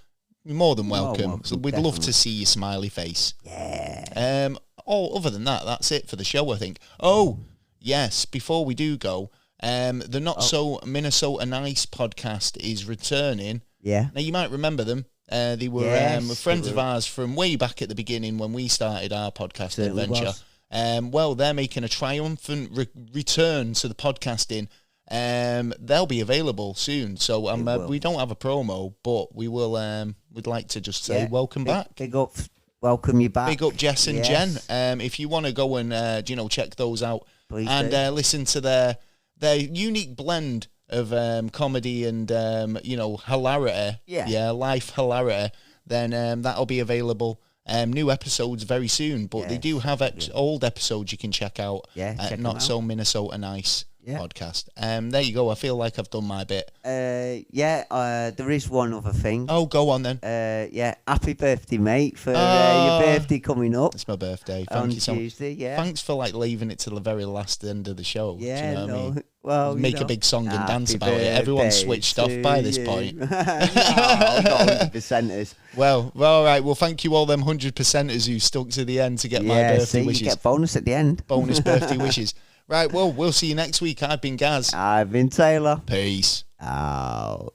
you're more than welcome. So we'd love to see your smiley face. Yeah. Other than that, that's it for the show, I think. Oh, yes, before we do go, the Not So Minnesota Nice podcast is returning. Yeah. Now, you might remember them. They were friends of ours from way back at the beginning when we started our podcast adventure. Well, they're making a triumphant return to the podcasting. They'll be available soon. So we don't have a promo, but we will. We'd like to just say welcome back. Big up, welcome you back. Big up, Jess and Jen. If you want to go and check those out, please and listen to their unique blend of comedy and hilarity. Yeah, life hilarity. Then that'll be available. New episodes very soon, but they do have old episodes you can check out at Not So Minnesota Nice podcast. There you go. I feel like I've done my bit. There is one other thing. Oh, go on then. Happy birthday, mate, for your birthday coming up. It's my birthday. Thank you so much. Tuesday, yeah. Thanks for leaving it to the very last end of the show. Yeah, do you know what I mean? Well, make a big song and dance about it. Everyone's switched off by this point. No, not 100%ers. Well, all right. Well, thank you all them 100%ers who stuck to the end to get my birthday wishes. You get bonus at the end. Bonus birthday wishes. Right, well, we'll see you next week. I've been Gaz. I've been Taylor. Peace. Out.